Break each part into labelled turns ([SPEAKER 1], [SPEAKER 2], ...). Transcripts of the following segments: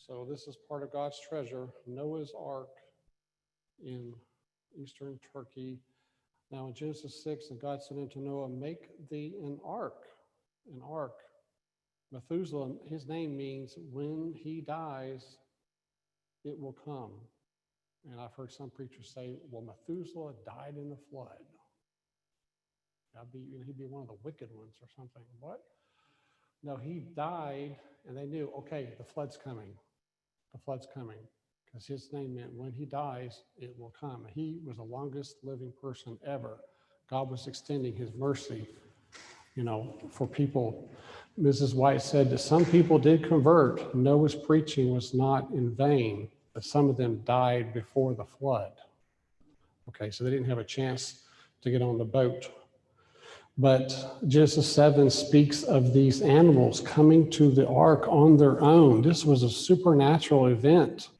[SPEAKER 1] So this is part of God's treasure, Noah's Ark in eastern Turkey. Now in Genesis 6, and God said unto Noah, make thee an ark, an ark. Methuselah, his name means when he dies, it will come. And I've heard some preachers say, well, Methuselah died in the flood. He'd be one of the wicked ones or something. What? No, he died, and they knew, okay, the flood's coming. The flood's coming. Because his name meant when he dies, it will come. He was the longest living person ever. God was extending his mercy, for people. Mrs. Wyatt said that some people did convert. Noah's preaching was not in vain, but some of them died before the flood. Okay, so they didn't have a chance to get on the boat. But Genesis 7 speaks of these animals coming to the ark on their own. This was a supernatural event.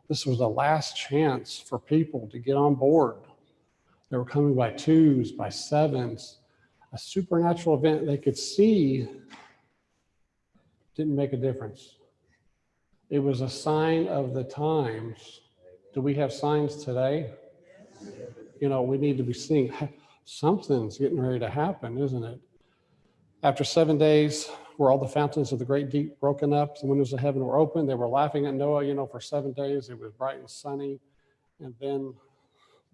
[SPEAKER 1] This was the last chance for people to get on board. They were coming by twos, by sevens. A supernatural event they could see didn't make a difference. It was a sign of the times. Do we have signs today? We need to be seeing something's getting ready to happen, isn't it? After 7 days, were all the fountains of the great deep broken up, the windows of heaven were open. They were laughing at Noah, for 7 days. It was bright and sunny. And then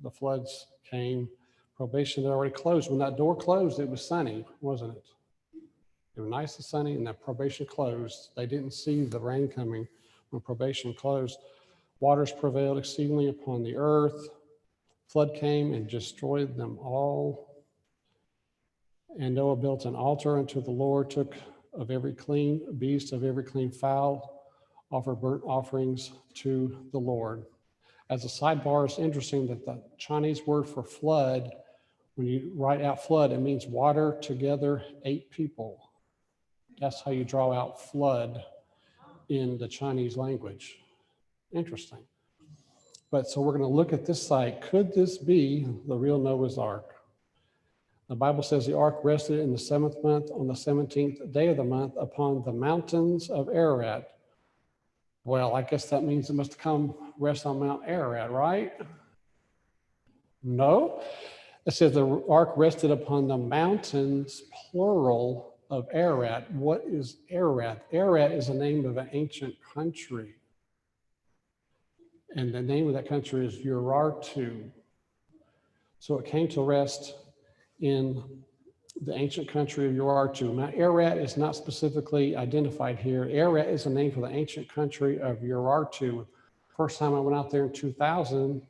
[SPEAKER 1] the floods came. Probation had already closed. When that door closed, it was sunny, wasn't it? It was nice and sunny, and that probation closed. They didn't see the rain coming when probation closed. Waters prevailed exceedingly upon the earth. Flood came and destroyed them all. And Noah built an altar unto the Lord, took of every clean beast, of every clean fowl, offered burnt offerings to the Lord. As a sidebar, it's interesting that the Chinese word for flood, when you write out flood, it means water together 8 people. That's how you draw out flood in the Chinese language. Interesting. But so we're going to look at this site. Could this be the real Noah's Ark? The Bible says the ark rested in the 7th month on the 17th day of the month upon the mountains of Ararat. Well, I guess that means it must come rest on Mount Ararat, right? No. It says the ark rested upon the mountains, plural, of Ararat. What is Ararat? Ararat is the name of an ancient country. And the name of that country is Urartu. So it came to rest in the ancient country of Urartu. Now, Ararat is not specifically identified here. Ararat is a name for the ancient country of Urartu. First time I went out there in 2000,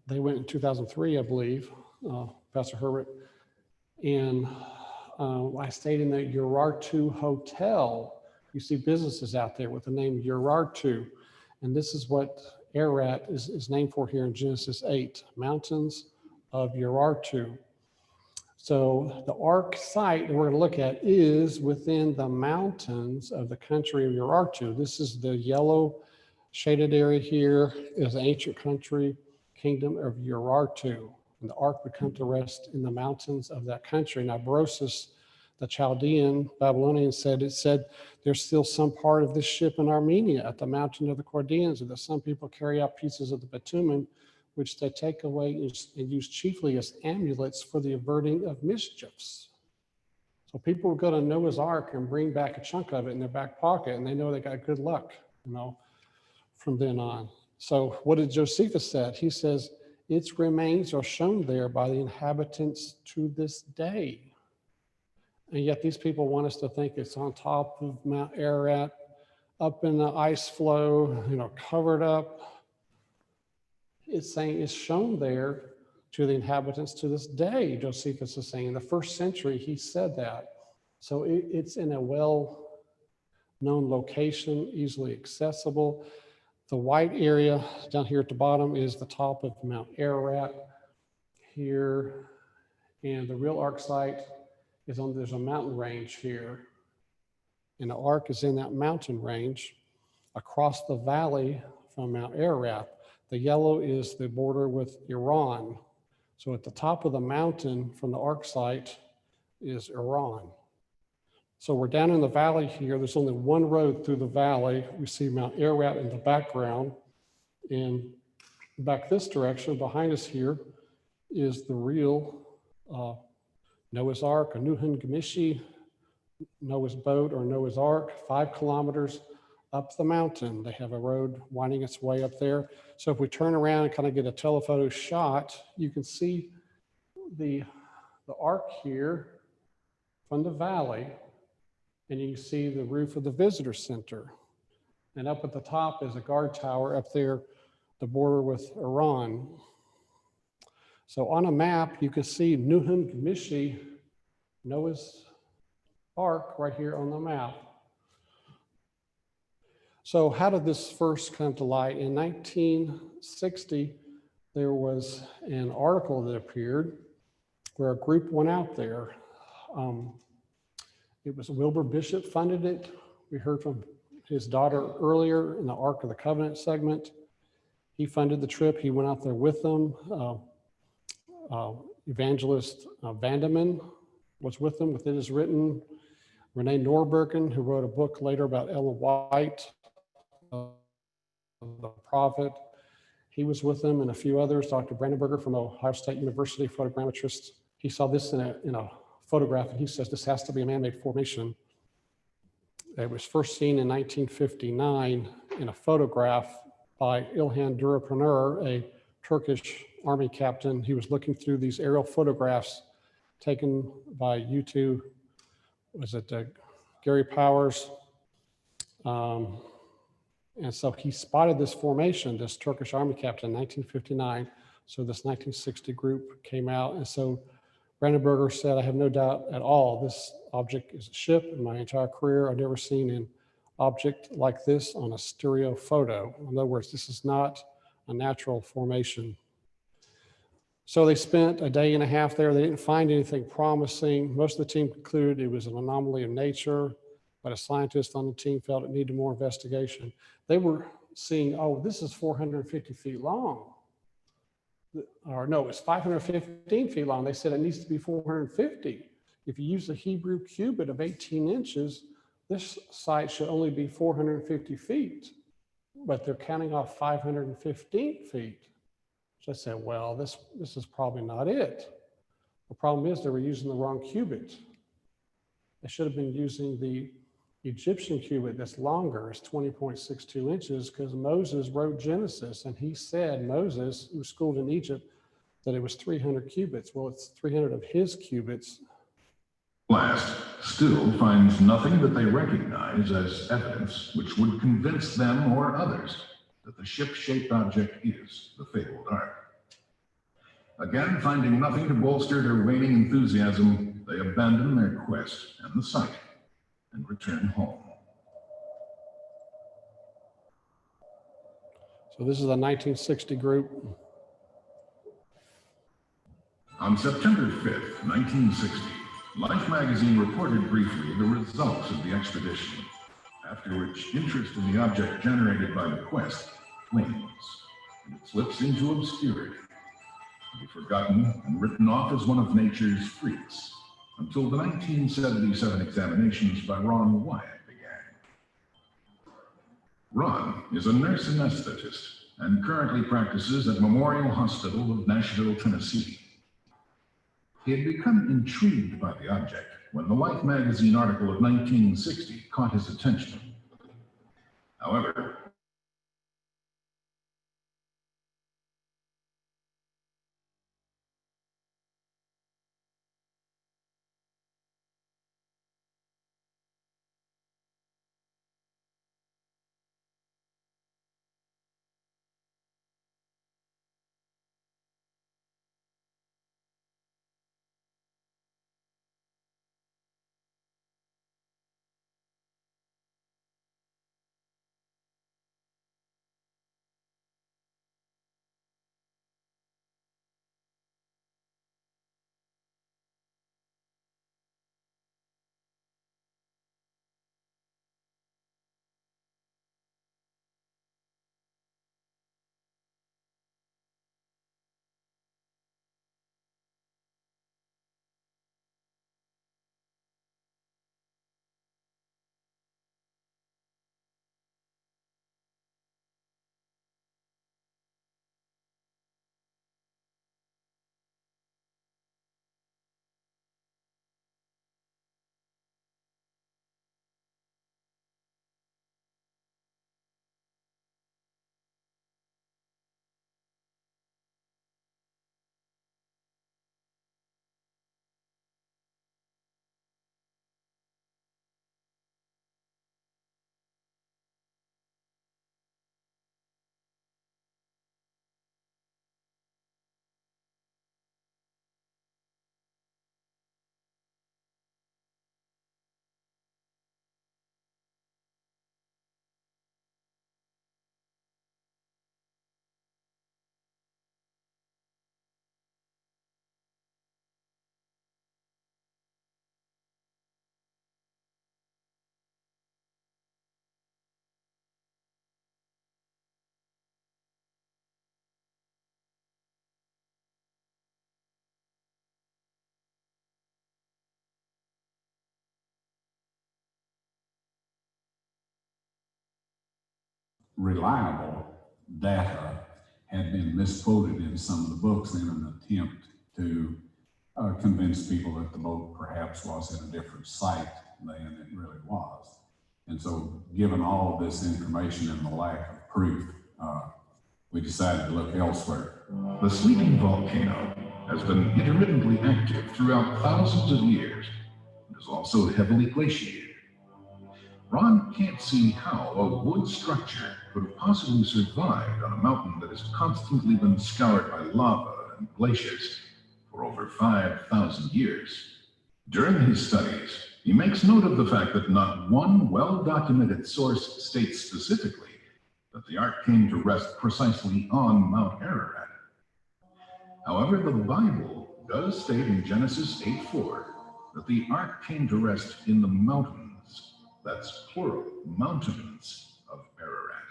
[SPEAKER 1] they went in 2003, I believe, Pastor Herbert. And I stayed in the Urartu Hotel. You see businesses out there with the name Urartu. And this is what Ararat is named for here in Genesis 8, mountains of Urartu. So the ark site that we're going to look at is within the mountains of the country of Urartu. This is the yellow shaded area here is the ancient country kingdom of Urartu. And the ark would come to rest in the mountains of that country. Now, Berosus, the Chaldean Babylonian said there's still some part of this ship in Armenia at the mountain of the Chaldeans, and that some people carry out pieces of the bitumen, which they take away and use chiefly as amulets for the averting of mischiefs. So people would go to Noah's Ark and bring back a chunk of it in their back pocket, and they know they got good luck, from then on. So what did Josephus say? He says, its remains are shown there by the inhabitants to this day. And yet these people want us to think it's on top of Mount Ararat, up in the ice flow, covered up. It's saying it's shown there to the inhabitants to this day, Josephus is saying. In the 1st century, he said that. So it's in a well-known location, easily accessible. The white area down here at the bottom is the top of Mount Ararat here. And the real ark site there's a mountain range here. And the ark is in that mountain range across the valley from Mount Ararat. The yellow is the border with Iran. So at the top of the mountain from the ark site is Iran. So we're down in the valley here. There's only one road through the valley. We see Mount Ararat in the background. And back this direction, behind us here, is the real Noah's Ark, or Nuhun Gemishi, Noah's boat or Noah's Ark, 5 kilometers up the mountain. They have a road winding its way up there. So if we turn around and kind of get a telephoto shot, you can see the ark here from the valley, and you can see the roof of the visitor center. And up at the top is a guard tower up there, the border with Iran. So on a map, you can see Nuhun Gemishi, Noah's Ark, right here on the map. So how did this first come to light? In 1960, there was an article that appeared where a group went out there. It was Wilbur Bishop funded it. We heard from his daughter earlier in the Ark of the Covenant segment. He funded the trip. He went out there with them. Evangelist Vandeman was with them. With It Is Written. Renee Norbergen, who wrote a book later about Ellen White, the prophet. He was with them, and a few others. Dr. Brandenburger from Ohio State University, photogrammetrist. He saw this in a photograph, and he says this has to be a man-made formation. It was first seen in 1959 in a photograph by İlhan Durapınar, a Turkish army captain. He was looking through these aerial photographs taken by U2, was it Gary Powers? And so he spotted this formation, this Turkish army captain in 1959. So this 1960 group came out. And so Brandenburger said, I have no doubt at all, this object is a ship. In my entire career, I've never seen an object like this on a stereo photo. In other words, this is not a natural formation. So they spent a day and a half there. They didn't find anything promising. Most of the team concluded it was an anomaly of nature, but a scientist on the team felt it needed more investigation. They were seeing, oh, this is 450 feet long. Or no, it's 515 feet long. They said it needs to be 450. If you use a Hebrew cubit of 18 inches, this site should only be 450 feet, but they're counting off 515 feet. So I said, well, this is probably not it. The problem is they were using the wrong cubit. They should have been using the Egyptian cubit that's longer, it's 20.62 inches, because Moses wrote Genesis, and he said, Moses, who was schooled in Egypt, that it was 300 cubits. Well, it's 300 of his cubits.
[SPEAKER 2] Last still finds nothing that they recognize as evidence which would convince them or others that the ship-shaped object is the fabled ark. Again, finding nothing to bolster their waning enthusiasm, they abandon their quest and the site and return home.
[SPEAKER 1] So this is a 1960 group.
[SPEAKER 2] On September 5th, 1960, Life magazine reported briefly the results of the expedition, after which interest in the object generated by the quest wanes, and it slips into obscurity, to be forgotten and written off as one of nature's freaks, until the 1977 examinations by Ron Wyatt began. Ron is a nurse anesthetist and currently practices at Memorial Hospital of Nashville, Tennessee. He had become intrigued by the object when the Life magazine article of 1960 caught his attention. However,
[SPEAKER 3] reliable data had been misquoted in some of the books in an attempt to convince people that the boat perhaps was at a different site than it really was. And so, given all of this information and the lack of proof, we decided to look elsewhere.
[SPEAKER 2] The sleeping volcano has been intermittently active throughout thousands of years and is also heavily glaciated. Ron can't see how a wood structure could have possibly survived on a mountain that has constantly been scoured by lava and glaciers for over 5,000 years. During his studies, he makes note of the fact that not one well-documented source states specifically that the ark came to rest precisely on Mount Ararat. However, the Bible does state in Genesis 8:4 that the ark came to rest in the mountains, that's plural, mountains of Ararat.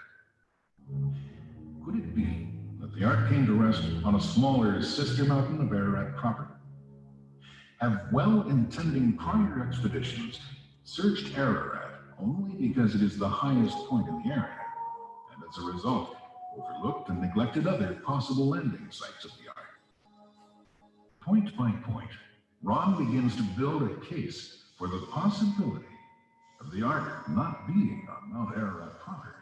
[SPEAKER 2] Could it be that the ark came to rest on a smaller sister mountain of Ararat proper? Have well-intending prior expeditions searched Ararat only because it is the highest point in the area, and as a result, overlooked and neglected other possible landing sites of the ark? Point by point, Ron begins to build a case for the possibility of the ark not being on Mount Ararat proper.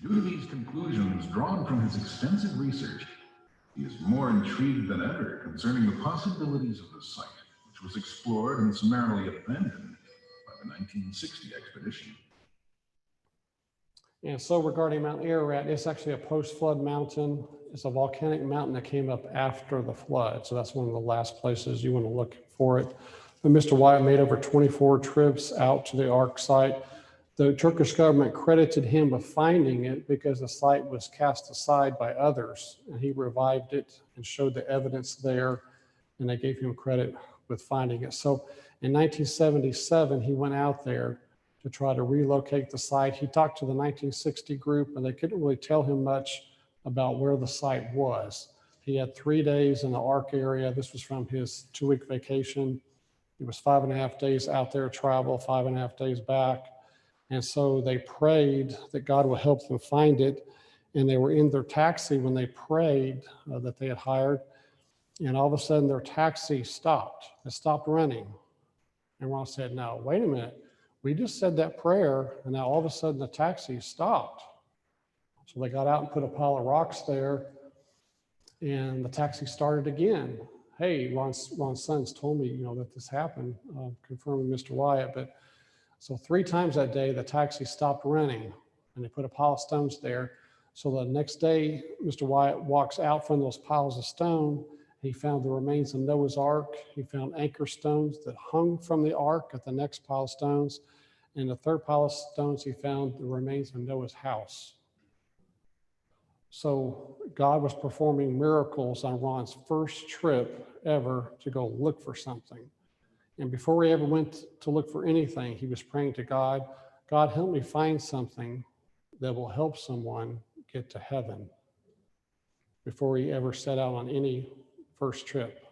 [SPEAKER 2] Due to these conclusions drawn from his extensive research, he is more intrigued than ever concerning the possibilities of the site, which was explored and summarily abandoned by the 1960 expedition.
[SPEAKER 1] And so regarding Mount Ararat, it's actually a post-flood mountain. It's a volcanic mountain that came up after the flood. So that's one of the last places you want to look for it. But Mr. Wyatt made over 24 trips out to the Ark site. The Turkish government credited him with finding it because the site was cast aside by others, and he revived it and showed the evidence there, and they gave him credit with finding it. So in 1977, he went out there to try to relocate the site. He talked to the 1960 group, and they couldn't really tell him much about where the site was. He had 3 days in the Ark area. This was from his 2-week vacation. It was 5.5 days out there travel, 5.5 days back. And so they prayed that God would help them find it. And they were in their taxi when they prayed that they had hired. And all of a sudden their taxi stopped. It stopped running. And Ron said, "No, wait a minute. We just said that prayer, and now all of a sudden the taxi stopped." So they got out and put a pile of rocks there, and the taxi started again. Hey, Ron's sons told me, that this happened, confirming Mr. Wyatt. But so 3 times that day, the taxi stopped running, and they put a pile of stones there. So the next day, Mr. Wyatt walks out from those piles of stone. He found the remains of Noah's Ark. He found anchor stones that hung from the ark at the next pile of stones. And the third pile of stones, he found the remains of Noah's house. So God was performing miracles on Ron's first trip ever to go look for something. And before he ever went to look for anything, he was praying to God, "God, help me find something that will help someone get to heaven," before he ever set out on any first trip.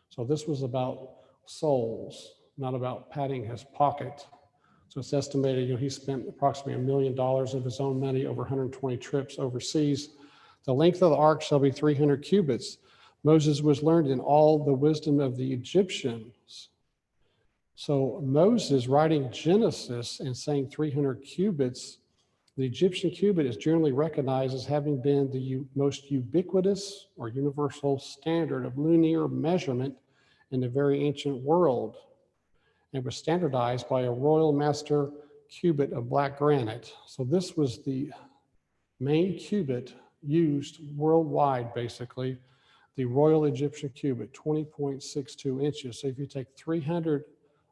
[SPEAKER 1] So this was about souls, not about padding his pocket. So it's estimated, he spent approximately $1 million of his own money over 120 trips overseas. The length of the ark shall be 300 cubits. Moses was learned in all the wisdom of the Egyptians. So Moses writing Genesis and saying 300 cubits, the Egyptian cubit is generally recognized as having been the most ubiquitous or universal standard of linear measurement in the very ancient world. It was standardized by a royal master cubit of black granite. So this was the main cubit used worldwide, basically, the royal Egyptian cubit, 20.62 inches. So if you take 300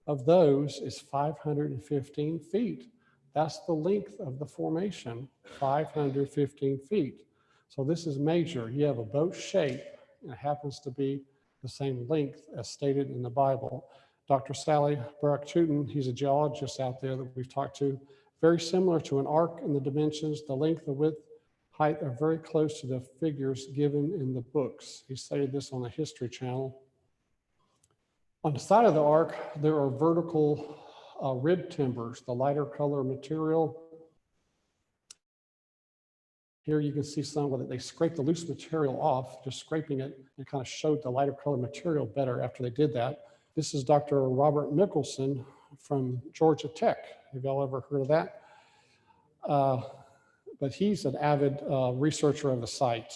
[SPEAKER 1] of those, it's 515 feet. That's the length of the formation, 515 feet. So this is major. You have a boat shape, and it happens to be the same length as stated in the Bible. Dr. Sally Barak-Tootin, he's a geologist out there that we've talked to, very similar to an ark in the dimensions. The length, the width, height are very close to the figures given in the books. He stated this on the History Channel. On the side of the ark, there are vertical rib timbers, the lighter color material. Here you can see some where they scraped the loose material off, just scraping it, and kind of showed the lighter colored material better after they did that. This is Dr. Robert Mickelson from Georgia Tech. Have y'all ever heard of that? But he's an avid researcher of the site.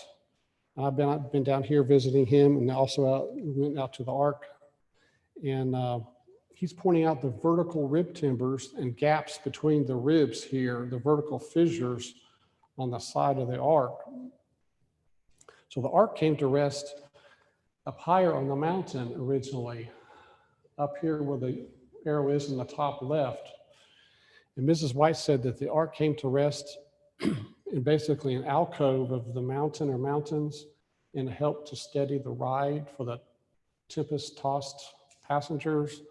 [SPEAKER 1] I've been down here visiting him, and also went out to the Ark. And he's pointing out the vertical rib timbers and gaps between the ribs here, the vertical fissures on the side of the Ark. So the Ark came to rest up higher on the mountain originally, up here where the arrow is in the top left. And Mrs. White said that the Ark came to rest in basically an alcove of the mountain or mountains, and helped to steady the ride for the tempest-tossed passengers.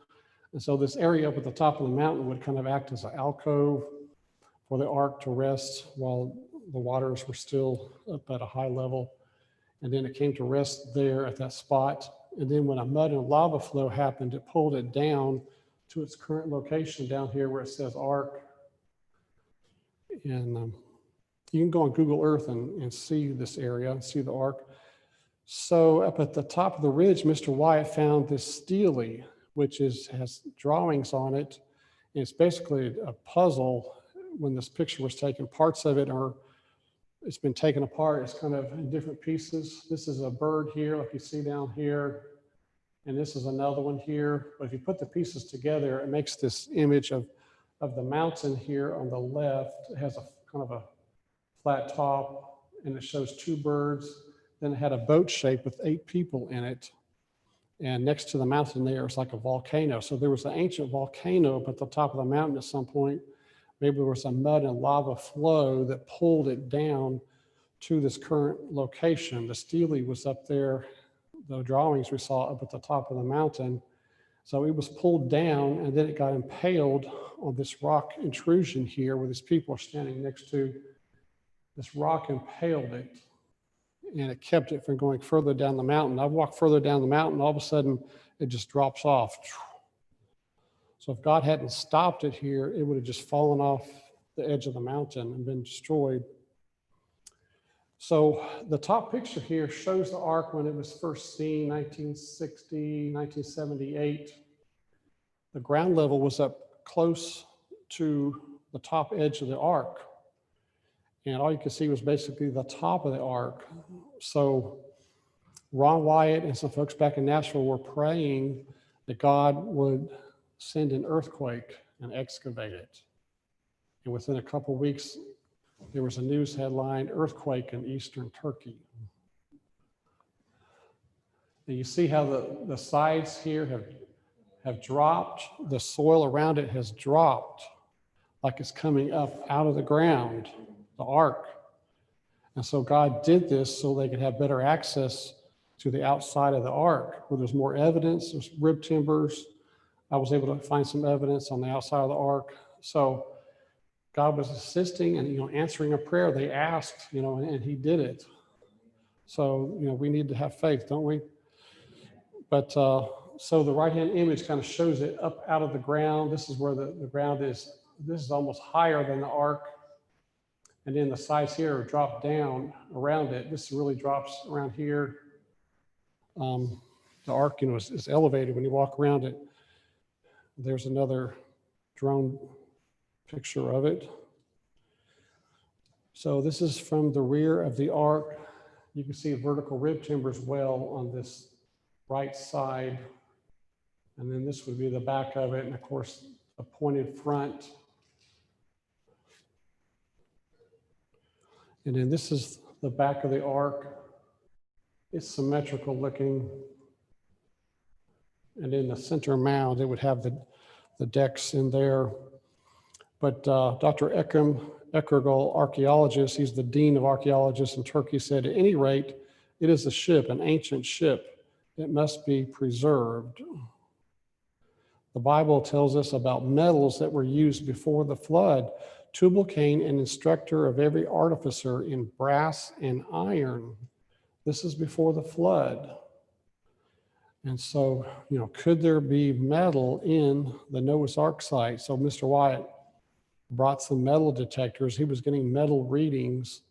[SPEAKER 1] And so this area up at the top of the mountain would kind of act as an alcove for the Ark to rest while the waters were still up at a high level. And then it came to rest there at that spot. And then when a mud and lava flow happened, it pulled it down to its current location down here where it says Ark. And you can go on Google Earth and see this area, see the Ark. So up at the top of the ridge, Mr. Wyatt found this stele, which has drawings on it. And it's basically a puzzle. When this picture was taken, parts of it it's been taken apart. It's kind of in different pieces. This is a bird here, like you see down here. And this is another one here. But if you put the pieces together, it makes this image of the mountain here on the left. It has a kind of a flat top, and it shows two birds. Then it had a boat shape with 8 people in it. And next to the mountain there is like a volcano. So there was an ancient volcano up at the top of the mountain at some point. Maybe there was a mud and lava flow that pulled it down to this current location. The stele was up there, the drawings we saw up at the top of the mountain. So it was pulled down, and then it got impaled on this rock intrusion here where these people are standing next to. This rock impaled it, and it kept it from going further down the mountain. I walked further down the mountain, all of a sudden it just drops off. So if God hadn't stopped it here, it would have just fallen off the edge of the mountain and been destroyed. So the top picture here shows the Ark when it was first seen, 1960, 1978. The ground level was up close to the top edge of the Ark. And all you could see was basically the top of the Ark. So Ron Wyatt and some folks back in Nashville were praying that God would send an earthquake and excavate it. And within a couple of weeks, there was a news headline, earthquake in eastern Turkey. And you see how the sides here have dropped. The soil around it has dropped like it's coming up out of the ground, the Ark. And so God did this so they could have better access to the outside of the Ark, where there's more evidence, there's rib timbers. I was able to find some evidence on the outside of the Ark. So God was assisting and, answering a prayer they asked, and he did it. So, we need to have faith, don't we? But so the right-hand image kind of shows it up out of the ground. This is where the ground is. This is almost higher than the Ark. And then the sides here are dropped down around it. This really drops around here. The Ark, is elevated when you walk around it. There's another drone picture of it. So this is from the rear of the Ark. You can see vertical rib timbers well on this right side. And then this would be the back of it. And of course, a pointed front. And then this is the back of the Ark. It's symmetrical looking. And in the center mound, it would have the decks in there. But Dr. Eckergol, archaeologist, he's the dean of archaeologists in Turkey, said, at any rate, it is a ship, an ancient ship. It must be preserved. The Bible tells us about metals that were used before the flood. Tubal-Cain, an instructor of every artificer in brass and iron. This is before the flood. And so, could there be metal in the Noah's Ark site? So Mr. Wyatt brought some metal detectors. He was getting metal readings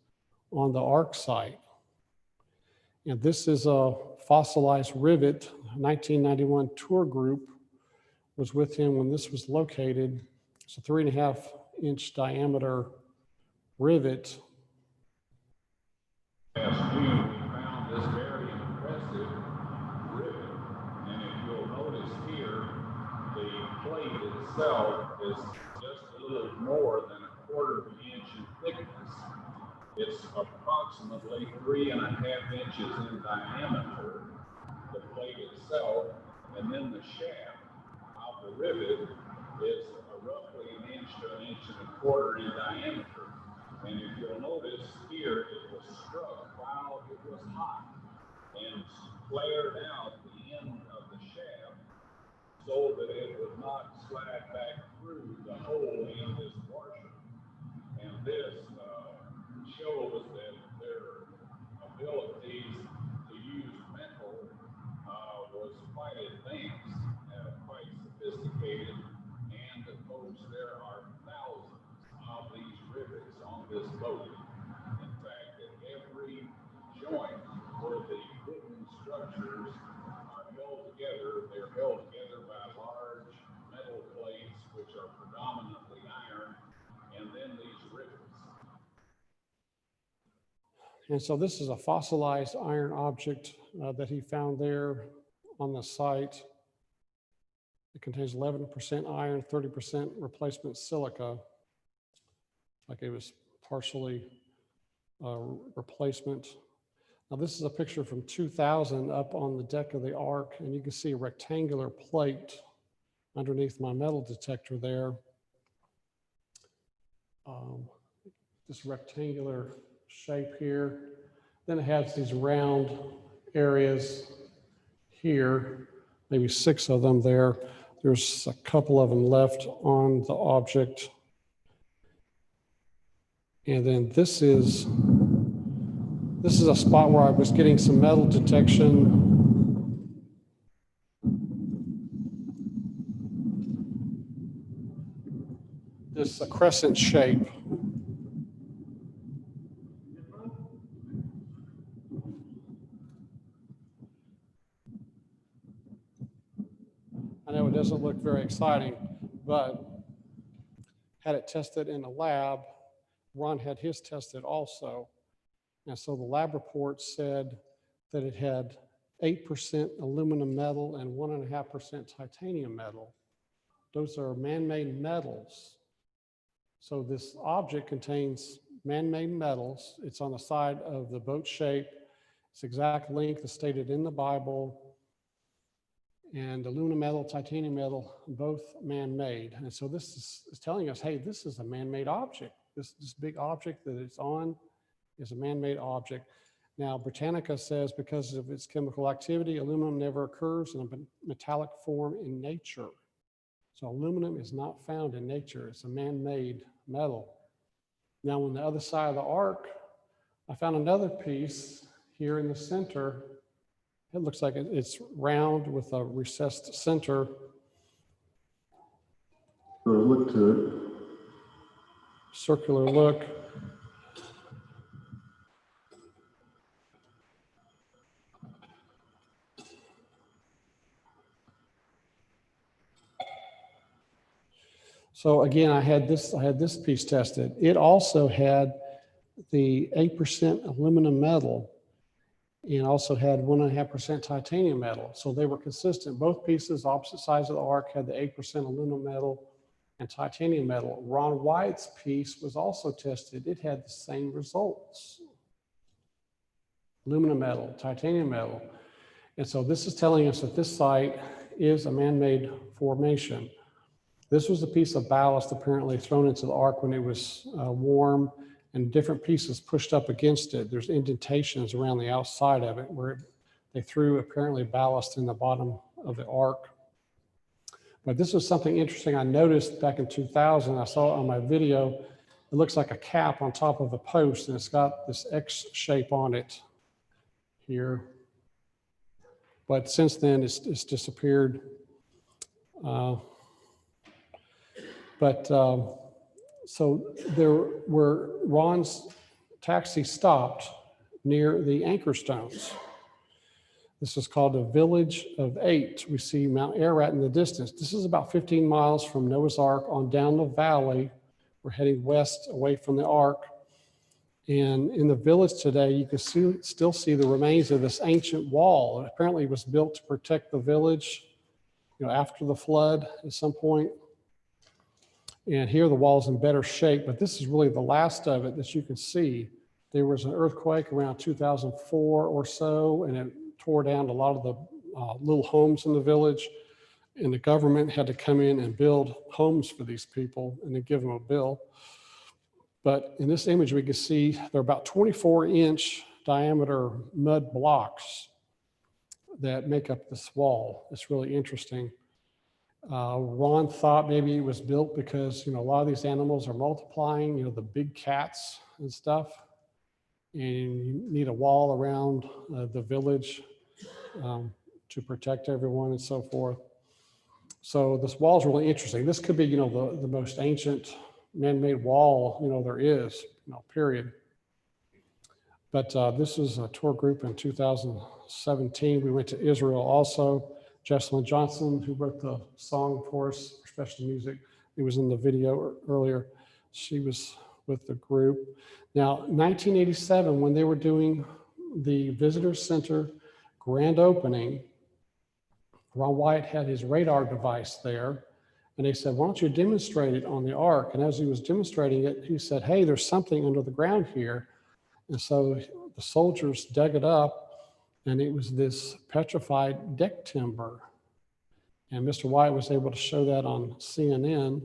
[SPEAKER 1] on the Ark site. And this is a fossilized rivet. 1991 tour group was with him when this was located. It's a 3.5-inch diameter rivet.
[SPEAKER 3] Last June, we found this very impressive rivet. And if you'll notice here, the plate itself is just a little more than 1/4 inch in thickness. It's approximately 3.5 inches in diameter, the plate itself, and then the shaft of the rivet is roughly 1 inch to 1.25 inches in diameter. And if you'll notice here, it was struck while it was hot and flared out the end of the shaft so that it would not slide back through the hole in this washer. And this shows that their abilities to use metal was quite advanced, quite sophisticated, and folks, there are thousands of these rivets on this boat. In fact, at every joint where the wooden structures are held together, they're held together by large metal plates, which are predominantly iron, and then these rivets.
[SPEAKER 1] And so this is a fossilized iron object that he found there on the site. It contains 11% iron, 30% replacement silica, like it was partially replacement. Now this is a picture from 2000 up on the deck of the Ark, and you can see a rectangular plate underneath my metal detector there. This rectangular shape here. Then it has these round areas here, maybe 6 of them there. There's a couple of them left on the object. And then this is a spot where I was getting some metal detection. This is a crescent shape. I know it doesn't look very exciting, but had it tested in a lab. Ron had his tested also. And so the lab report said that it had 8% aluminum metal and 1.5% titanium metal. Those are man-made metals. So this object contains man-made metals. It's on the side of the boat shape. Its exact length is stated in the Bible. And aluminum metal, titanium metal, both man-made. And so this is telling us, hey, this is a man-made object. This big object that it's on is a man-made object. Now, Britannica says because of its chemical activity, aluminum never occurs in a metallic form in nature. So aluminum is not found in nature. It's a man-made metal. Now, on the other side of the Ark, I found another piece here in the center. It looks like it's round with a recessed center.
[SPEAKER 4] Look to it.
[SPEAKER 1] Circular look. So again, I had this piece tested. It also had the 8% aluminum metal and also had 1.5% titanium metal. So they were consistent. Both pieces, opposite sides of the Ark, had the 8% aluminum metal and titanium metal. Ron Wyatt's piece was also tested. It had the same results. Aluminum metal, titanium metal. And so this is telling us that this site is a man-made formation. This was a piece of ballast apparently thrown into the Ark when it was warm, and different pieces pushed up against it. There's indentations around the outside of it where they threw apparently ballast in the bottom of the Ark. But this was something interesting I noticed back in 2000. I saw it on my video. It looks like a cap on top of a post, and it's got this X shape on it here. But since then, it's disappeared. So there were Ron's taxi stopped near the anchor stones. This is called the Village of Eight. We see Mount Ararat in the distance. This is about 15 miles from Noah's Ark on down the valley. We're heading west away from the Ark. And in the village today, you can still see the remains of this ancient wall. It apparently was built to protect the village, after the flood at some point. And here the wall's in better shape, but this is really the last of it that you can see. There was an earthquake around 2004 or so, and it tore down a lot of the little homes in the village. And the government had to come in and build homes for these people and then give them a bill. But in this image, we can see they're about 24-inch diameter mud blocks that make up this wall. It's really interesting. Ron thought maybe it was built because, a lot of these animals are multiplying, the big cats and stuff. And you need a wall around the village to protect everyone and so forth. So this wall is really interesting. This could be, the most ancient man-made wall, there is, period. But this is a tour group in 2017. We went to Israel also. Jessalyn Johnson, who wrote the song for us, special music, it was in the video earlier. She was with the group. Now, 1987, when they were doing the visitor center grand opening, Ron Wyatt had his radar device there. And they said, why don't you demonstrate it on the Ark? And as he was demonstrating it, he said, hey, there's something under the ground here. And so the soldiers dug it up, and it was this petrified deck timber. And Mr. Wyatt was able to show that on CNN.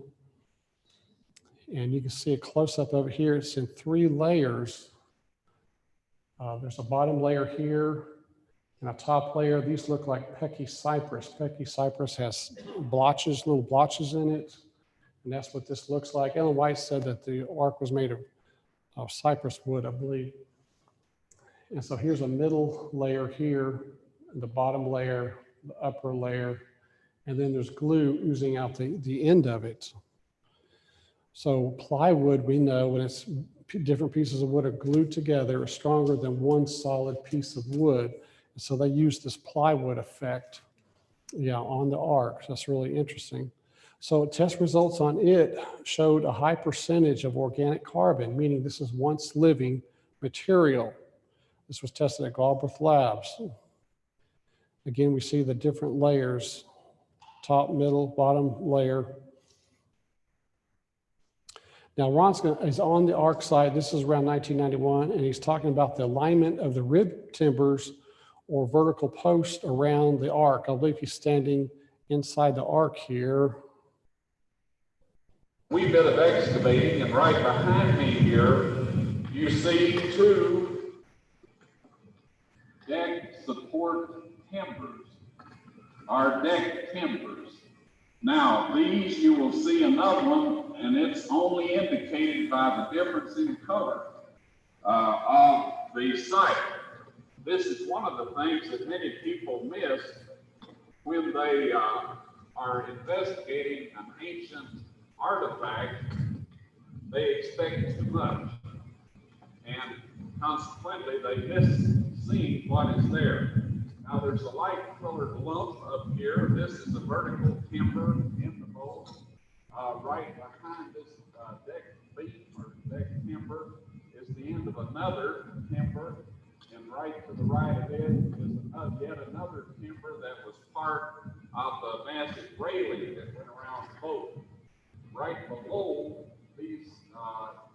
[SPEAKER 1] And you can see a close-up of it here. It's in 3 layers. There's a bottom layer here and a top layer. These look like Pecky cypress. Pecky cypress has blotches, little blotches in it. And that's what this looks like. Ellen White said that the Ark was made of cypress wood, I believe. And so here's a middle layer here, the bottom layer, the upper layer, and then there's glue oozing out the end of it. So plywood, we know when it's different pieces of wood are glued together, is stronger than one solid piece of wood. And so they use this plywood effect, on the Ark. That's really interesting. So test results on it showed a high percentage of organic carbon, meaning this is once living material. This was tested at Galbraith Labs. Again, we see the different layers, top, middle, bottom layer. Now, Ron's is on the Ark site. This is around 1991, and he's talking about the alignment of the rib timbers or vertical posts around the Ark. I believe he's standing inside the Ark here.
[SPEAKER 4] We've been excavating, and right behind me here, you see 2 deck support timbers, our deck timbers. Now, these you will see another one, and it's only indicated by the difference in color of the site. This is one of the things that many people miss when they are investigating an ancient artifact. They expect too much, and consequently they miss seeing what is there. Now there's a light colored lump up here. This is a vertical timber in the mold. Right behind this deck beam or deck timber is the end of another timber, and right to the right of it is yet another timber that was part of the massive railing that went around the boat. Right below these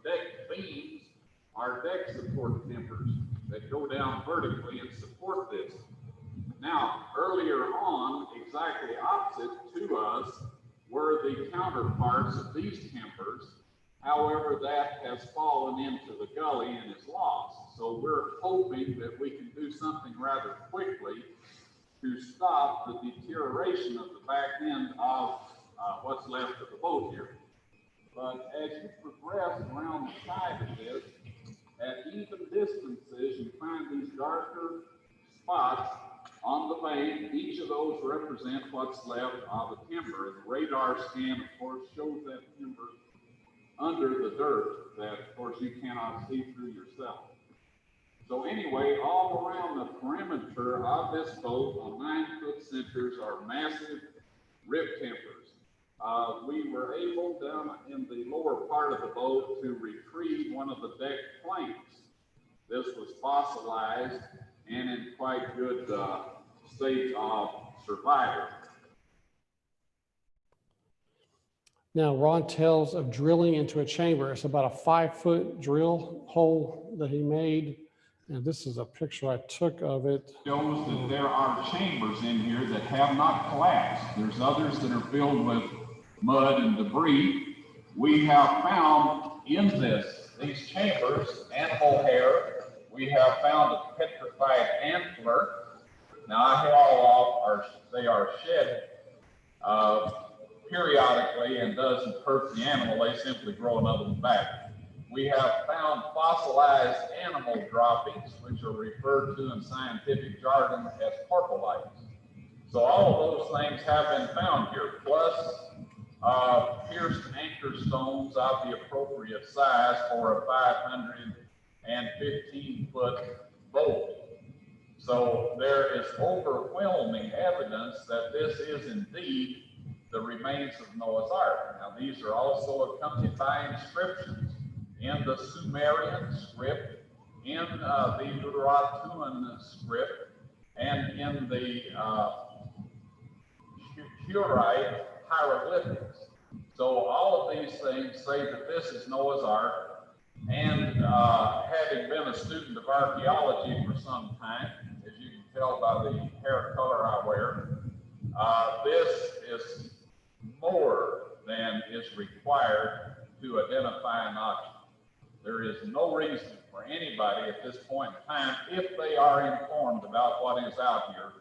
[SPEAKER 4] deck beams are deck support timbers that go down vertically and support this. Now, earlier on, exactly opposite to us were the counterparts of these timbers. However, that has fallen into the gully and is lost. So we're hoping that we can do something rather quickly to stop the deterioration of the back end of what's left of the boat here. But as you progress around the side of this, at even distances, you find these darker spots on the bank. Each of those represent what's left of the timber. And the radar scan, of course, shows that timber under the dirt that, of course, you cannot see through yourself. So anyway, all around the perimeter of this boat on 9-foot centers are massive rib timbers. We were able down in the lower part of the boat to retrieve one of the deck planks. This was fossilized and in quite good state of survival.
[SPEAKER 1] Now, Ron tells of drilling into a chamber. It's about a 5-foot drill hole that he made. And this is a picture I took of it.
[SPEAKER 4] Shows that there are chambers in here that have not collapsed. There's others that are filled with mud and debris. We have found in these chambers animal hair. We have found a petrified antler. Now, I have all off, they are shed periodically and doesn't hurt the animal. They simply grow another one back. We have found fossilized animal droppings, which are referred to in scientific jargon as porpolites. So all of those things have been found here, plus pierced anchor stones of the appropriate size for a 515-foot boat. So there is overwhelming evidence that this is indeed the remains of Noah's Ark. Now, these are also accompanied by inscriptions in the Sumerian script, in the Deuteronoman script, and in the Hurite hieroglyphics. So all of these things say that this is Noah's Ark, and having been a student of archaeology for some time, as you can tell by the hair color I wear, this is more than is required to identify an object. There is no reason for anybody at this point in time, if they are informed about what is out here,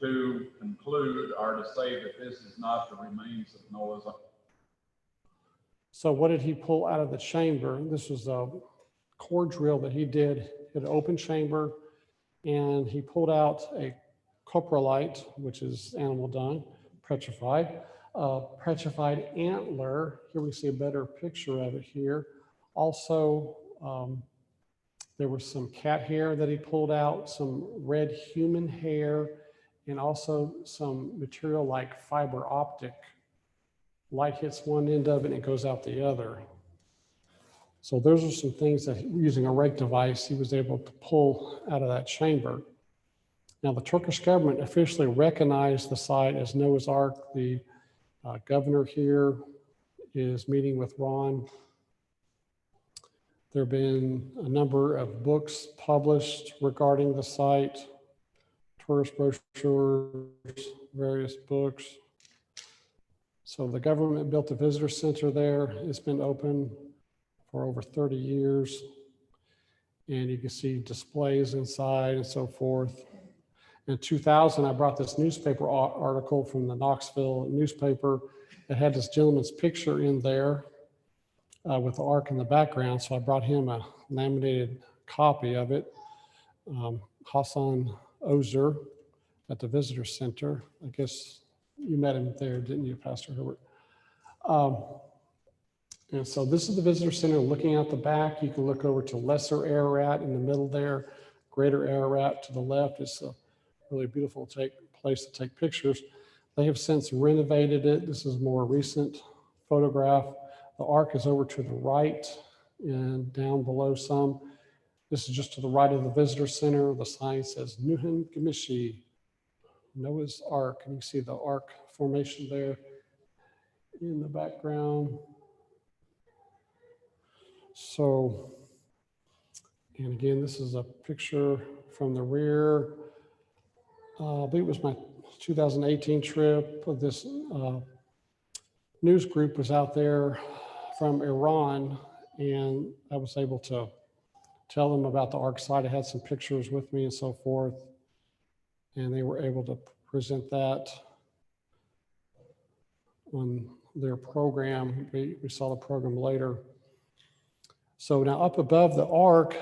[SPEAKER 4] to conclude or to say that this is not the remains of Noah's Ark.
[SPEAKER 1] So what did he pull out of the chamber? This was a core drill that he did in an open chamber, and he pulled out a coprolite, which is animal dung, petrified antler. Here we see a better picture of it here. Also, there was some cat hair that he pulled out, some red human hair, and also some material like fiber optic. Light hits one end of it and it goes out the other. So those are some things that using a rake device, he was able to pull out of that chamber. Now, the Turkish government officially recognized the site as Noah's Ark. The governor here is meeting with Ron. There have been a number of books published regarding the site, tourist brochures, various books. So the government built a visitor center there. It's been open for over 30 years. And you can see displays inside and so forth. In 2000, I brought this newspaper article from the Knoxville newspaper that had this gentleman's picture in there with the ark in the background. So I brought him a laminated copy of it. Hassan Ozer at the visitor center. I guess you met him there, didn't you, Pastor Herbert? And so this is the visitor center looking out the back. You can look over to Lesser Ararat in the middle there, Greater Ararat to the left. It's a really beautiful place to take pictures. They have since renovated it. This is a more recent photograph. The ark is over to the right and down below some. This is just to the right of the visitor center. The sign says Nuhin Gemishi, Noah's Ark. And you can see the ark formation there in the background. So, and again, this is a picture from the rear. I believe it was my 2018 trip. This news group was out there from Iran, and I was able to tell them about the ark site. I had some pictures with me and so forth, and they were able to present that on their program. We saw the program later. So now up above the ark,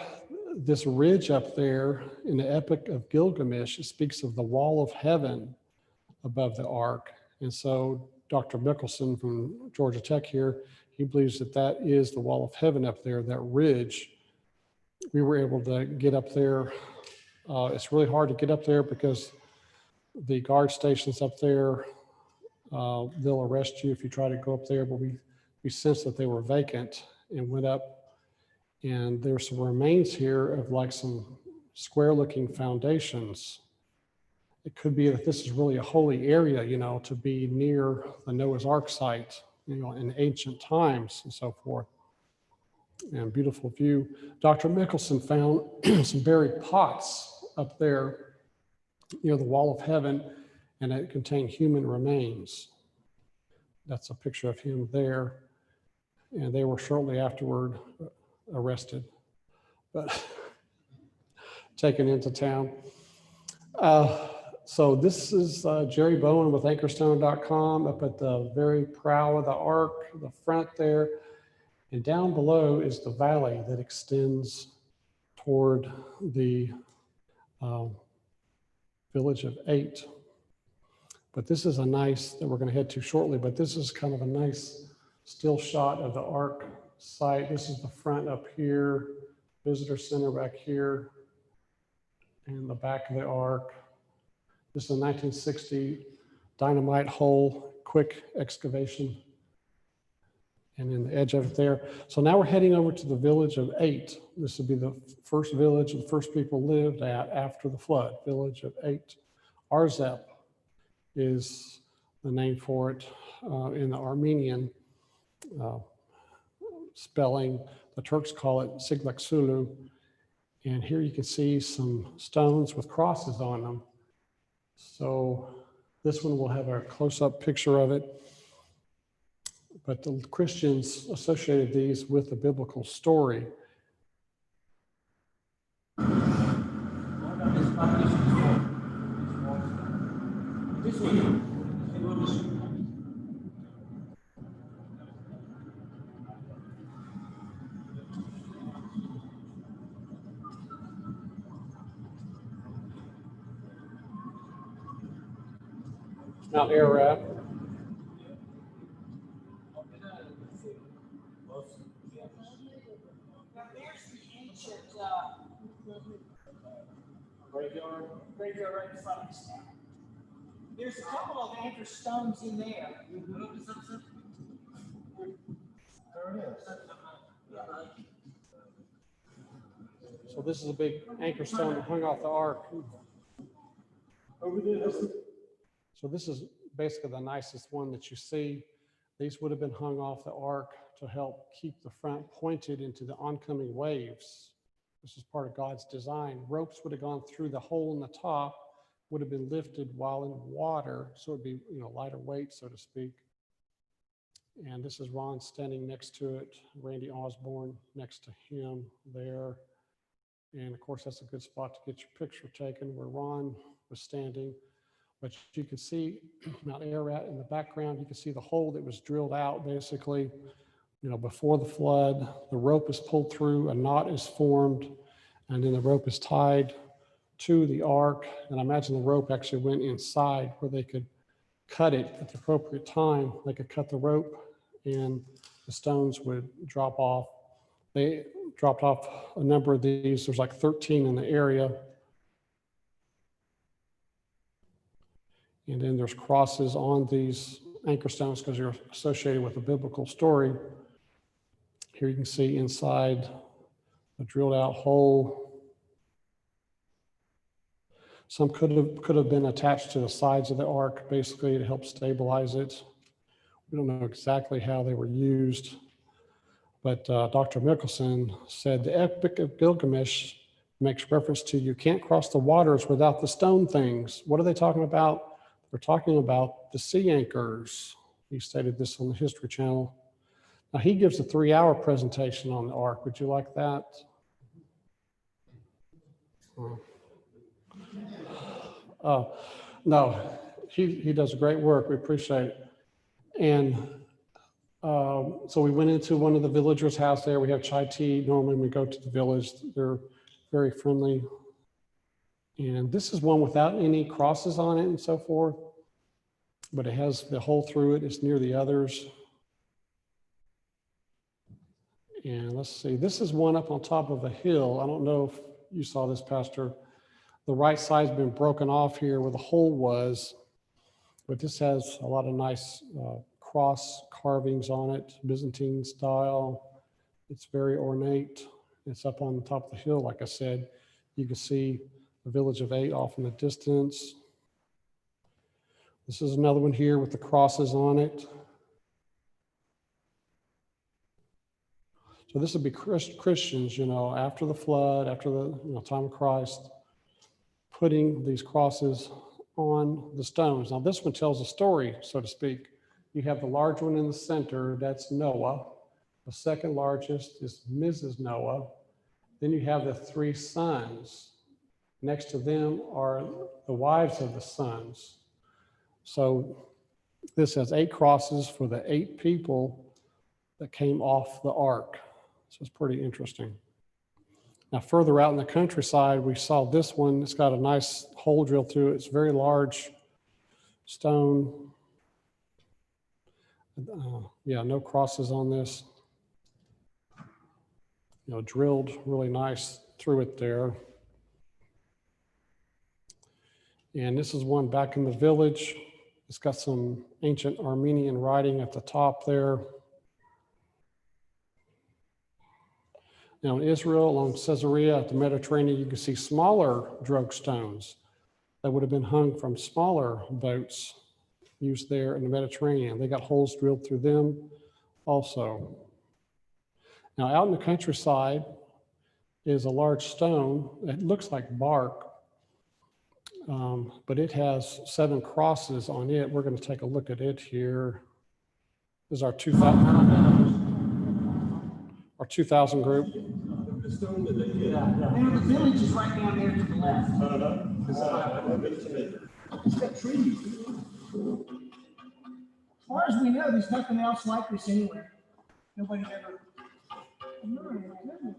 [SPEAKER 1] this ridge up there in the Epic of Gilgamesh, it speaks of the wall of heaven above the ark. And so Dr. Mickelson from Georgia Tech here, he believes that that is the wall of heaven up there, that ridge. We were able to get up there. It's really hard to get up there because the guard stations up there, they'll arrest you if you try to go up there, but we sensed that they were vacant and went up, and there's some remains here of like some square looking foundations. It could be that this is really a holy area, you know, to be near the Noah's Ark site, you know, in ancient times and so forth. And beautiful view. Dr. Mickelson found some buried pots up there near the wall of heaven, and it contained human remains. That's a picture of him there. And they were shortly afterward arrested, but taken into town. So this is Jerry Bowen with anchorstone.com up at the very prow of the ark, the front there. And down below is the valley that extends toward the village of 8. But this is a nice, that we're going to head to shortly, but this is kind of a nice still shot of the ark site. This is the front up here, visitor center back here, and the back of the ark. This is a 1960 dynamite hole, quick excavation. And in the edge of it there. So now we're heading over to the village of 8. This would be the first village the first people lived at after the flood, village of 8. Arzep is the name for it in the Armenian spelling. The Turks call it Siglaksulu. And here you can see some stones with crosses on them. So this one will have a close-up picture of it. But the Christians associated these with the biblical story. Mount Ararat.
[SPEAKER 5] Graveyard right in front of us now. There's a couple of anchor stones in there. There it is.
[SPEAKER 1] So this is a big anchor stone that hung off the ark. Over there. So this is basically the nicest one that you see. These would have been hung off the ark to help keep the front pointed into the oncoming waves. This is part of God's design. Ropes would have gone through the hole in the top, would have been lifted while in water, so it'd be, you know, lighter weight, so to speak. And this is Ron standing next to it, Randy Osborne next to him there. And of course, that's a good spot to get your picture taken where Ron was standing. But you can see Mount Ararat in the background. You can see the hole that was drilled out basically, you know, before the flood. The rope is pulled through, a knot is formed, and then the rope is tied to the ark. And I imagine the rope actually went inside where they could cut it at the appropriate time. They could cut the rope and the stones would drop off. They dropped off a number of these. There's like 13 in the area. And then there's crosses on these anchor stones because they're associated with a biblical story. Here you can see inside a drilled out hole. Some could have been attached to the sides of the ark, basically to help stabilize it. We don't know exactly how they were used, but Dr. Mickelson said the Epic of Gilgamesh makes reference to you can't cross the waters without the stone things. What are they talking about? They're talking about the sea anchors. He stated this on the History Channel. Now he gives a 3-hour presentation on the ark. Would you like that? No, he does great work. We appreciate it. And so we went into one of the villagers' house there. We have chai tea. Normally when we go to the village, they're very friendly. And this is one without any crosses on it and so forth. but it has the hole through it. It's near the others. And let's see, this is one up on top of a hill. I don't know if you saw this, Pastor. The right side's been broken off here where the hole was, but this has a lot of nice cross carvings on it, Byzantine style. It's very ornate. It's up on the top of the hill, like I said. You can see the village of 8 off in the distance. This is another one here with the crosses on it. So this would be Christians, you know, after the flood, after the time of Christ, putting these crosses on the stones. Now this one tells a story, so to speak. You have the large one in the center, that's Noah. The second largest is Mrs. Noah. Then you have the 3 sons. Next to them are the wives of the sons. So this has 8 crosses for the 8 people that came off the ark. So it's pretty interesting. Now further out in the countryside, we saw this one. It's got a nice hole drilled through it. It's very large stone. Yeah, no crosses on this. You know, drilled really nice through it there. And this is one back in the village. It's got some ancient Armenian writing at the top there. Now in Israel, along Caesarea at the Mediterranean, you can see smaller drug stones that would have been hung from smaller boats used there in the Mediterranean. They got holes drilled through them also. Now out in the countryside is a large stone. It looks like bark, but it has 7 crosses on it. We're going to take a look at it here. This is our 2000 group.
[SPEAKER 5] And the village is right down there to the left. It's got trees. As far as we know, there's nothing else like this anywhere. Nobody's ever. No, my goodness.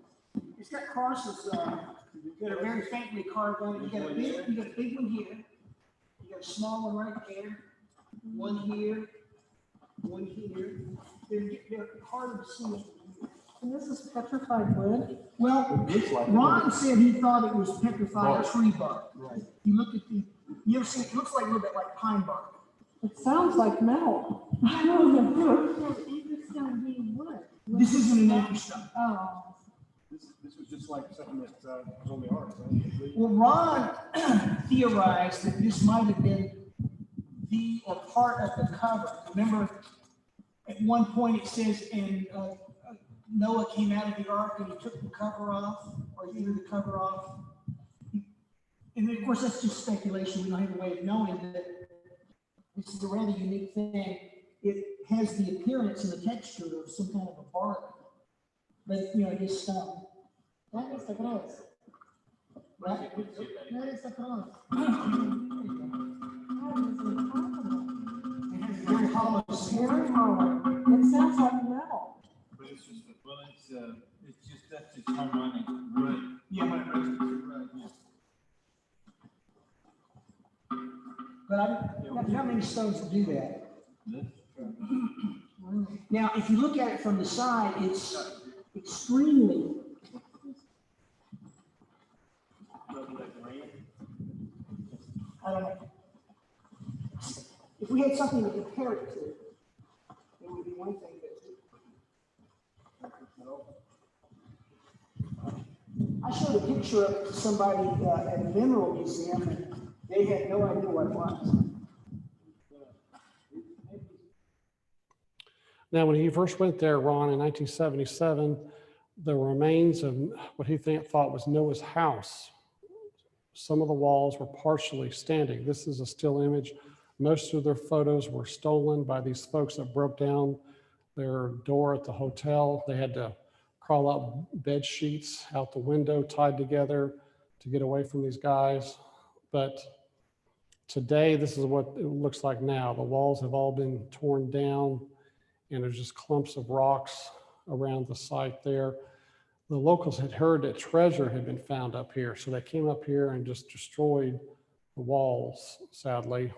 [SPEAKER 5] It's got crosses that are very faintly carved on it. You got a big one here. You got a small one right there. One here. One here. They're harder to see.
[SPEAKER 6] And this is petrified wood?
[SPEAKER 5] Well, Ron said he thought it was petrified tree bark. Right. You look at you ever see, it looks like a little bit like pine bark.
[SPEAKER 6] It sounds like metal.
[SPEAKER 5] This isn't an anchor stone.
[SPEAKER 6] Oh.
[SPEAKER 7] This was just like something that was on the ark, right?
[SPEAKER 5] Well, Ron theorized that this might have been the or part of the cover. Remember, at one point it says, and Noah came out of the ark and he took the cover off, or he threw the cover off. And of course, that's just speculation. We don't have a way of knowing that this is a rather unique thing. It has the appearance and the texture of some kind of a bark, but it is stone.
[SPEAKER 6] That is the cross.
[SPEAKER 5] Right?
[SPEAKER 6] That is the cross.
[SPEAKER 5] It has a very hollow sound.
[SPEAKER 6] Very hollow. It sounds like metal.
[SPEAKER 7] But it's just, it's just that's its harmonic root. Yeah, my root. Right. Yeah.
[SPEAKER 5] But not many stones do that. Now, if you look at it from the side, it's extremely. I don't know. If we had something to compare it to, it would be one thing. I showed a picture of it to somebody at the Mineral Museum, and they had no idea what it was.
[SPEAKER 1] Now, when he first went there, Ron, in 1977, the remains of what he thought was Noah's house. Some of the walls were partially standing. This is a still image. Most of their photos were stolen by these folks that broke down their door at the hotel. They had to crawl out bed sheets out the window tied together to get away from these guys. But today, this is what it looks like now. The walls have all been torn down, and there's just clumps of rocks around the site there. The locals had heard that treasure had been found up here, so they came up here and just destroyed the walls, sadly.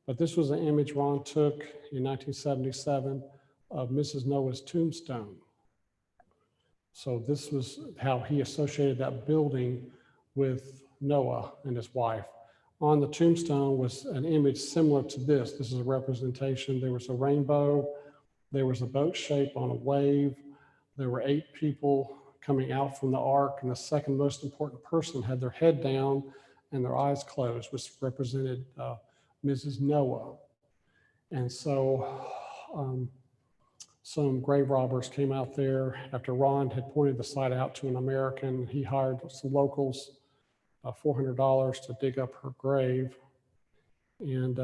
[SPEAKER 1] But this was an image Ron took in 1977 of Mrs. Noah's tombstone. So this was how he associated that building with Noah and his wife. On the tombstone was an image similar to this. This is a representation. There was a rainbow. There was a boat shape on a wave. There were 8 people coming out from the ark, and the second most important person had their head down and their eyes closed, which represented Mrs. Noah. And so some grave robbers came out there after Ron had pointed the site out to an American. He hired some locals, $400 to dig up her grave. And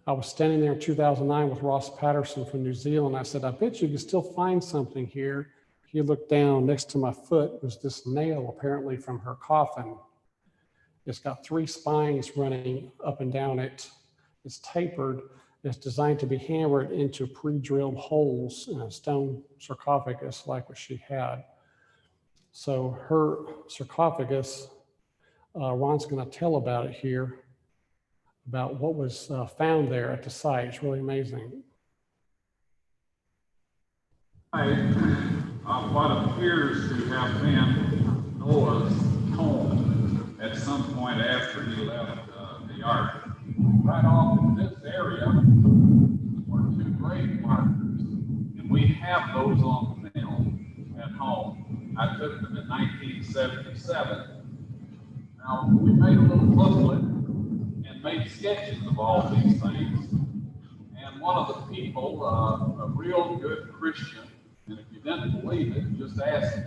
[SPEAKER 1] I was standing there in 2009 with Ross Patterson from New Zealand. I said, I bet you can still find something here. He looked down. Next to my foot was this nail, apparently from her coffin. It's got 3 spines running up and down it. It's tapered. It's designed to be hammered into pre-drilled holes in a stone sarcophagus like what she had. So her sarcophagus, Ron's going to tell about it here, about what was found there at the site. It's really amazing.
[SPEAKER 4] What appears to have been Noah's home at some point after he left the ark. Right off in this area were 2 grave markers, and we have those on film at home. I took them in 1977. Now, we made a little booklet and made sketches of all these things. And one of the people, a real good Christian, and if you didn't believe it, just ask him.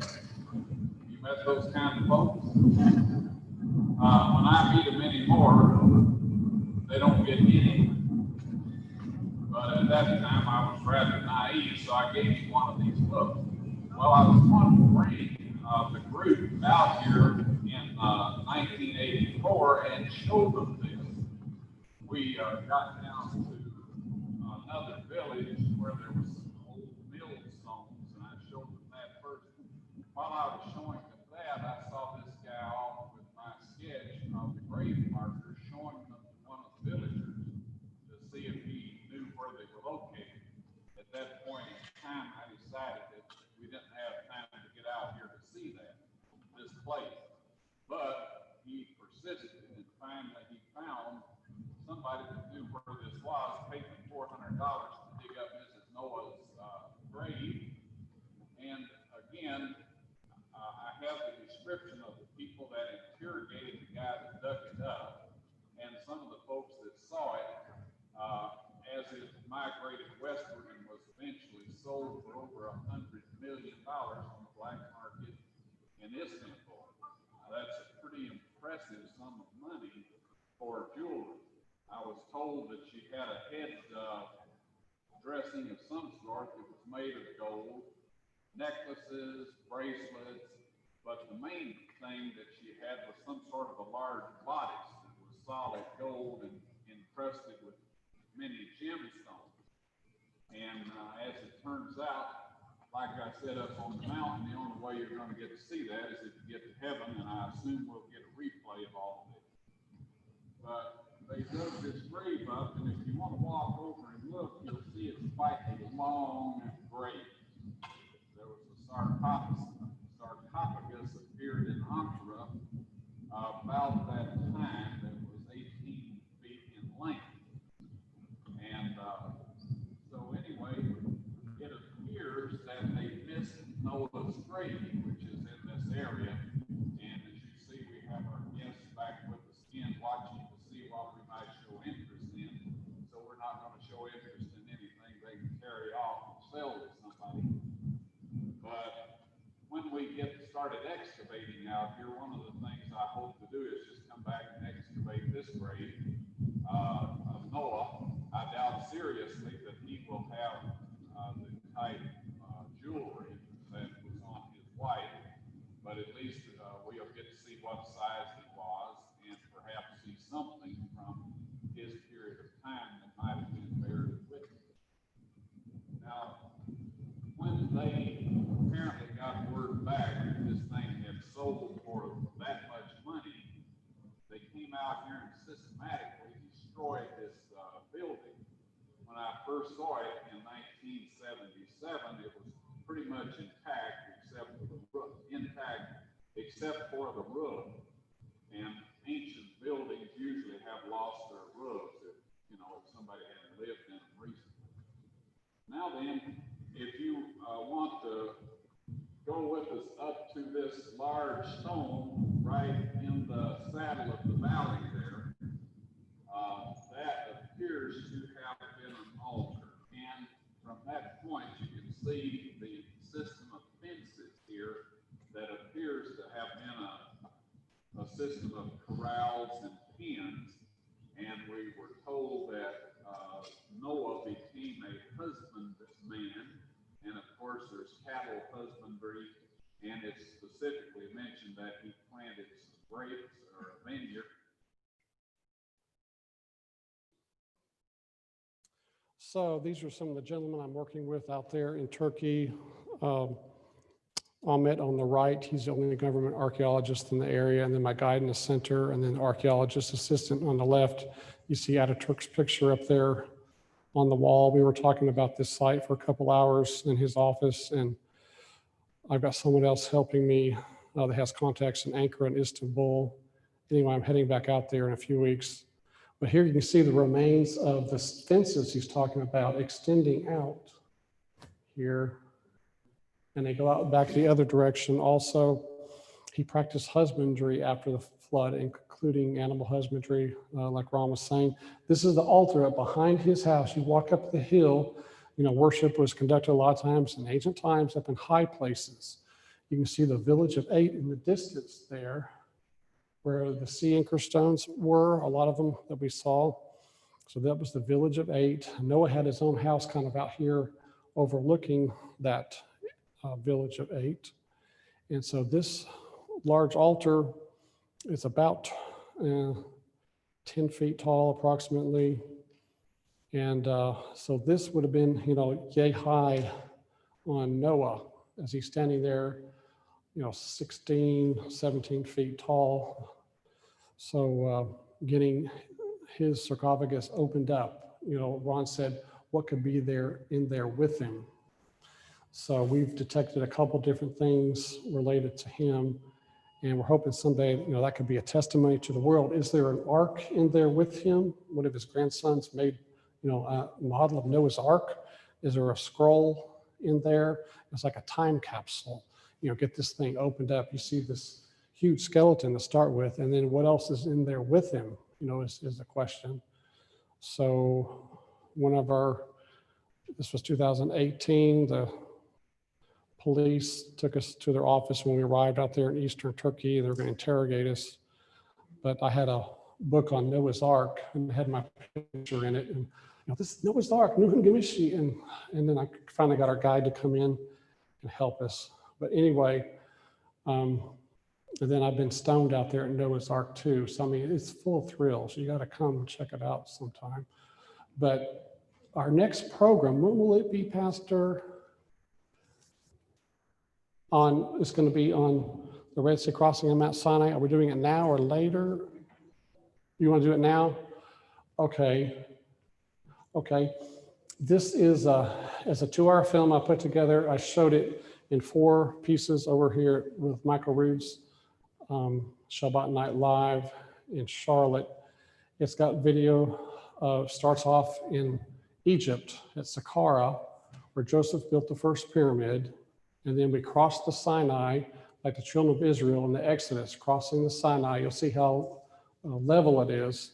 [SPEAKER 4] You met those kind of folks? When I meet them anymore, they don't get anything. But at that time, I was rather naive, so I gave him one of these books. Well, I was going to bring the group out here in 1984 and show them this. We got down to another village where there was some old millstones, and I showed them that first. While I was showing them that, I saw this guy off with my sketch of the grave markers, showing them to one of the villagers to see if he knew where they were located. At that point in time, I decided that we didn't have time to get out here to see this place. But he persisted, and finally he found somebody that knew where this was, paid him $400 to dig up Mrs. Noah's grave. And again, I have the description of the people that interrogated the guy that dug it up, and some of the folks that saw it, as it migrated westward and was eventually sold for over $100 million on the black market in Istanbul. Now, that's a pretty impressive sum of money for jewelry. I was told that she had a head dressing of some sort that was made of gold, necklaces, bracelets, but the main thing that she had was some sort of a large bodice that was solid gold and encrusted with many gemstones. And as it turns out, like I said, up on the mountain, the only way you're going to get to see that is if you get to heaven, and I assume we'll get a replay of all of it. But they dug this grave up, and if you want to walk over and look, you'll see it's quite a long grave. There was a sarcophagus appeared in Ankara about that time that was 18 feet in length. And so anyway, it appears that they missed Noah's grave, which is in this area. And as you see, we have our guests back with us again watching to see what we might show interest in. So we're not going to show interest in anything they can carry off and sell to somebody. But when we get started excavating out here, one of the things I hope to do is just come back and excavate this grave of Noah. I doubt seriously that he will have the type jewelry that was on his wife, but at least we'll get to see what size he was and perhaps see something from his period of time that might have been buried with him. Now, when they apparently got word back that this thing had sold for that much money, they came out here and systematically destroyed I first saw it in 1977, it was pretty much intact except for the roof, And ancient buildings usually have lost their roofs if somebody hadn't lived in them recently. Now then, if you want to go with us up to this large stone right in the saddle of the valley there, that appears to have been an altar. And from that point, you can see the system of fences here that appears to have been a system of corrals and pens. And we were told that Noah became a husbandman. And of course, there's cattle husbandry. And it's specifically mentioned that he planted some grapes or a vineyard.
[SPEAKER 1] So these are some of the gentlemen I'm working with out there in Turkey. Ahmet on the right, he's the only government archaeologist in the area, and then my guide in the center, and then the archaeologist assistant on the left. You see Ataturk's picture up there on the wall. We were talking about this site for a couple hours in his office, and I've got someone else helping me that has contacts in Ankara and Istanbul. Anyway, I'm heading back out there in a few weeks. But here you can see the remains of the fences he's talking about extending out here. And they go out back the other direction. Also, he practiced husbandry after the flood, including animal husbandry, like Ron was saying. This is the altar up behind his house. You walk up the hill, worship was conducted a lot of times in ancient times up in high places. You can see the village of 8 in the distance there, where the sea anchor stones were, a lot of them that we saw. So that was the village of 8. Noah had his own house kind of out here overlooking that village of 8. And so this large altar is about 10 feet tall approximately. And so this would have been, yay high on Noah as he's standing there, 16, 17 feet tall. So getting his sarcophagus opened up, Ron said, what could be there in there with him? So we've detected a couple different things related to him, and we're hoping someday, that could be a testimony to the world. Is there an ark in there with him? One of his grandsons made, a model of Noah's Ark. Is there a scroll in there? It's like a time capsule. Get this thing opened up. You see this huge skeleton to start with, and then what else is in there with him, is the question. So this was 2018, the police took us to their office when we arrived out there in Eastern Turkey. They were going to interrogate us. But I had a book on Noah's Ark and it had my picture in it. And this is Noah's Ark, and then I finally got our guide to come in and help us. But anyway, and then I've been stoned out there at Noah's Ark too. So it's full of thrills. You got to come and check it out sometime. But our next program, when will it be, Pastor? It's going to be on the Red Sea crossing on Mount Sinai. Are we doing it now or later? You want to do it now? Okay. This is as a 2-hour film I put together. I showed it in 4 pieces over here with Michael Rood's Shabbat Night Live in Charlotte. It's got video, starts off in Egypt at Saqqara, where Joseph built the first pyramid. And then we cross the Sinai, like the children of Israel in the Exodus, crossing the Sinai. You'll see how level it is.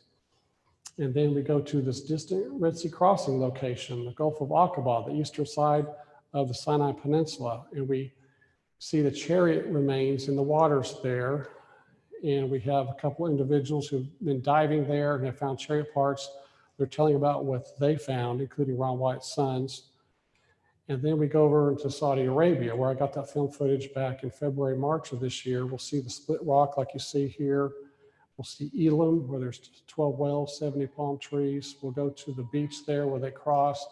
[SPEAKER 1] And then we go to this distant Red Sea crossing location, the Gulf of Aqaba, the eastern side of the Sinai Peninsula. And we see the chariot remains in the waters there. And we have a couple individuals who've been diving there and have found chariot parts. They're telling about what they found, including Ron Wyatt's sons. And then we go over into Saudi Arabia, where I got that film footage back in February, March of this year. We'll see the split rock like you see here. We'll see Elim, where there's 12 wells, 70 palm trees. We'll go to the beach there where they crossed.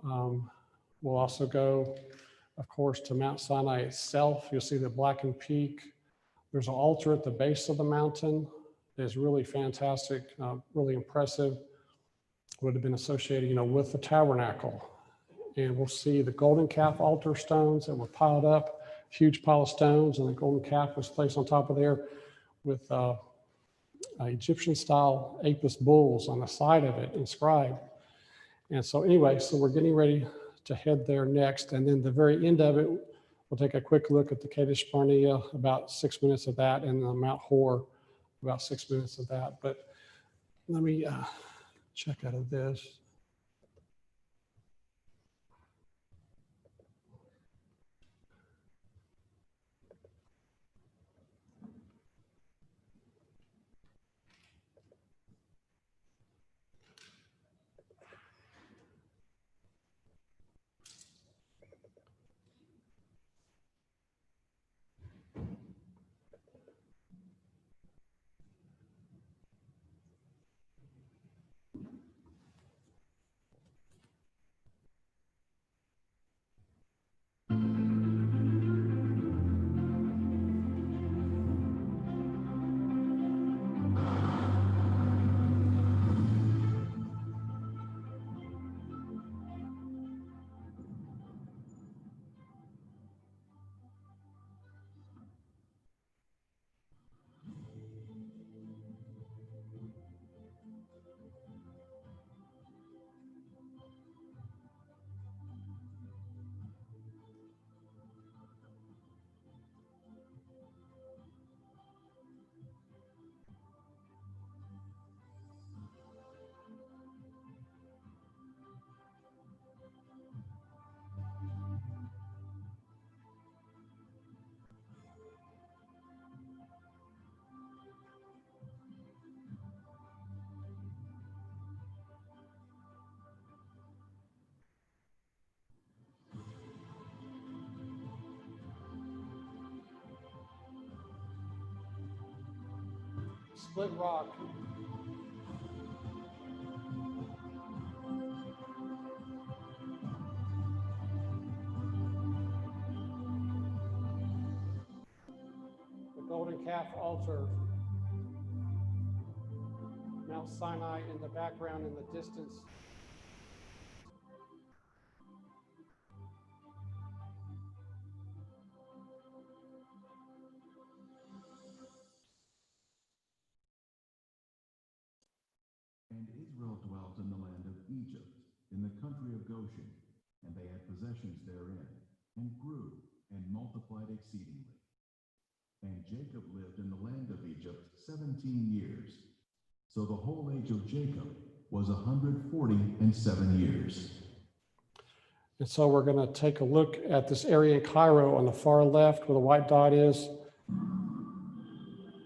[SPEAKER 1] We'll also go, of course, to Mount Sinai itself. You'll see the blackened peak. There's an altar at the base of the mountain. It's really fantastic, really impressive. would have been associated, with the tabernacle. And we'll see the golden calf altar stones that were piled up, huge pile of stones, and the golden calf was placed on top of there with Egyptian-style Apis bulls on the side of it inscribed. And so anyway, so we're getting ready to head there next. And then the very end of it, we'll take a quick look at the Kadesh Barnea, about 6 minutes of that, and Mount Hor, about 6 minutes of that. But let me check out of this. Split rock. The golden calf altar. Mount Sinai in the background in the distance.
[SPEAKER 2] And Israel dwelt in the land of Egypt, in the country of Goshen, and they had possessions therein, and grew, and multiplied exceedingly. And Jacob lived in the land of Egypt 17 years. So the whole age of Jacob was 147 years.
[SPEAKER 1] And so we're going to take a look at this area in Cairo on the far left where the white dot is.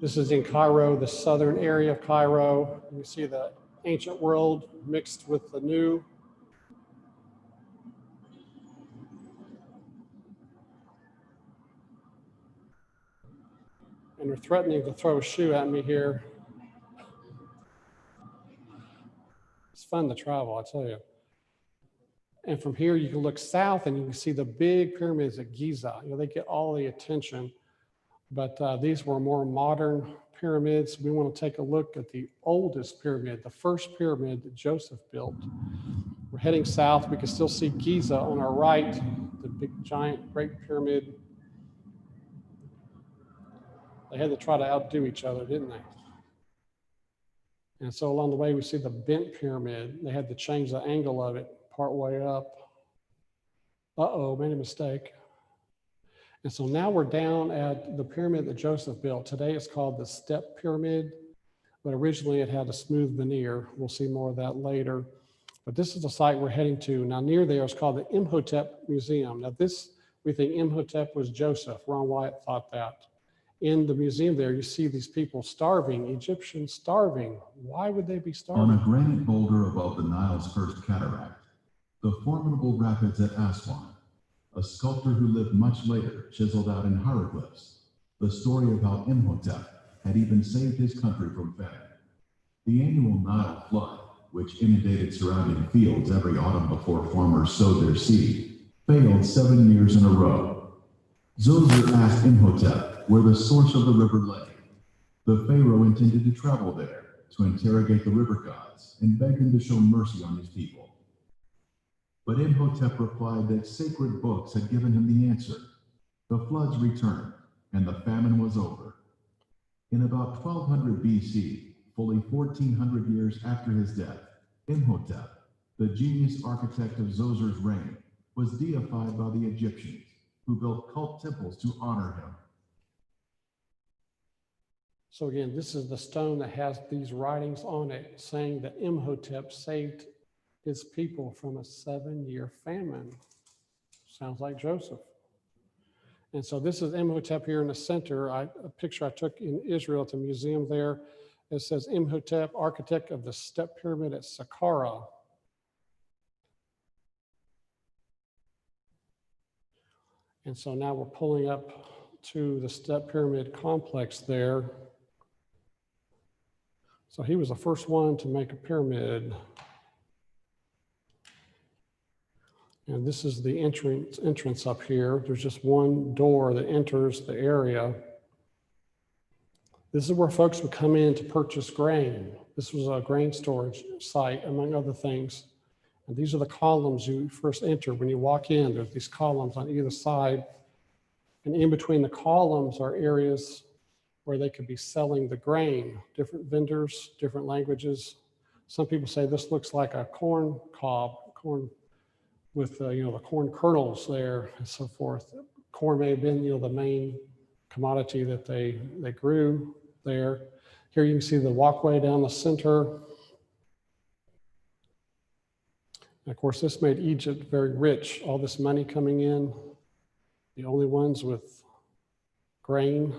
[SPEAKER 1] This is in Cairo, the southern area of Cairo. You see the ancient world mixed with the new. And they're threatening to throw a shoe at me here. It's fun to travel, I tell you. And from here, you can look south and you can see the big pyramids at Giza. They get all the attention, but these were more modern pyramids. We want to take a look at the oldest pyramid, the first pyramid that Joseph built. We're heading south. We can still see Giza on our right, the big, giant, great pyramid. They had to try to outdo each other, didn't they? And so along the way, we see the bent pyramid. They had to change the angle of it part way up. Uh-oh, made a mistake. And so now we're down at the pyramid that Joseph built. Today it's called the Step Pyramid, but originally it had a smooth veneer. We'll see more of that later. But this is the site we're heading to. Now near there is called the Imhotep Museum. Now this, we think Imhotep was Joseph. Ron Wyatt thought that. In the museum there, you see these people starving, Egyptians starving. Why would they be starving?
[SPEAKER 2] On a granite boulder above the Nile's first cataract, the formidable rapids at Aswan, a sculptor who lived much later chiseled out in hieroglyphs the story of how Imhotep had even saved his country from famine. The annual Nile flood, which inundated surrounding fields every autumn before farmers sowed their seed, failed 7 years in a row. Zoser asked Imhotep where the source of the river lay. The pharaoh intended to travel there to interrogate the river gods and beg them to show mercy on his people. But Imhotep replied that sacred books had given him the answer. The floods returned, and the famine was over. In about 1200 BC, fully 1400 years after his death, Imhotep, the genius architect of Zoser's reign, was deified by the Egyptians, who built cult temples to honor him.
[SPEAKER 1] So again, this is the stone that has these writings on it saying that Imhotep saved his people from a 7-year famine. Sounds like Joseph. And so this is Imhotep here in the center. A picture I took in Israel at the museum there. It says Imhotep, architect of the step pyramid at Saqqara. And so now we're pulling up to the step pyramid complex there. So he was the first one to make a pyramid. And this is the entrance up here. There's just one door that enters the area. This is where folks would come in to purchase grain. This was a grain storage site, among other things. And these are the columns you first enter. When you walk in, there's these columns on either side. And in between the columns are areas where they could be selling the grain, different vendors, different languages. Some people say this looks like a corn cob, corn with the corn kernels there and so forth. Corn may have been the main commodity that they grew there. Here you can see the walkway down the center. And of course, this made Egypt very rich. All this money coming in, the only ones with grain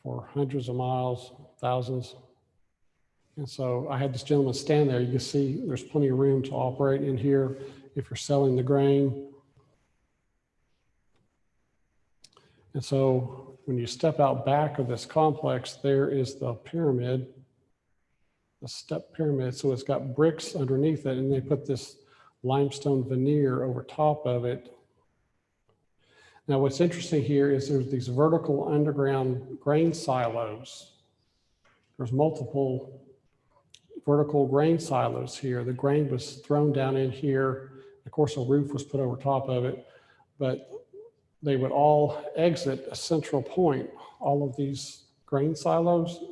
[SPEAKER 1] for hundreds of miles, thousands. And so I had this gentleman stand there. You can see there's plenty of room to operate in here if you're selling the grain. And so when you step out back of this complex, there is the pyramid, the step pyramid. So it's got bricks underneath it, and they put this limestone veneer over top of it. Now, what's interesting here is there's these vertical underground grain silos. There's multiple vertical grain silos here. The grain was thrown down in here. Of course, a roof was put over top of it, but they would all exit a central point, all of these grain silos.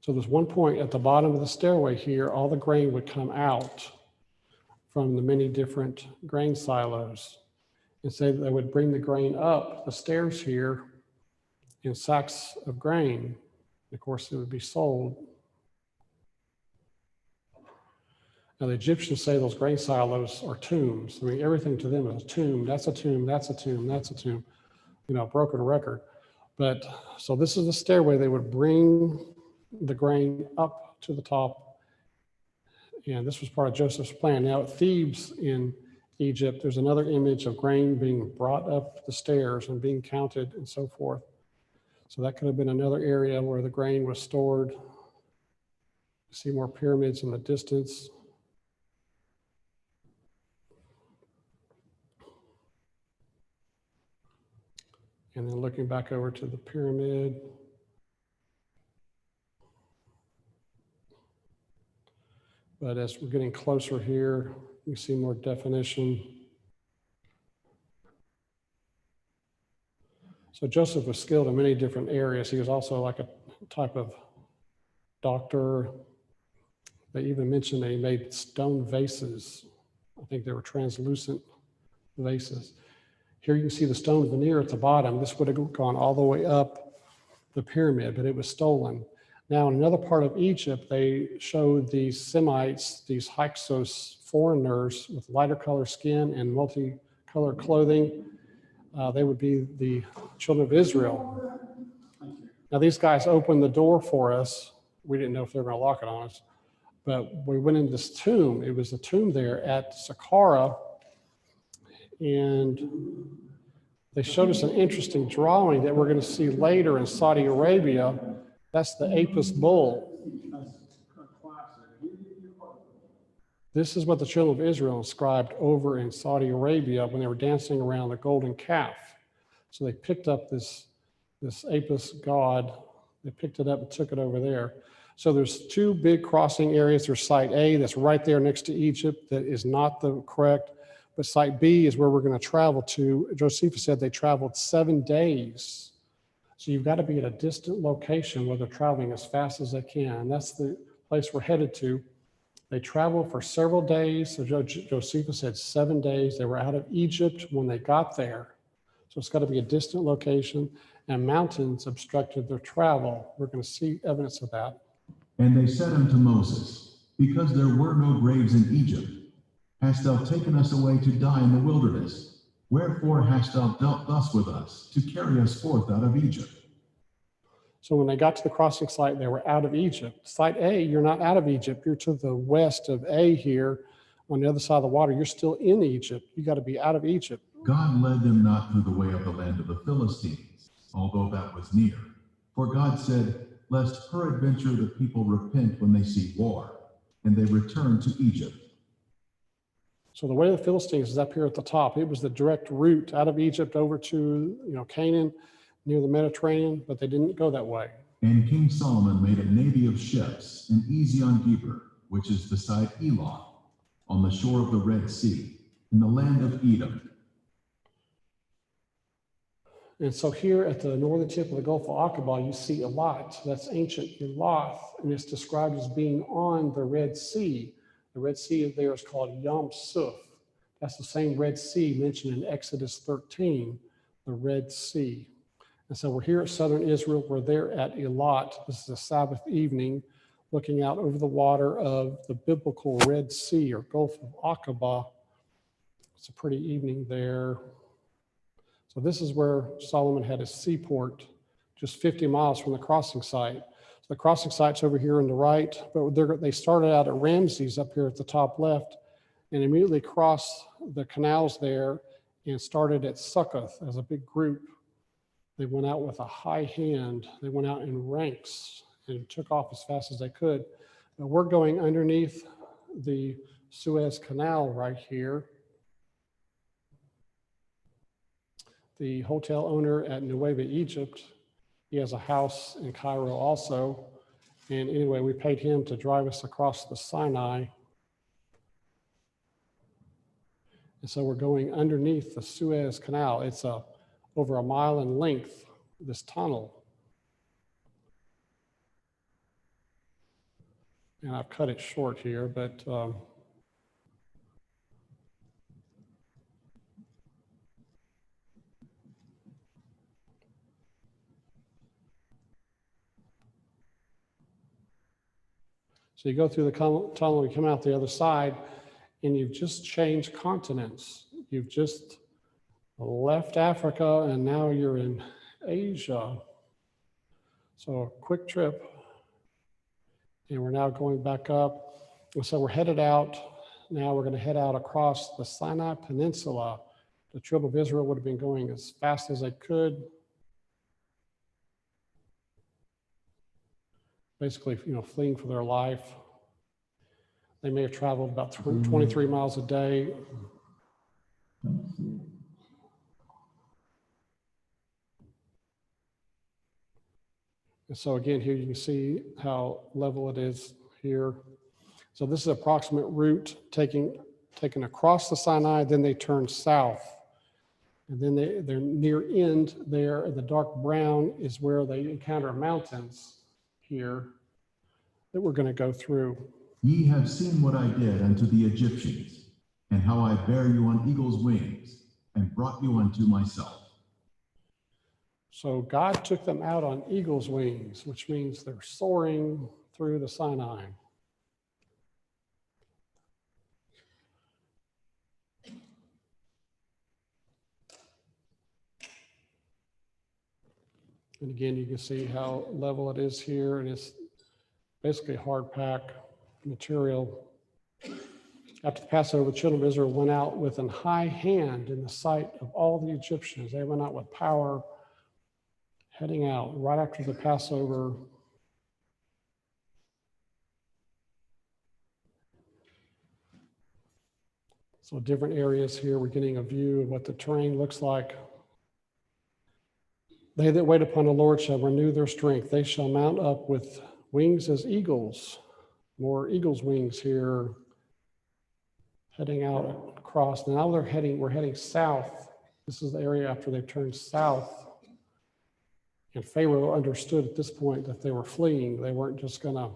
[SPEAKER 1] So there's one point at the bottom of the stairway here, all the grain would come out from the many different grain silos. And so they would bring the grain up the stairs here in sacks of grain. Of course, it would be sold. Now, the Egyptians say those grain silos are tombs. I mean, everything to them is a tomb. That's a tomb, that's a tomb, that's a tomb. Broken record. But so this is the stairway. They would bring the grain up to the top. And this was part of Joseph's plan. Now, at Thebes in Egypt, there's another image of grain being brought up the stairs and being counted and so forth. So that could have been another area where the grain was stored. You see more pyramids in the distance. And then looking back over to the pyramid. But as we're getting closer here, you see more definition. So Joseph was skilled in many different areas. He was also like a type of doctor. They even mentioned that he made stone vases. I think they were translucent vases. Here you can see the stone veneer at the bottom. This would have gone all the way up the pyramid, but it was stolen. Now, in another part of Egypt, they showed these Semites, these Hyksos foreigners with lighter color skin and multicolored clothing. They would be the children of Israel. Now, these guys opened the door for us. We didn't know if they were going to lock it on us, but we went into this tomb. It was a tomb there at Saqqara, and they showed us an interesting drawing that we're going to see later in Saudi Arabia. That's the Apis bull. This is what the children of Israel inscribed over in Saudi Arabia when they were dancing around the golden calf. So they picked up this this Apis god. They picked it up and took it over there. So there's two big crossing areas. There's site A that's right there next to Egypt that is not the correct, but site B is where we're going to travel to. Josephus said they traveled 7 days. So you've got to be at a distant location where they're traveling as fast as they can. And that's the place we're headed to. They traveled for several days. So Josephus said 7 days. They were out of Egypt when they got there. So it's got to be a distant location, and mountains obstructed their travel. We're going to see evidence of that.
[SPEAKER 2] And they said unto Moses, because there were no graves in Egypt, hast thou taken us away to die in the wilderness? Wherefore hast thou dealt thus with us, to carry us forth out of Egypt?
[SPEAKER 1] So when they got to the crossing site, they were out of Egypt. Site A, you're not out of Egypt. You're to the west of A here on the other side of the water. You're still in Egypt. You got to be out of Egypt.
[SPEAKER 2] God led them not through the way of the land of the Philistines, although that was near. For God said, lest peradventure the people repent when they see war, and they return to Egypt.
[SPEAKER 1] So the way of the Philistines is up here at the top. It was the direct route out of Egypt over to Canaan, near the Mediterranean, but they didn't go that way.
[SPEAKER 2] And King Solomon made a navy of ships in Ezion-Geber, which is beside Elim, on the shore of the Red Sea, in the land of Edom.
[SPEAKER 1] And so here at the northern tip of the Gulf of Aqaba, you see Elat. That's ancient Elath, and it's described as being on the Red Sea. The Red Sea there is called Yam Suf. That's the same Red Sea mentioned in Exodus 13, the Red Sea. And so we're here at southern Israel. We're there at Elat. This is a Sabbath evening, looking out over the water of the biblical Red Sea or Gulf of Aqaba. It's a pretty evening there. So this is where Solomon had his seaport, just 50 miles from the crossing site. So the crossing site's over here on the right, but they started out at Ramses up here at the top left and immediately crossed the canals there and started at Succoth as a big group. They went out with a high hand. They went out in ranks and took off as fast as they could. Now we're going underneath the Suez Canal right here. The hotel owner at Nueva, Egypt, he has a house in Cairo also. And anyway, we paid him to drive us across the Sinai. And so we're going underneath the Suez Canal. It's over a mile in length, this tunnel. And I've cut it short here, but so you go through the tunnel, you come out the other side, and you've just changed continents. You've just left Africa, and now you're in Asia. So a quick trip, and we're now going back up. And so we're headed out. Now we're going to head out across the Sinai Peninsula. The children of Israel would have been going as fast as they could. Basically, fleeing for their life. They may have traveled about 23 miles a day. And so again, here you can see how level it is here. So this is an approximate route taken across the Sinai, then they turn south. And then they're near end there, the dark brown is where they encounter mountains here that we're going to go through.
[SPEAKER 2] Ye have seen what I did unto the Egyptians, and how I bare you on eagle's wings, and brought you unto myself.
[SPEAKER 1] So God took them out on eagle's wings, which means they're soaring through the Sinai. And again, you can see how level it is here, and it's basically hard pack material. After the Passover, the children of Israel went out with an high hand in the sight of all the Egyptians. They went out with power, heading out right after the Passover. So different areas here, we're getting a view of what the terrain looks like. They that wait upon the Lord shall renew their strength. They shall mount up with wings as eagles. More eagle's wings here, heading out across. Now we're heading south. This is the area after they've turned south. And Pharaoh understood at this point that they were fleeing. They weren't just going to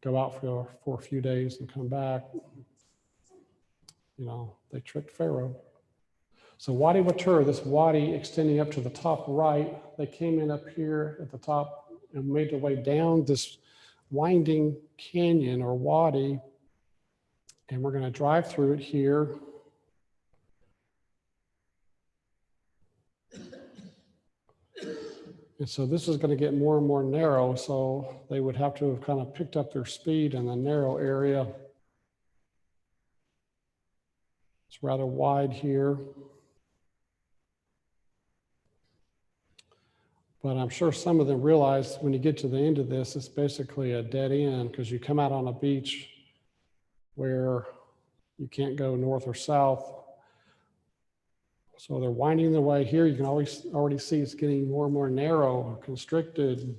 [SPEAKER 1] go out for a few days and come back. You know, they tricked Pharaoh. So Wadi Watur, this wadi extending up to the top right, they came in up here at the top and made their way down this winding canyon or wadi. And we're going to drive through it here. And so this is going to get more and more narrow. So they would have to have kind of picked up their speed in the narrow area. It's rather wide here. But I'm sure some of them realize when you get to the end of this, it's basically a dead end because you come out on a beach where you can't go north or south. So they're winding their way here. You can already see it's getting more and more narrow, constricted.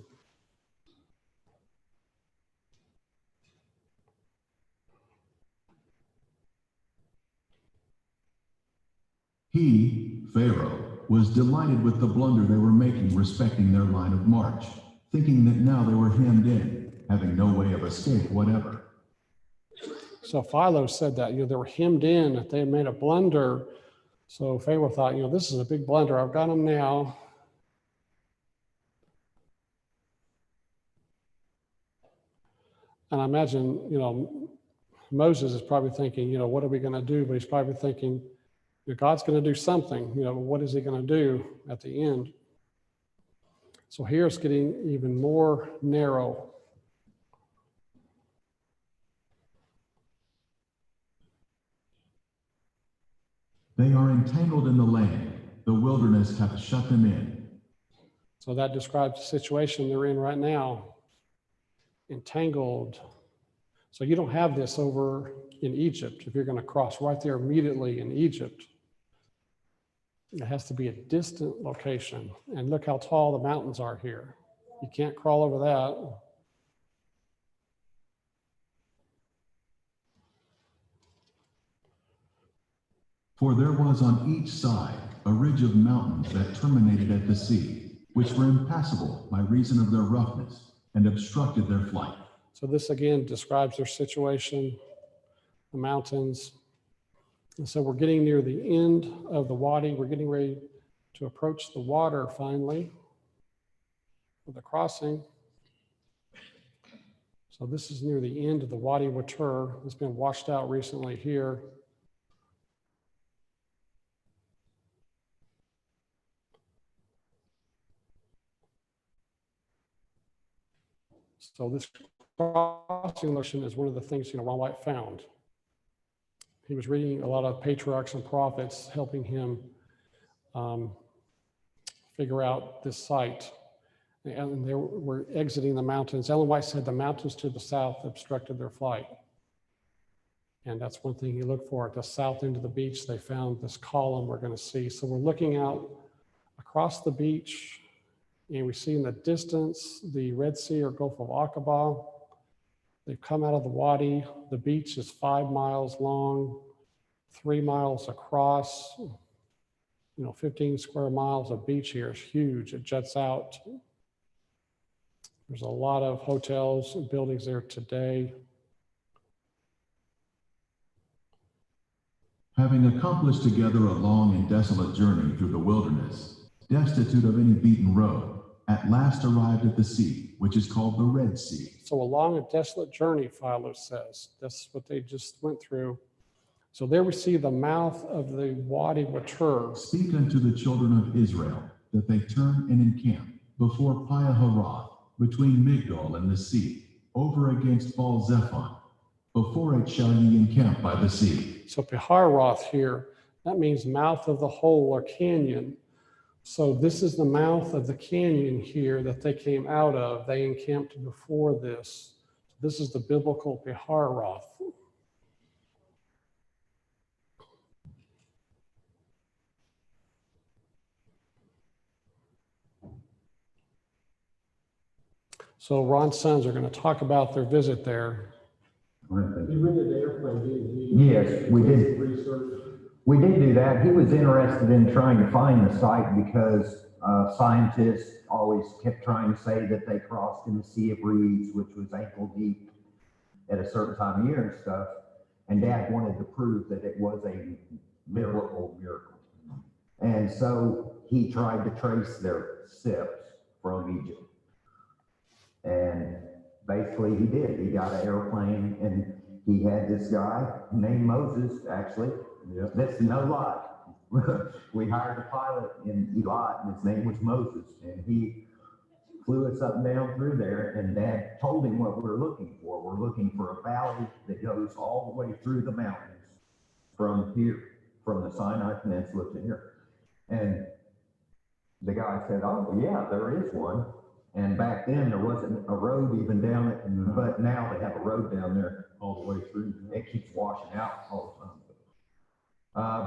[SPEAKER 2] He, Pharaoh, was delighted with the blunder they were making respecting their line of march, thinking that now they were hemmed in, having no way of escape whatever.
[SPEAKER 1] So Philo said that, they were hemmed in, that they had made a blunder. So Pharaoh thought, this is a big blunder. I've got them now. And I imagine, Moses is probably thinking, what are we going to do? But he's probably thinking, God's going to do something. What is he going to do at the end? So here it's getting even more narrow.
[SPEAKER 2] They are entangled in the land. The wilderness hath shut them in.
[SPEAKER 1] So that describes the situation they're in right now. Entangled. So you don't have this over in Egypt. If you're going to cross right there immediately in Egypt, it has to be a distant location. And look how tall the mountains are here. You can't crawl over that.
[SPEAKER 2] For there was on each side a ridge of mountains that terminated at the sea, which were impassable by reason of their roughness, and obstructed their flight.
[SPEAKER 1] So this again describes their situation, the mountains. And so we're getting near the end of the wadi. We're getting ready to approach the water finally for the crossing. So this is near the end of the Wadi Watur. It's been washed out recently here. So this crossing lesson is one of the things, Wyatt found. He was reading a lot of patriarchs and prophets, helping him figure out this site. And they were exiting the mountains. Ellen White said the mountains to the south obstructed their flight. And that's one thing he looked for. At the south end of the beach, they found this column we're going to see. So we're looking out across the beach, and we see in the distance the Red Sea or Gulf of Aqaba. They've come out of the wadi. The beach is 5 miles long, 3 miles across. 15 square miles of beach here is huge. It juts out. There's a lot of hotels and buildings there today.
[SPEAKER 2] Having accomplished together a long and desolate journey through the wilderness, destitute of any beaten road, at last arrived at the sea, which is called the Red Sea.
[SPEAKER 1] So a long and desolate journey, Philo says. That's what they just went through. So there we see the mouth of the Wadi Watur.
[SPEAKER 2] Speak unto the children of Israel, that they turn and encamp before Pi-hahiroth, between Migdol and the sea, over against Baal-zephon. Before it shall ye encamp by the sea.
[SPEAKER 1] So Pi-hahiroth here, that means mouth of the hole or canyon. So this is the mouth of the canyon here that they came out of. They encamped before this. This is the biblical Pi-hahiroth. So Ron's sons are going to talk about their visit there.
[SPEAKER 8] He rented the airplane, didn't he?
[SPEAKER 9] Yes, we did.
[SPEAKER 8] Research.
[SPEAKER 9] We did do that. He was interested in trying to find the site because scientists always kept trying to say that they crossed in the Sea of Reeds, which was ankle deep at a certain time of year and stuff. And Dad wanted to prove that it was a miracle. And so he tried to trace their steps from Egypt. And basically he did. He got an airplane and he had this guy named Moses, actually. Yep. That's no lie. We hired a pilot in Elim, and his name was Moses, and he flew us up and down through there, and Dad told him what we're looking for. We're looking for a valley that goes all the way through the mountains from here, from the Sinai Peninsula to here. And the guy said, oh, yeah, there is one. And back then, there wasn't a road even down it, but now they have a road down there all the way through. It keeps washing out all the time.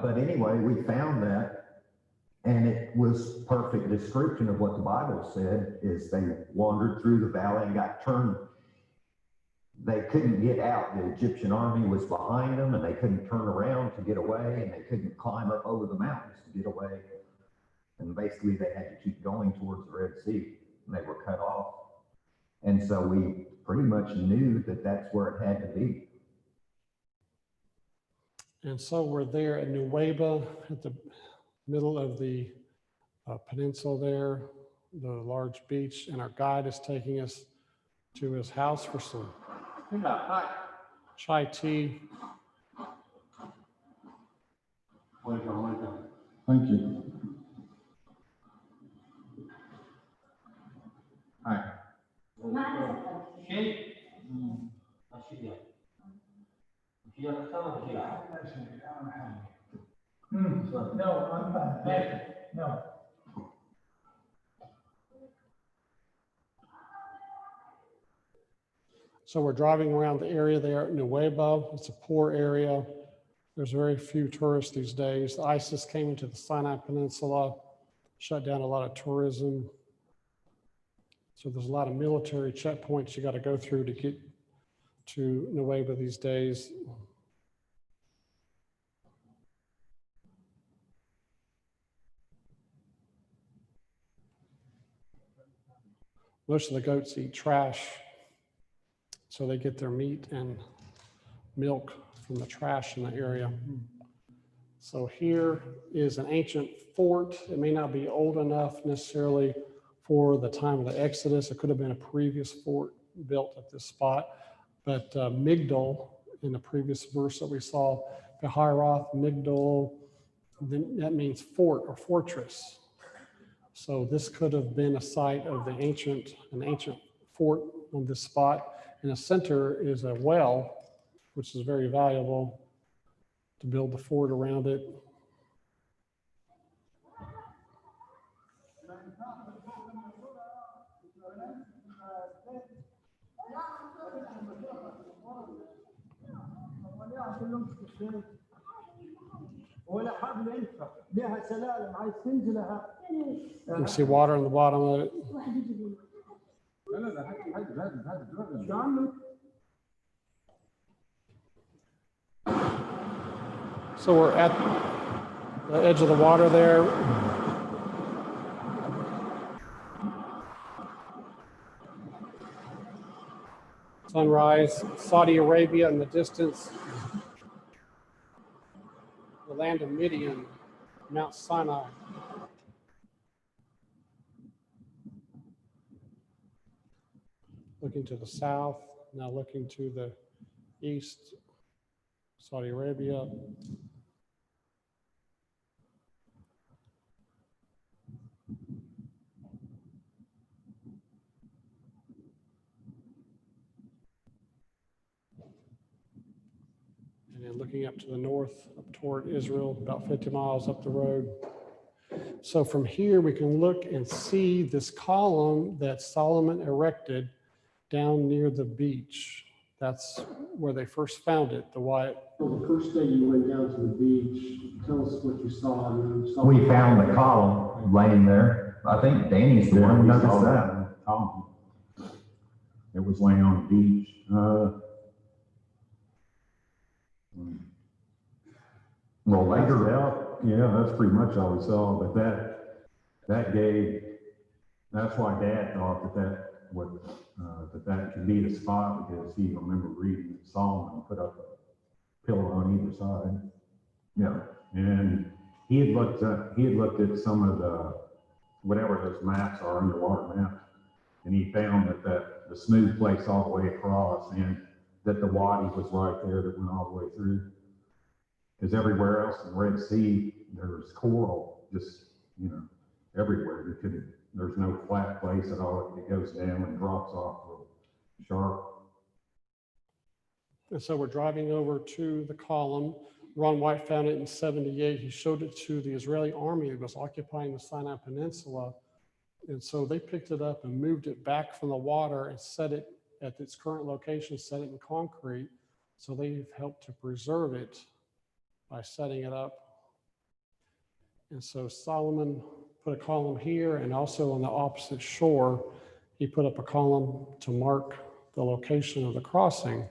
[SPEAKER 9] But anyway, we found that, and it was perfect description of what the Bible said, is they wandered through the valley and got turned. They couldn't get out. The Egyptian army was behind them, and they couldn't turn around to get away, and they couldn't climb up over the mountains to get away. And basically, they had to keep going towards the Red Sea, and they were cut off. And so we pretty much knew that that's where it had to be.
[SPEAKER 1] And so we're there at Nuweiba, at the middle of the peninsula there, the large beach, and our guide is taking us to his house for some chai tea.
[SPEAKER 3] Welcome. Thank you. Hi.
[SPEAKER 5] No, I'm fine. No.
[SPEAKER 1] So we're driving around the area there at Nuweiba. It's a poor area. There's very few tourists these days. ISIS came into the Sinai Peninsula, shut down a lot of tourism. So there's a lot of military checkpoints you got to go through to get to Nuweiba these days. Most of the goats eat trash, so they get their meat and milk from the trash in the area. So here is an ancient fort. It may not be old enough necessarily for the time of the Exodus. It could have been a previous fort built at this spot. But Migdol, in the previous verse that we saw, Behiroth, Migdol, then that means fort or fortress. So this could have been a site of an ancient fort on this spot. In the center is a well, which is very valuable to build the fort around it. You can see water on the bottom of it. So we're at the edge of the water there. Sunrise, Saudi Arabia in the distance. The land of Midian, Mount Sinai. Looking to the south, now looking to the east, Saudi Arabia. And then looking up to the north, up toward Israel, about 50 miles up the road. So from here, we can look and see this column that Solomon erected down near the beach. That's where they first found it, the Wyatt.
[SPEAKER 8] Well, the first day you went down to the beach, tell us what you saw.
[SPEAKER 9] We found the column laying there. I think Danny's the one who noticed that.
[SPEAKER 3] It was laying on the beach. Well, later out, yeah, that's pretty much all we saw, but that's why Dad thought that could be the spot, because he remembered reading that Solomon put up a pillar on either side. Yeah, and he had looked at some of the, whatever those maps are, underwater maps, and he found that the smooth place all the way across, and that the wadi was right there that went all the way through. Because everywhere else in the Red Sea, there's coral just, everywhere. There's no flat place at all. It goes down and drops off real sharp.
[SPEAKER 1] And so we're driving over to the column. Ron Wyatt found it in 78. He showed it to the Israeli army that was occupying the Sinai Peninsula. And so they picked it up and moved it back from the water and set it at its current location, set it in concrete. So they've helped to preserve it by setting it up. And so Solomon put a column here, and also on the opposite shore, he put up a column to mark the location of the crossing.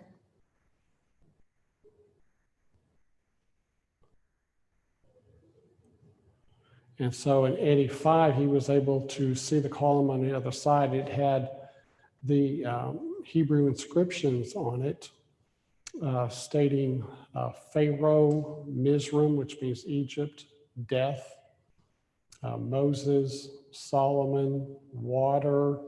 [SPEAKER 1] And so in 85, he was able to see the column on the other side. It had the Hebrew inscriptions on it, stating Pharaoh, Mizraim, which means Egypt, death, Moses, Solomon, water.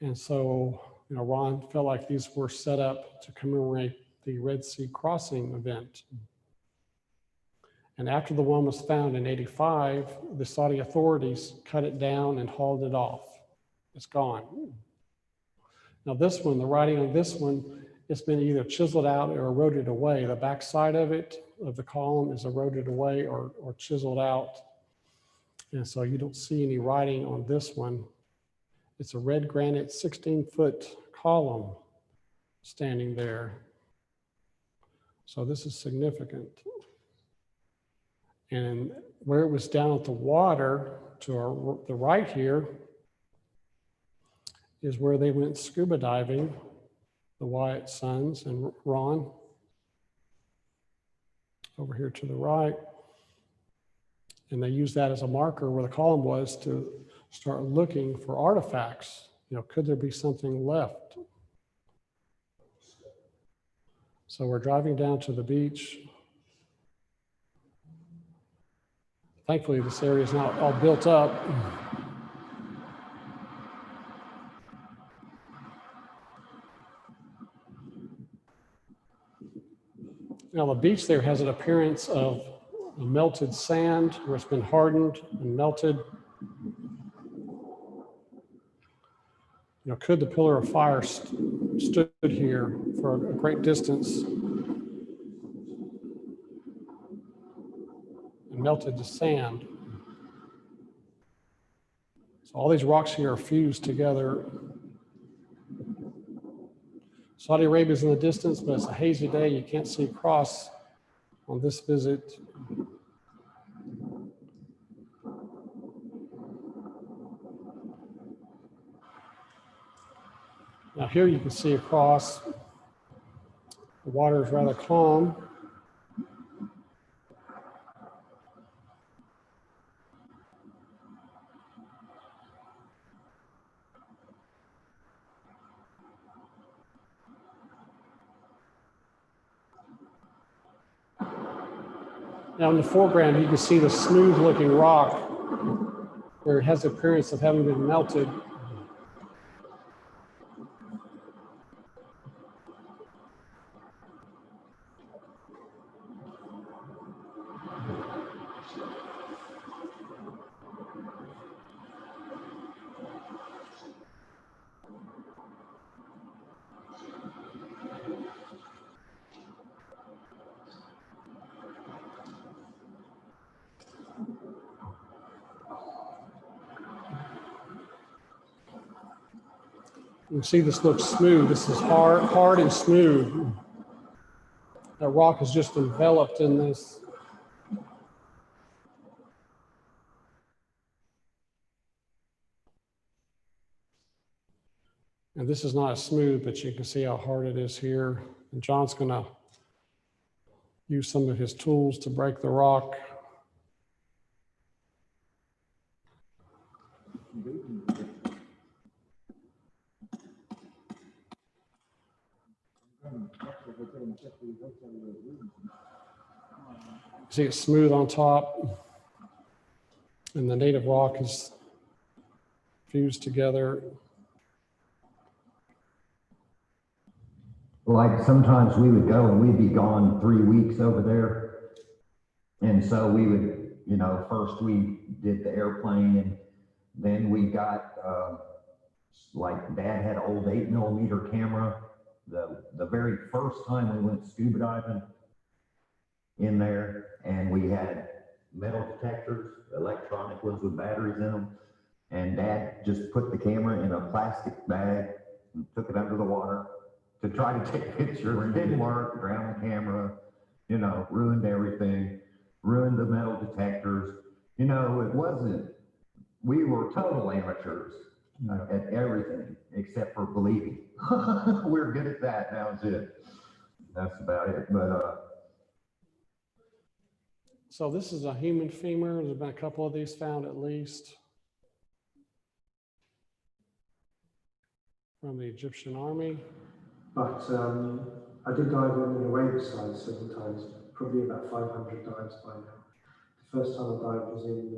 [SPEAKER 1] And so, Ron felt like these were set up to commemorate the Red Sea crossing event. And after the one was found in 85, the Saudi authorities cut it down and hauled it off. It's gone. Now this one, the writing on this one, it's been either chiseled out or eroded away. The back side of it, of the column, is eroded away or chiseled out. And so you don't see any writing on this one. It's a red granite 16-foot column standing there. So this is significant. And where it was down at the water, to the right here, is where they went scuba diving, the Wyatt sons and Ron. Over here to the right. And they used that as a marker where the column was to start looking for artifacts. Could there be something left? So we're driving down to the beach. Thankfully, this area is not all built up. Now, the beach there has an appearance of melted sand where it's been hardened and melted. Could the pillar of fire stood here for a great distance and melted the sand? So all these rocks here are fused together. Saudi Arabia is in the distance, but it's a hazy day. You can't see across on this visit. Now here you can see across. The water is rather calm. Now in the foreground, you can see the smooth looking rock where it has the appearance of having been melted. You can see this looks smooth. This is hard and smooth. That rock is just enveloped in this. And this is not as smooth, but you can see how hard it is here. And John's gonna use some of his tools to break the rock. See, it's smooth on top, and the native rock is fused together.
[SPEAKER 9] Like sometimes we would go and we'd be gone 3 weeks over there. And so we would, you know, first we did the airplane, and then we got, like Dad had an old 8mm camera. The very first time we went scuba diving in there, and we had metal detectors, electronic ones with batteries in them. And Dad just put the camera in a plastic bag and took it under the water to try to take pictures. It didn't work, drowned the camera, you know, ruined everything, ruined the metal detectors. You know, it wasn't, we were total amateurs at everything except for believing. We're good at that, that was it. That's about it. But
[SPEAKER 1] So this is a human femur. There's been a couple of these found at least from the Egyptian army.
[SPEAKER 8] But I did dive on the wave side several times, probably about 500 dives by now. The first time I dived was in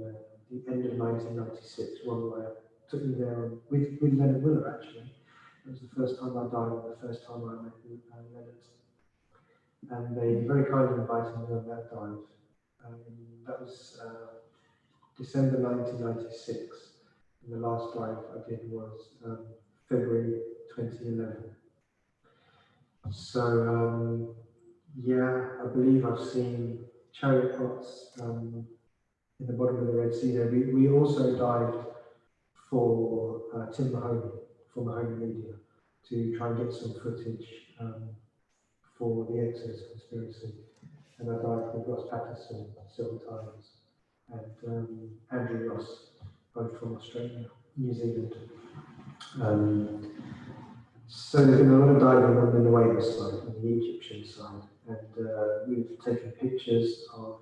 [SPEAKER 8] the end of 1996. Wyatt took me there with Leonard Willer, actually. It was the first time I dived, the first time I met Leonard. And they very kindly invited me on that dive. That was December 1996. And the last dive I did was February 2011. So, yeah, I believe I've seen chariot pots in the bottom of the Red Sea there. We also dived for Tim Mahoney, for Mahoney Media, to try and get some footage for the Exodus conspiracy. And I dived with Ross Patterson several times, and Andrew Ross, both from Australia, New Zealand. So there's been a lot of diving on the Nueva side, on the Egyptian side, and we've taken pictures of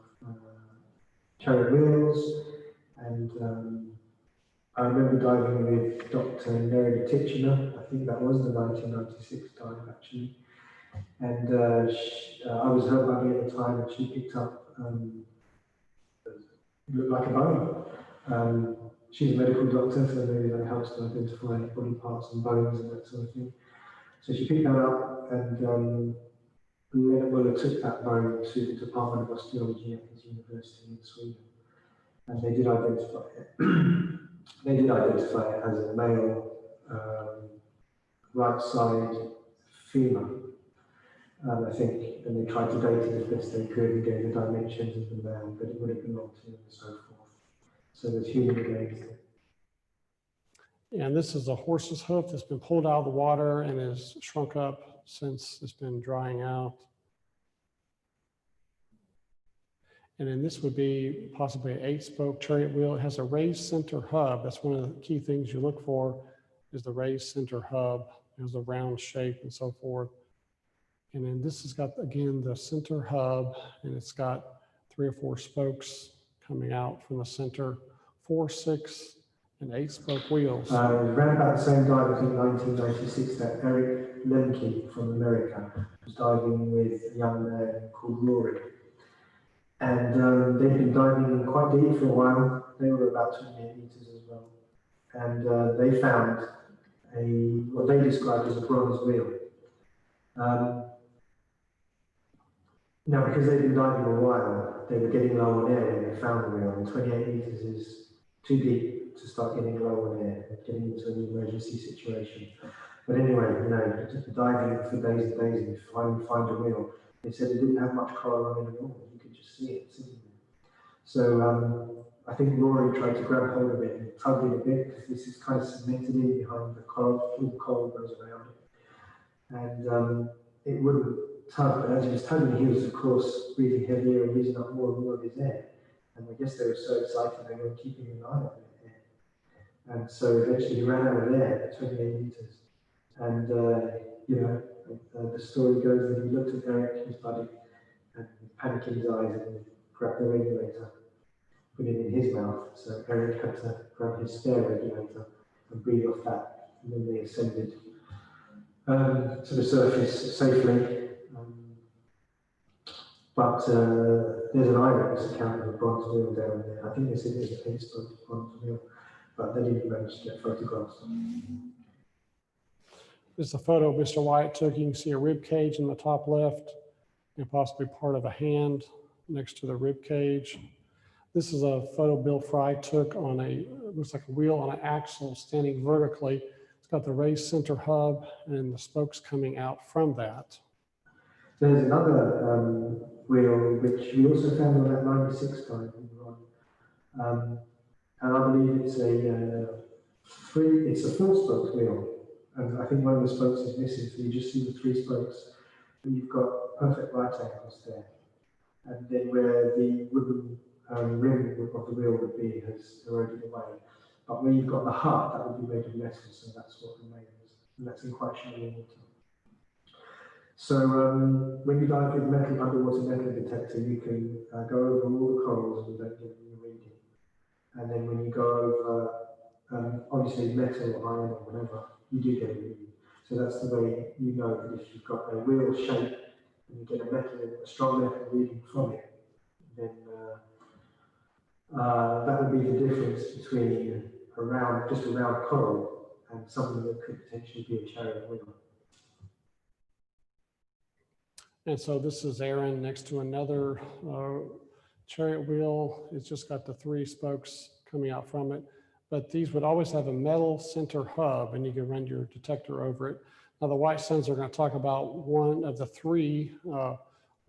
[SPEAKER 8] chariot wheels, and I remember diving with Dr. Nerida Titchener. I think that was the 1996 dive actually, and I was her buddy at the time, and she picked up it looked like a bone. She's a medical doctor, so maybe that helps to identify body parts and bones and that sort of thing. So she picked that up, and Leonard Muller took that bone to the Department of Osteology at his university in Sweden, and they did identify it. They did identify it as a male right side femur, I think, and they tried to date it as best they could and gave the dimensions of the male that it would have belonged to and so forth. So there's human remains there.
[SPEAKER 1] And this is a horse's hoof that's been pulled out of the water and has shrunk up since it's been drying out. And then this would be possibly an 8-spoke chariot wheel. It has a raised center hub. That's one of the key things you look for, is the raised center hub. There's a round shape and so forth. And then this has got, again, the center hub, and it's got 3 or 4 spokes coming out from the center, 4, 6, and 8-spoke wheels.
[SPEAKER 8] Around about the same dive, I think 1996, that Eric Lemke from America was diving with a young man called Rory. And they'd been diving quite deep for a while. They were about 28 meters as well. And they found what they described as a bronze wheel. Now, because they'd been diving a while, they were getting low on air when they found the wheel. And 28 meters is too deep to start getting low on air, getting into an emergency situation. But anyway, you know, just diving for days and days, and finally find a wheel. They said it didn't have much coral on it at all. You could just see it sitting there. So I think Rory tried to grab hold of it and tugged it a bit, because this is kind of cemented in behind the coral, all the coral goes around it. And it wouldn't tug, but as he was tugging, he was, of course, breathing heavier and using up more and more of his air. And I guess they were so excited they were keeping an eye on it. And so eventually he ran out of air at 28 meters. And, the story goes that he looked at Eric, his buddy, and panicked in his eyes and grabbed the regulator, put it in his mouth. So Eric had to grab his spare regulator and breathe off that. And then they ascended to the surface safely. But there's an eyewitness account of a bronze wheel down there. I think they said there's a Pittsburgh bronze wheel, but they didn't manage to get photographs.
[SPEAKER 1] This is a photo Mr. Wyatt took. You can see a rib cage in the top left and possibly part of a hand next to the rib cage. This is a photo Bill Fry took on looks like a wheel on an axle standing vertically. It's got the raised center hub and the spokes coming out from that.
[SPEAKER 8] There's another wheel which we also found on that 96 time. And I believe it's a 4-spoke wheel. And I think one of the spokes is missing, so you just see the 3 spokes. But you've got perfect right angles there. And then where the wooden rim of the wheel would be has eroded away. But where you've got the hub, that would be made of metal, so that's what remains. And that's in quite shallow water. So when you dive with underwater metal detector, you can go over all the corals and you don't get any reading. And then when you go over, obviously metal or iron or whatever, you do get a reading. So that's the way you know that if you've got a wheel shape and you get a strong metal reading from it, then that would be the difference between just a round coral and something that could potentially be a chariot wheel.
[SPEAKER 1] And so this is Aaron next to another chariot wheel. It's just got the 3 spokes coming out from it. But these would always have a metal center hub and you can run your detector over it. Now the White Sons are going to talk about one of the 3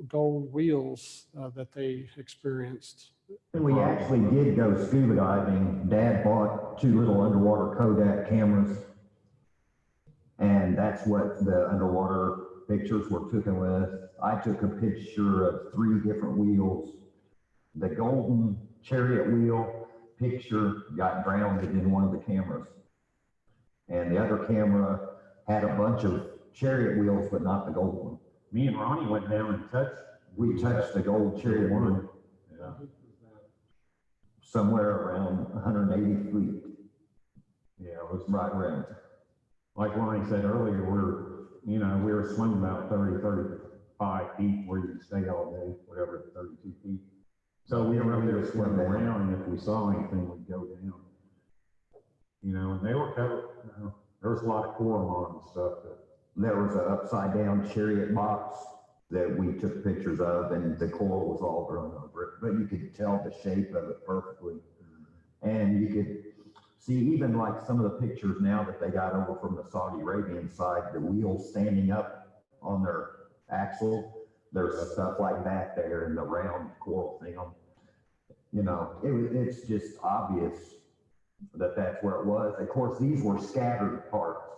[SPEAKER 1] gold wheels that they experienced.
[SPEAKER 9] We actually did go scuba diving. Dad bought 2 little underwater Kodak cameras. And that's what the underwater pictures were taken with. I took a picture of 3 different wheels. The golden chariot wheel picture got drowned in one of the cameras. And the other camera had a bunch of chariot wheels, but not the gold one.
[SPEAKER 3] Me and Ronnie went down and
[SPEAKER 9] We touched the gold chariot wheel.
[SPEAKER 3] Yeah.
[SPEAKER 9] Somewhere around 180 feet.
[SPEAKER 3] Yeah, it was
[SPEAKER 9] Right around.
[SPEAKER 3] like Ronnie said earlier, we were swimming about 35 feet where you can stay all day, whatever, 32 feet. So we were really just swimming around, and if we saw anything, we'd go down. And they were covered, there was a lot of coral on and stuff.
[SPEAKER 9] There was an upside down chariot box that we took pictures of, and the coral was all grown over it, but you could tell the shape of it perfectly. And you could see even like some of the pictures now that they got over from the Saudi Arabian side, the wheels standing up on their axle, there's stuff like that there in the round coral thing. It's just obvious that that's where it was. Of course, these were scattered parts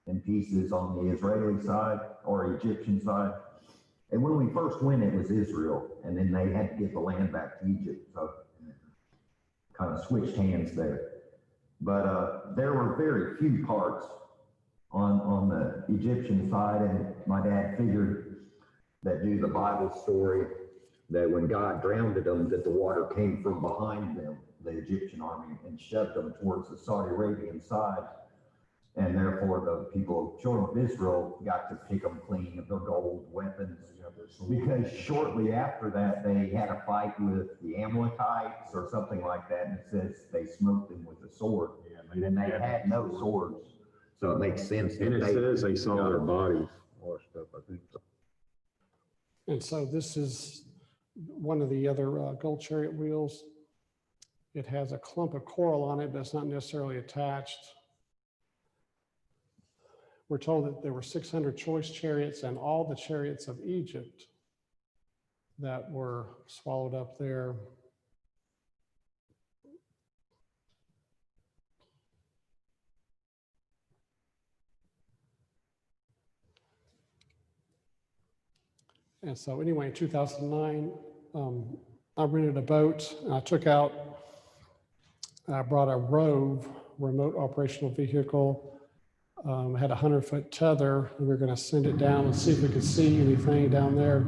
[SPEAKER 9] and pieces on the Israeli side or Egyptian side. And when we first went, it was Israel, and then they had to get the land back to Egypt. So kind of switched hands there. But there were very few parts on the Egyptian side, and my dad figured that due to the Bible story that when God drowned them, that the water came from behind them, the Egyptian army, and shoved them towards the Saudi Arabian side. And therefore the people, children of Israel, got to pick them clean of their gold weapons. Because shortly after that, they had a fight with the Amalekites or something like that, and it says they smoked them with a sword. Yeah, and they had no swords. So it makes sense.
[SPEAKER 3] And it says they saw their bodies washed up, I think.
[SPEAKER 1] And so this is one of the other gold chariot wheels. It has a clump of coral on it, but it's not necessarily attached. We're told that there were 600 choice chariots and all the chariots of Egypt that were swallowed up there. And so anyway, in 2009, I rented a boat and I brought a Rove, remote operational vehicle. Had a 100-foot tether, and we were going to send it down and see if we could see anything down there.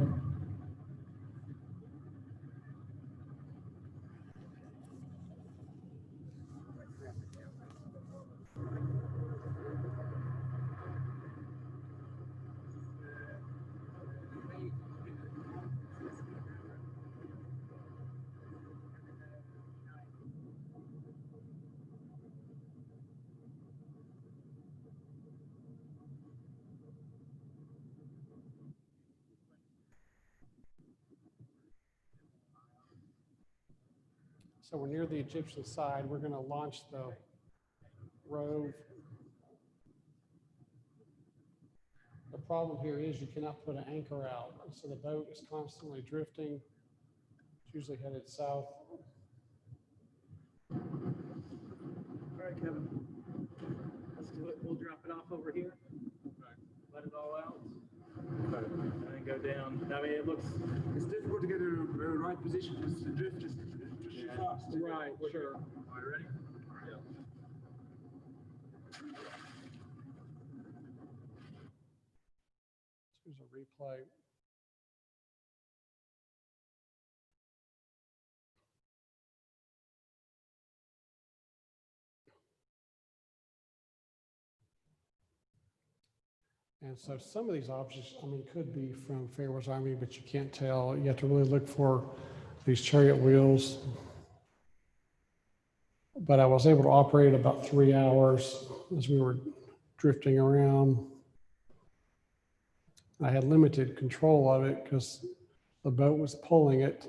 [SPEAKER 1] So we're near the Egyptian side. We're going to launch the rove. The problem here is you cannot put an anchor out. So the boat is constantly drifting. It's usually headed south.
[SPEAKER 10] All right, Kevin. Let's do it. We'll drop it off over here. Let it all out. And then go down. I mean,
[SPEAKER 7] It's difficult to get a right position because the drift is fast.
[SPEAKER 1] Right, sure.
[SPEAKER 7] Are you ready? Yeah.
[SPEAKER 1] Here's a replay. And so some of these objects, I mean, could be from Pharaoh's army, but you can't tell. You have to really look for these chariot wheels. But I was able to operate about 3 hours as we were drifting around. I had limited control of it because the boat was pulling it.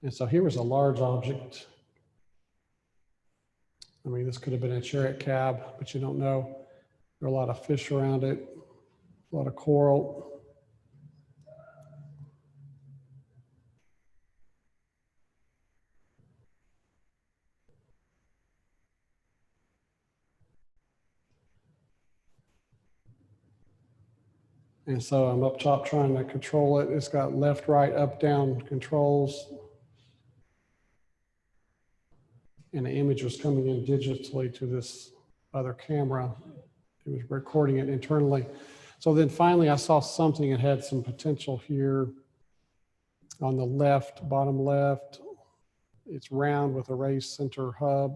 [SPEAKER 1] And so here was a large object. I mean, this could have been a chariot cab, but you don't know. There are a lot of fish around it, a lot of coral. And so I'm up top trying to control it. It's got left, right, up, down controls. And the image was coming in digitally to this other camera. It was recording it internally. So then finally I saw something that had some potential here on the left, bottom left. It's round with a raised center hub.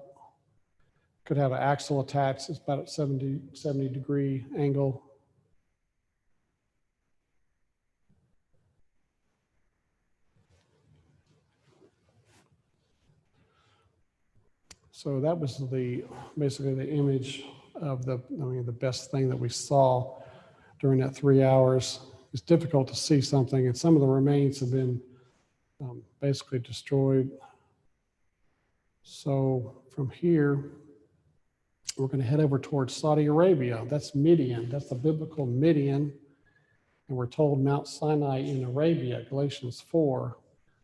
[SPEAKER 1] Could have an axle attached. It's about a 70 degree angle. So that was basically the image of the best thing that we saw during that 3 hours. It's difficult to see something, and some of the remains have been basically destroyed. So from here, we're going to head over towards Saudi Arabia. That's Midian. That's the biblical Midian. And we're told Mount Sinai in Arabia, Galatians 4.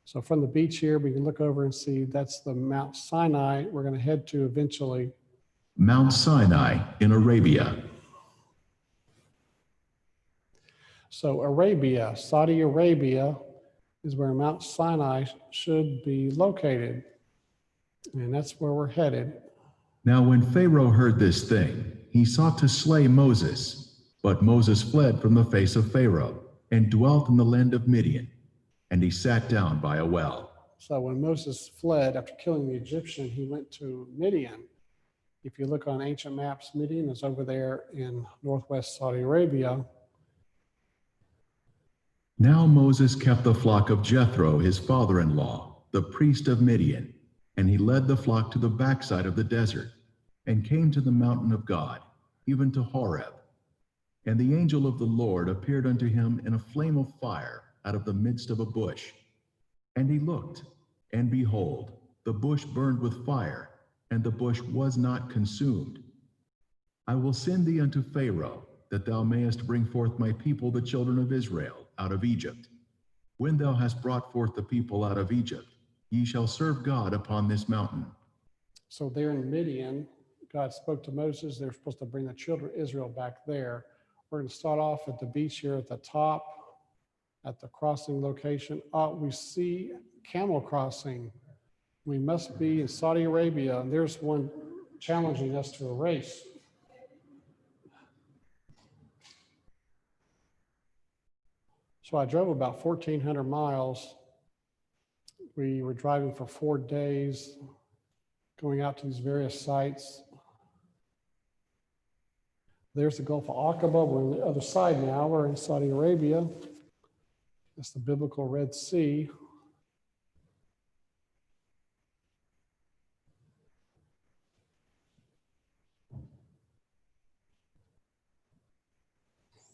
[SPEAKER 1] So from the beach here, we can look over and see that's the Mount Sinai we're going to head to eventually.
[SPEAKER 2] Mount Sinai in Arabia.
[SPEAKER 1] So Arabia, Saudi Arabia is where Mount Sinai should be located. And that's where we're headed.
[SPEAKER 2] Now when Pharaoh heard this thing, he sought to slay Moses. But Moses fled from the face of Pharaoh and dwelt in the land of Midian. And he sat down by a well.
[SPEAKER 1] So when Moses fled after killing the Egyptian, he went to Midian. If you look on ancient maps, Midian is over there in northwest Saudi Arabia.
[SPEAKER 2] Now Moses kept the flock of Jethro, his father-in-law, the priest of Midian, and he led the flock to the backside of the desert, and came to the mountain of God, even to Horeb. And the angel of the Lord appeared unto him in a flame of fire out of the midst of a bush. And he looked, and behold, the bush burned with fire, and the bush was not consumed. I will send thee unto Pharaoh, that thou mayest bring forth my people, the children of Israel, out of Egypt. When thou hast brought forth the people out of Egypt, ye shall serve God upon this mountain.
[SPEAKER 1] So there in Midian, God spoke to Moses. They're supposed to bring the children of Israel back there. We're going to start off at the beach here at the top, at the crossing location. We see camel crossing. We must be in Saudi Arabia, and there's one challenging us to a race. So I drove about 1,400 miles. We were driving for 4 days, going out to these various sites. There's the Gulf of Aqaba. We're on the other side now. We're in Saudi Arabia. That's the biblical Red Sea.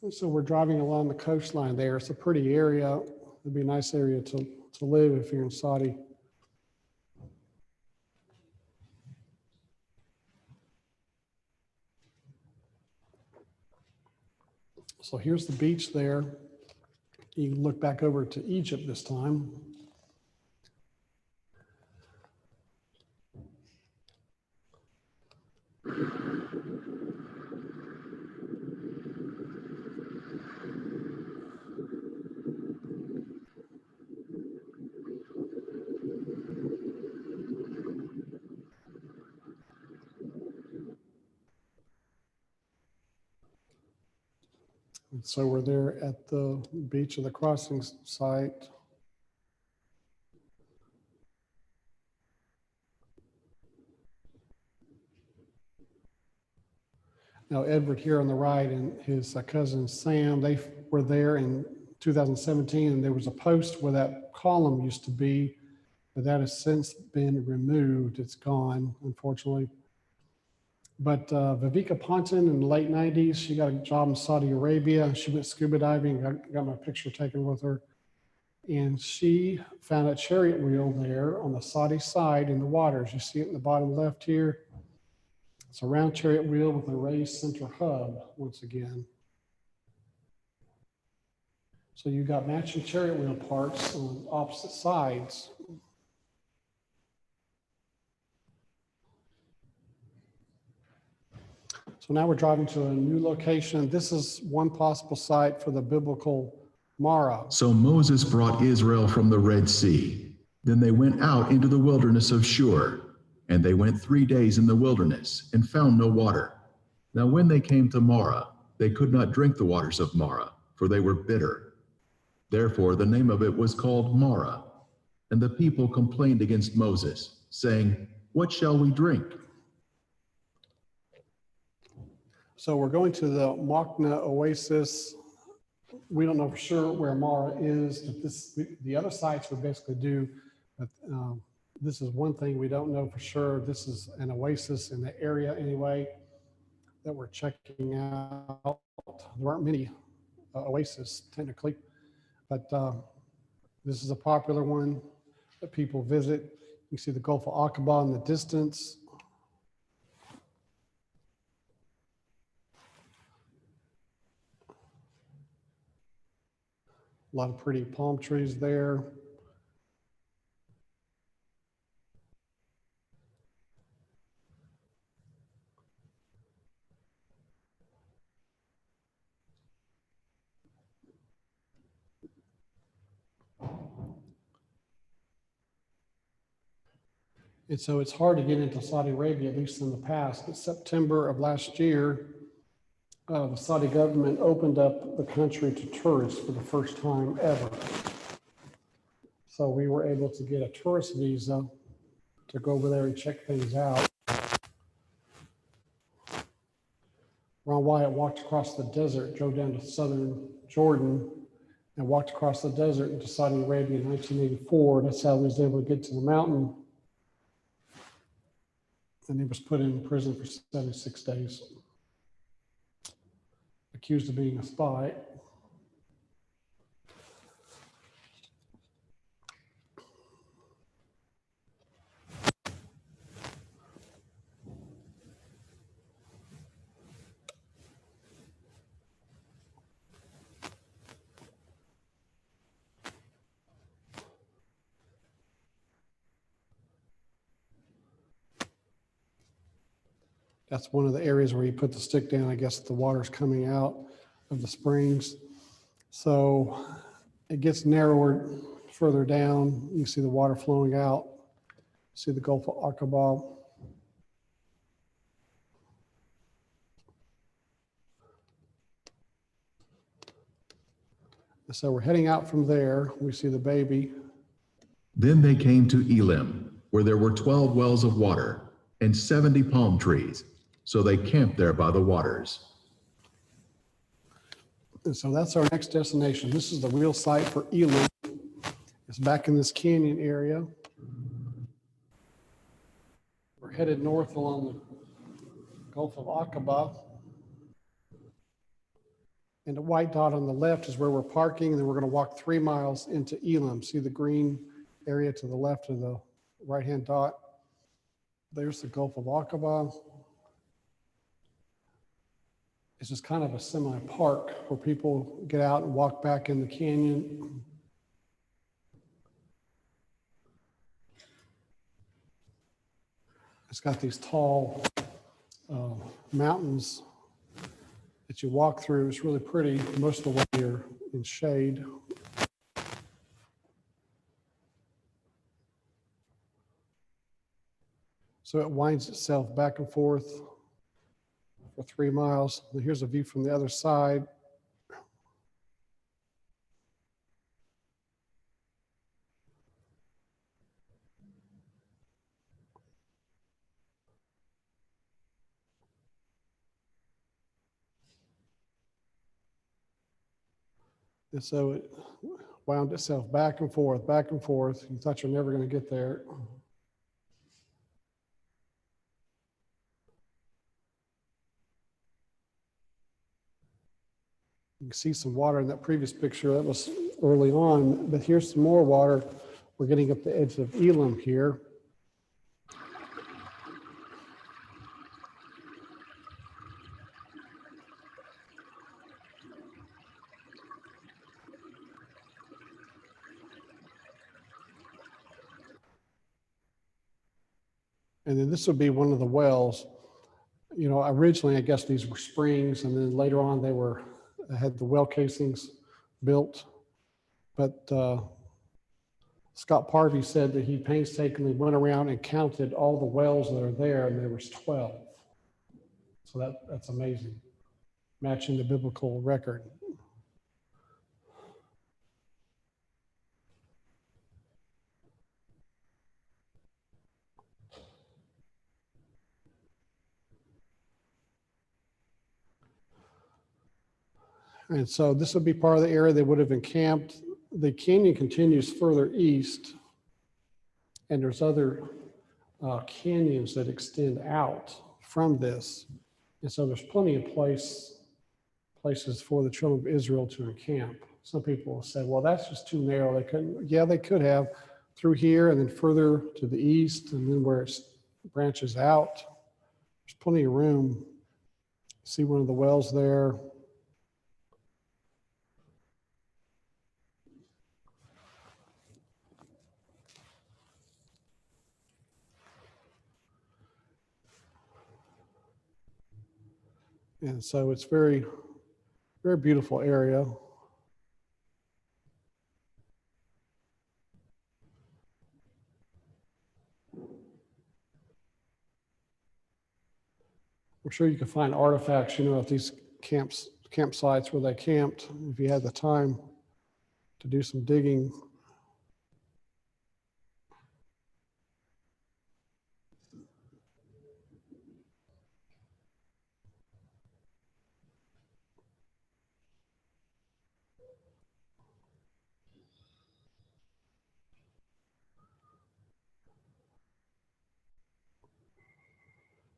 [SPEAKER 1] And so we're driving along the coastline there. It's a pretty area. It'd be a nice area to live if you're in Saudi. So here's the beach there. You can look back over to Egypt this time. And so we're there at the beach of the crossing site. Now, Edward here on the right and his cousin Sam, they were there in 2017, and there was a post where that column used to be, but that has since been removed. It's gone, unfortunately. But Viveka Ponton in the late 90s, she got a job in Saudi Arabia. She went scuba diving, got my picture taken with her. And she found a chariot wheel there on the Saudi side in the waters. You see it in the bottom left here. It's a round chariot wheel with a raised center hub once again. So you've got matching chariot wheel parts on opposite sides. So now we're driving to a new location. This is one possible site for the biblical Mara.
[SPEAKER 2] So Moses brought Israel from the Red Sea. Then they went out into the wilderness of Shur, and they went 3 days in the wilderness and found no water. Now when they came to Mara, they could not drink the waters of Mara, for they were bitter. Therefore the name of it was called Mara. And the people complained against Moses, saying, "What shall we drink?"
[SPEAKER 1] So we're going to the Machna Oasis. We don't know for sure where Mara is. But the other sites we basically do, but this is one thing we don't know for sure. This is an oasis in the area anyway that we're checking out. There aren't many oases technically, but this is a popular one that people visit. You see the Gulf of Aqaba in the distance. A lot of pretty palm trees there. And so it's hard to get into Saudi Arabia, at least in the past. But September of last year, the Saudi government opened up the country to tourists for the first time ever. So we were able to get a tourist visa to go over there and check things out. Ron Wyatt walked across the desert, drove down to southern Jordan, and walked across the desert into Saudi Arabia in 1984. That's how he was able to get to the mountain. And he was put in prison for 76 days. Accused of being a spy. That's one of the areas where you put the stick down. I guess the water's coming out of the springs. So it gets narrower further down. You see the water flowing out. See the Gulf of Aqaba. So we're heading out from there. We see the baby.
[SPEAKER 2] Then they came to Elim, where there were 12 wells of water and 70 palm trees. So they camped there by the waters.
[SPEAKER 1] And so that's our next destination. This is the real site for Elim. It's back in this canyon area. We're headed north along the Gulf of Aqaba. And the white dot on the left is where we're parking, and then we're going to walk 3 miles into Elim. See the green area to the left of the right-hand dot? There's the Gulf of Aqaba. It's just kind of a semi-park where people get out and walk back in the canyon. It's got these tall mountains that you walk through. It's really pretty. Most of the way you're in shade. So it winds itself back and forth for 3 miles. And here's a view from the other side. And so it wound itself back and forth, back and forth. You thought you're never going to get there. You can see some water in that previous picture. That was early on, but here's some more water. We're getting up the edge of Elim here. And then this would be one of the wells. You know, originally, I guess these were springs, and then later on they had the well casings built. But Scott Parvey said that he painstakingly went around and counted all the wells that are there, and there was 12. So that's amazing, matching the biblical record. And so this would be part of the area they would have encamped. The canyon continues further east, and there's other canyons that extend out from this. And so there's plenty of places for the children of Israel to encamp. Some people have said, well, that's just too narrow. They couldn't. Yeah, they could have through here and then further to the east, and then where it branches out. There's plenty of room. See one of the wells there. And so it's very, very beautiful area. I'm sure you can find artifacts, you know, at these campsites where they camped, if you had the time to do some digging.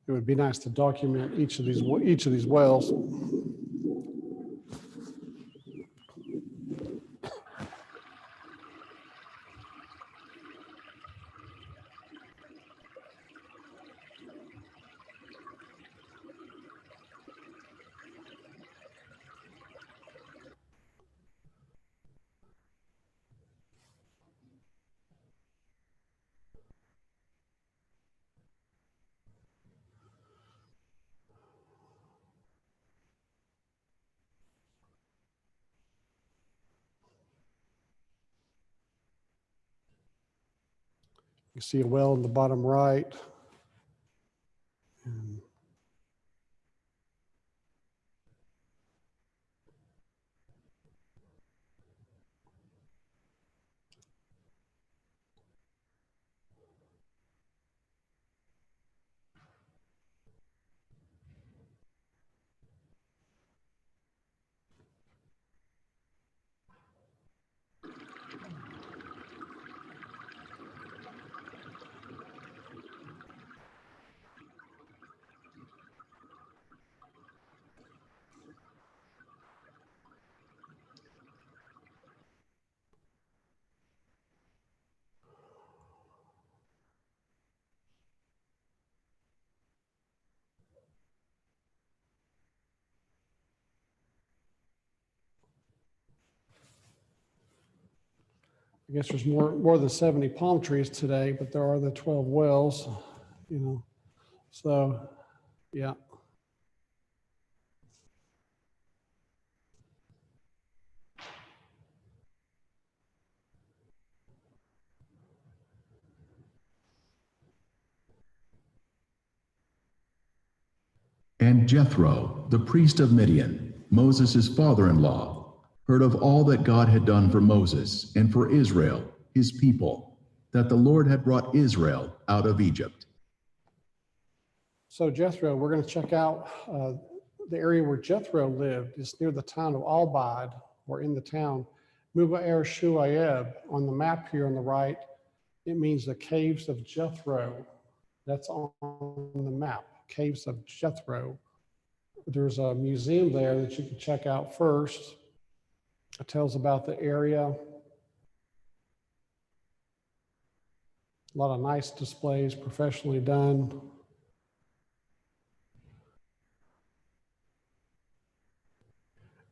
[SPEAKER 1] It would be nice to document each of these wells. You see a well in the bottom right. And I guess there's more than 70 palm trees today, but there are the 12 wells, you know. So, yeah.
[SPEAKER 2] And Jethro, the priest of Midian, Moses' father-in-law, heard of all that God had done for Moses and for Israel, his people, that the Lord had brought Israel out of Egypt.
[SPEAKER 1] So Jethro, we're going to check out the area where Jethro lived. It's near the town of Albad, or in the town. Mubaer Shuaib, on the map here on the right, it means the caves of Jethro. That's on the map, caves of Jethro. There's a museum there that you can check out first. It tells about the area. A lot of nice displays, professionally done.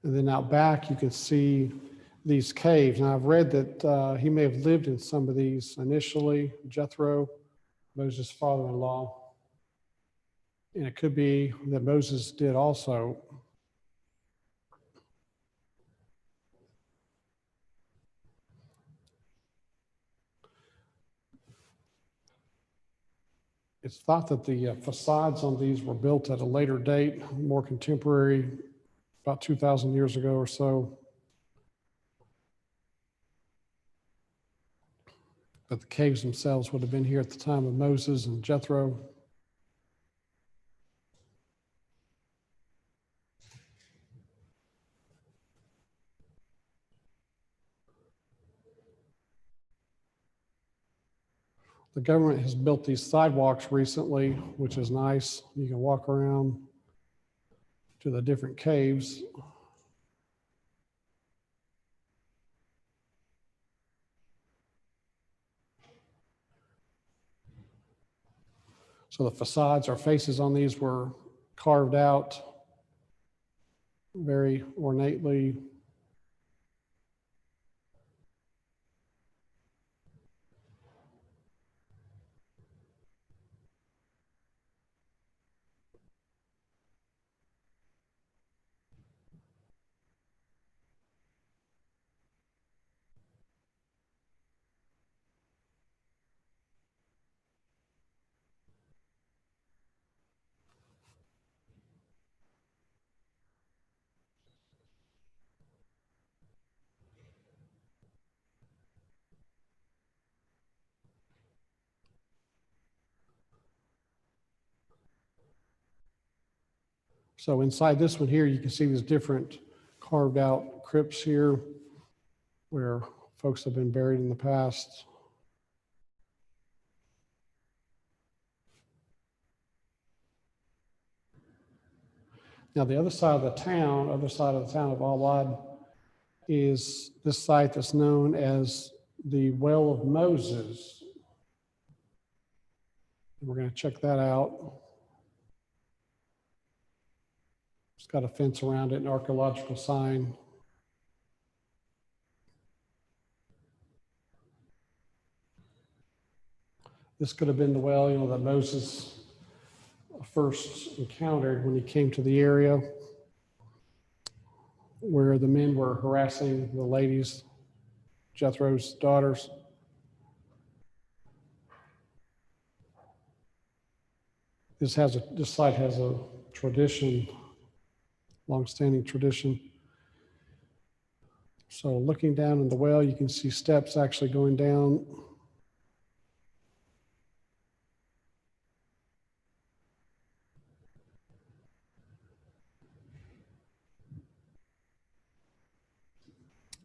[SPEAKER 1] And then out back, you can see these caves. Now, I've read that he may have lived in some of these initially, Jethro, Moses' father-in-law. And it could be that Moses did also. It's thought that the facades on these were built at a later date, more contemporary, about 2,000 years ago or so. But the caves themselves would have been here at the time of Moses and Jethro. The government has built these sidewalks recently, which is nice. You can walk around to the different caves. So the facades or faces on these were carved out very ornately. So inside this one here, you can see these different carved out crypts here where folks have been buried in the past. Now the other side of the town of Alwad, is this site that's known as the Well of Moses. We're going to check that out. It's got a fence around it, an archaeological sign. This could have been the well, you know, that Moses first encountered when he came to the area where the men were harassing the ladies, Jethro's daughters. This site has a tradition, long-standing tradition. So looking down in the well, you can see steps actually going down.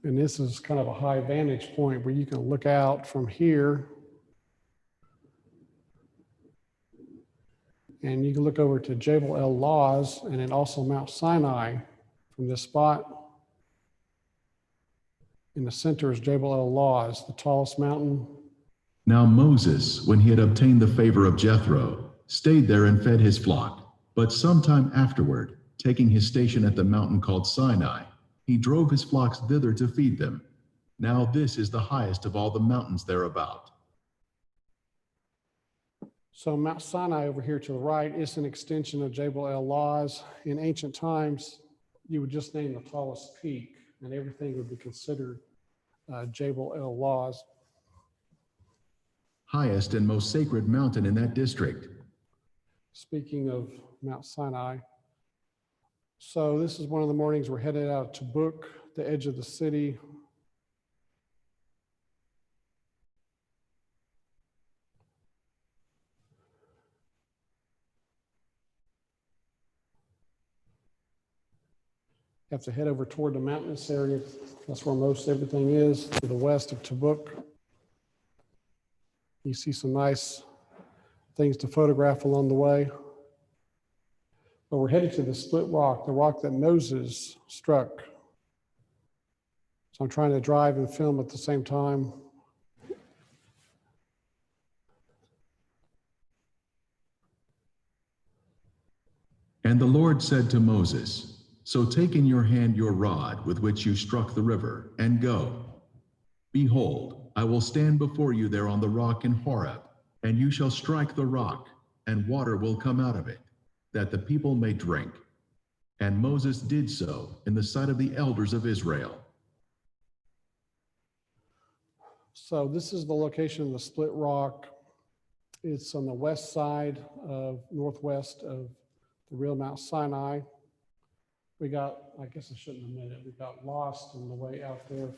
[SPEAKER 1] And this is kind of a high vantage point where you can look out from here. And you can look over to Jebel El Lawz and then also Mount Sinai from this spot. In the center is Jebel El Lawz, the tallest mountain.
[SPEAKER 2] Now Moses, when he had obtained the favor of Jethro, stayed there and fed his flock. But sometime afterward, taking his station at the mountain called Sinai, he drove his flocks thither to feed them. Now this is the highest of all the mountains thereabout.
[SPEAKER 1] So Mount Sinai over here to the right is an extension of Jebel El Lawz. In ancient times, you would just name the tallest peak and everything would be considered Jebel El Lawz.
[SPEAKER 2] Highest and most sacred mountain in that district.
[SPEAKER 1] Speaking of Mount Sinai, so this is one of the mornings we're headed out to Tabuk, the edge of the city. You have to head over toward the mountainous area. That's where most everything is, to the west of Tabuk. You see some nice things to photograph along the way. But we're headed to the split rock, the rock that Moses struck. So I'm trying to drive and film at the same time.
[SPEAKER 2] And the Lord said to Moses, so take in your hand your rod with which you struck the river, and go. Behold, I will stand before you there on the rock in Horeb, and you shall strike the rock, and water will come out of it, that the people may drink. And Moses did so in the sight of the elders of Israel.
[SPEAKER 1] So this is the location of the split rock. It's on the west side of northwest of the real Mount Sinai. We got, I guess I shouldn't admit it, we got lost on the way out there.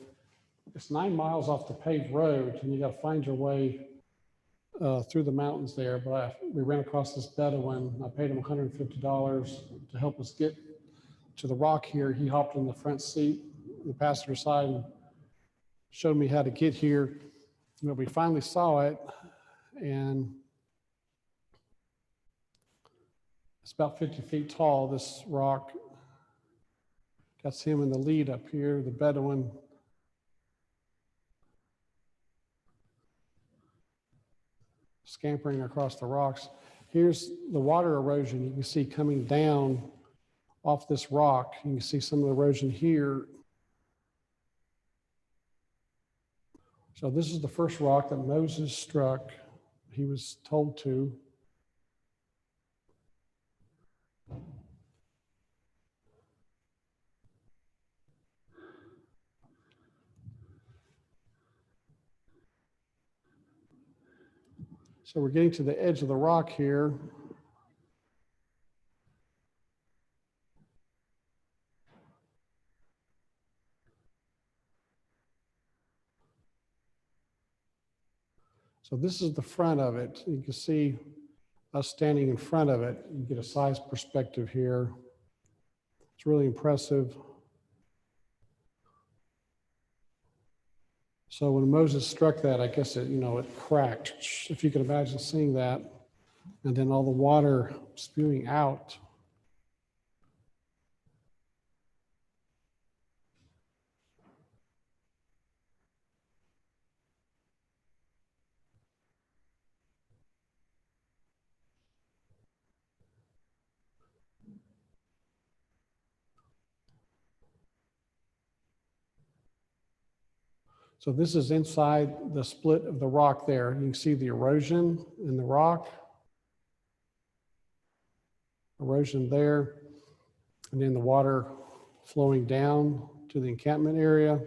[SPEAKER 1] It's 9 miles off the paved road, and you got to find your way through the mountains there. But we ran across this Bedouin. I paid him $150 to help us get to the rock here. He hopped in the front seat, the passenger side, and showed me how to get here. But we finally saw it, and it's about 50 feet tall, this rock. That's him in the lead up here, the Bedouin. Scampering across the rocks. Here's the water erosion you can see coming down off this rock. You can see some of the erosion here. So this is the first rock that Moses struck. He was told to. So we're getting to the edge of the rock here. So this is the front of it. You can see us standing in front of it. You get a size perspective here. It's really impressive. So when Moses struck that, I guess it, it cracked, if you can imagine seeing that, and then all the water spewing out. So this is inside the split of the rock there. You can see the erosion in the rock. Erosion there. And then the water flowing down to the encampment area.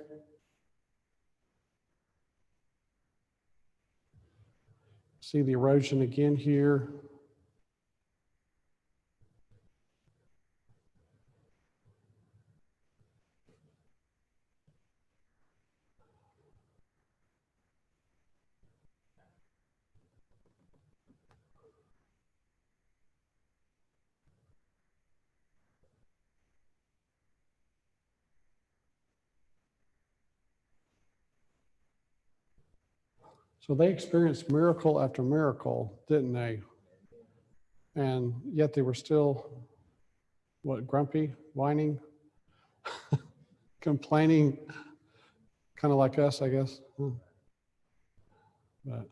[SPEAKER 1] See the erosion again here. So they experienced miracle after miracle, didn't they? And yet they were still, what, grumpy, whining, complaining, kind of like us, I guess. But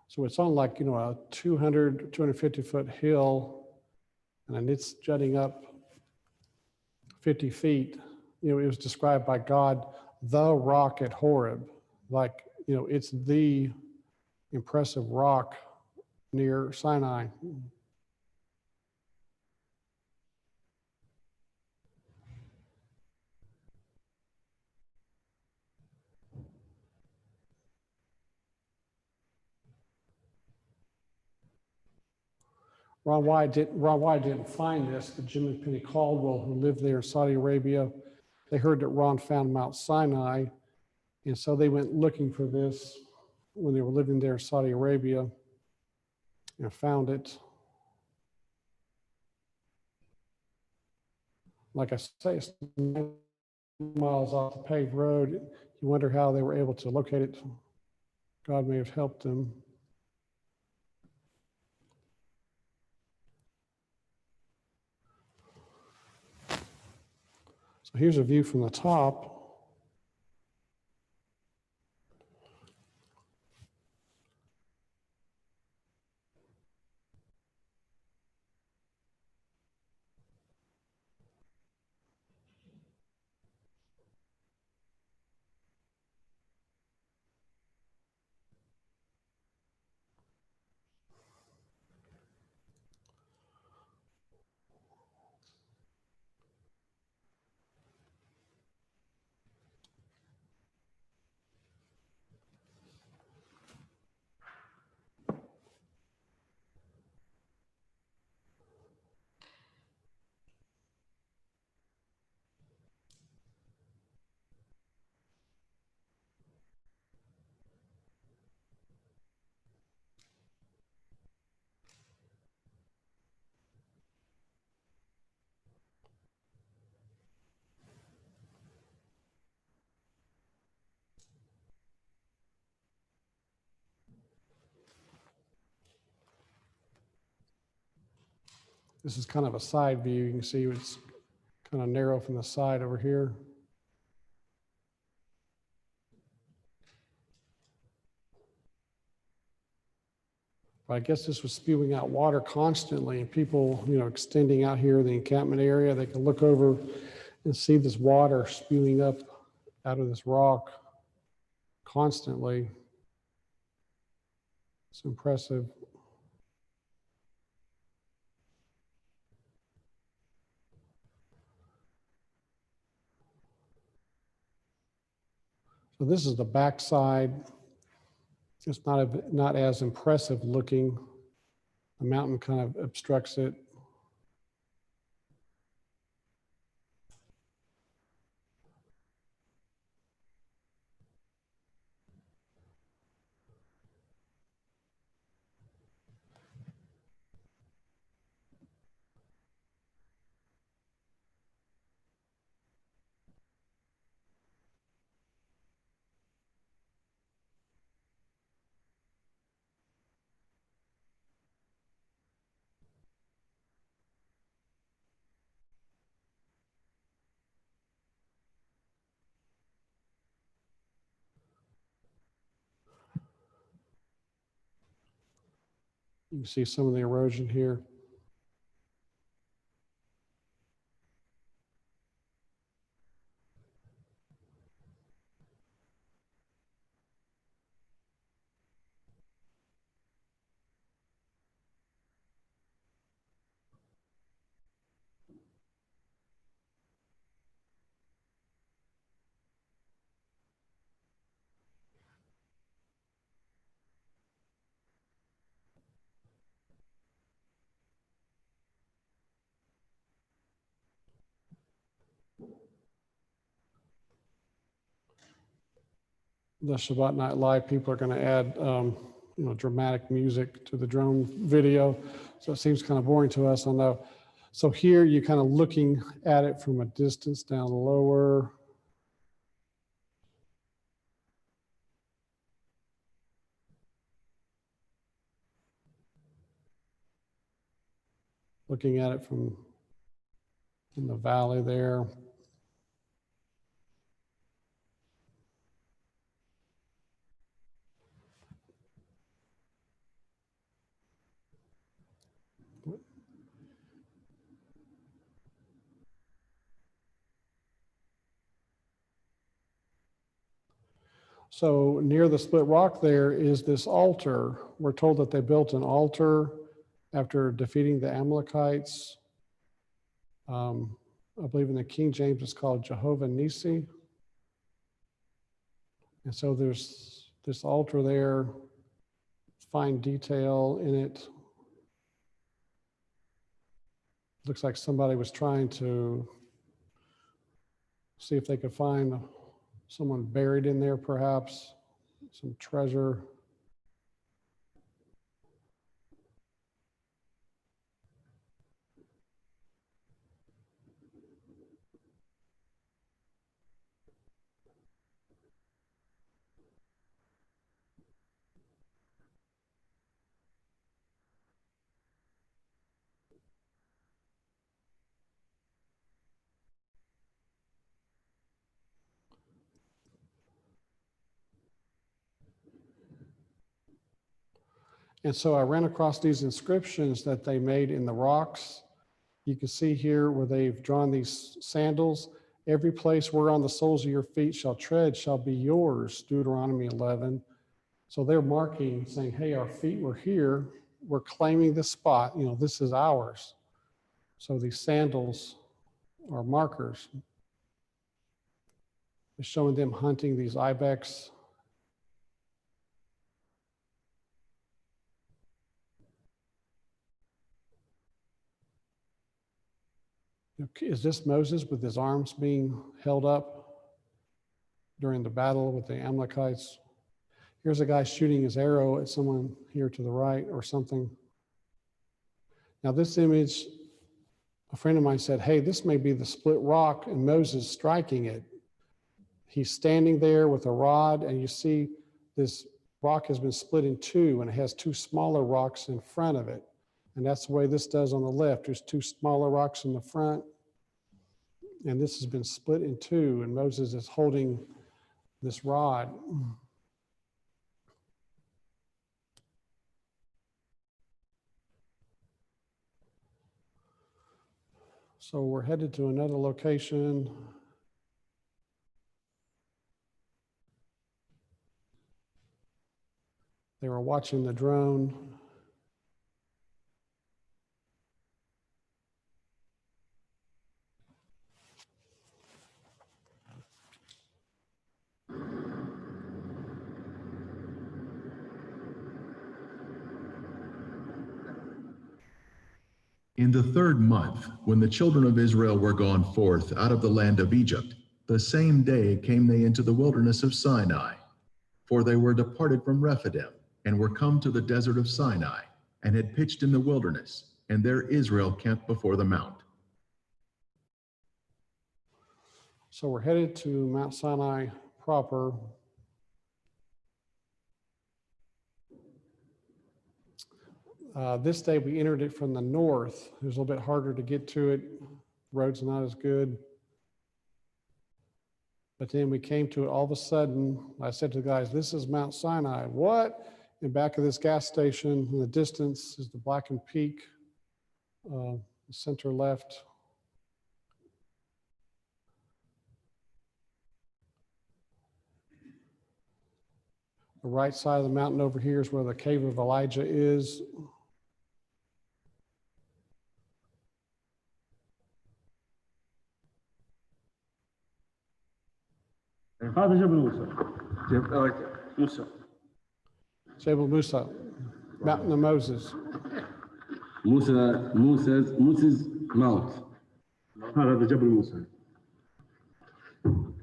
[SPEAKER 1] so it's on like, a 250 foot hill, and it's jutting up 50 feet. It was described by God, the rock at Horeb. Like, it's the impressive rock near Sinai. Ron Wyatt didn't find this, but Jim and Penny Caldwell, who lived there in Saudi Arabia, they heard that Ron found Mount Sinai, and so they went looking for this when they were living there in Saudi Arabia and found it. Like I say, it's 9 miles off the paved road. You wonder how they were able to locate it. God may have helped them. So here's a view from the top. This is kind of a side view. You can see it's kind of narrow from the side over here. But I guess this was spewing out water constantly, and people, extending out here in the encampment area, they can look over and see this water spewing up out of this rock constantly. It's impressive. So this is the backside. It's not as impressive looking. The mountain kind of obstructs it. You can see some of the erosion here. The Shabbat Night Live people are going to add dramatic music to the drone video. So it seems kind of boring to us, I know. So here you're kind of looking at it from a distance down lower. Looking at it from in the valley there. So near the split rock there is this altar. We're told that they built an altar after defeating the Amalekites. I believe in the King James it's called Jehovah Nissi. And so there's this altar there, fine detail in it. Looks like somebody was trying to see if they could find someone buried in there, perhaps, some treasure. And so I ran across these inscriptions that they made in the rocks. You can see here where they've drawn these sandals. Every place whereon the soles of your feet shall tread shall be yours, Deuteronomy 11. So they're marking, saying, hey, our feet were here. We're claiming this spot. This is ours. So these sandals are markers. It's showing them hunting these ibex. Is this Moses with his arms being held up during the battle with the Amalekites? Here's a guy shooting his arrow at someone here to the right or something. Now this image, a friend of mine said, hey, this may be the split rock and Moses striking it. He's standing there with a rod and you see this rock has been split in two and it has two smaller rocks in front of it. And that's the way this does on the left. There's two smaller rocks in the front. And this has been split in two, and Moses is holding this rod. So we're headed to another location. They were watching the drone.
[SPEAKER 2] In the 3rd month, when the children of Israel were gone forth out of the land of Egypt, the same day came they into the wilderness of Sinai. For they were departed from Rephidim, and were come to the desert of Sinai, and had pitched in the wilderness, and there Israel camped before the mount.
[SPEAKER 1] So we're headed to Mount Sinai proper. This day we entered it from the north. It was a little bit harder to get to it. Road's not as good. But then we came to it all of a sudden. I said to the guys, this is Mount Sinai. What? In back of this gas station in the distance is the blackened peak, center left. The right side of the mountain over here is where the cave of Elijah is.
[SPEAKER 7] هذا جبل موسى. موسى.
[SPEAKER 1] Jebel Musa, Mountain of Moses.
[SPEAKER 7] Moses Mount. هذا جبل موسى.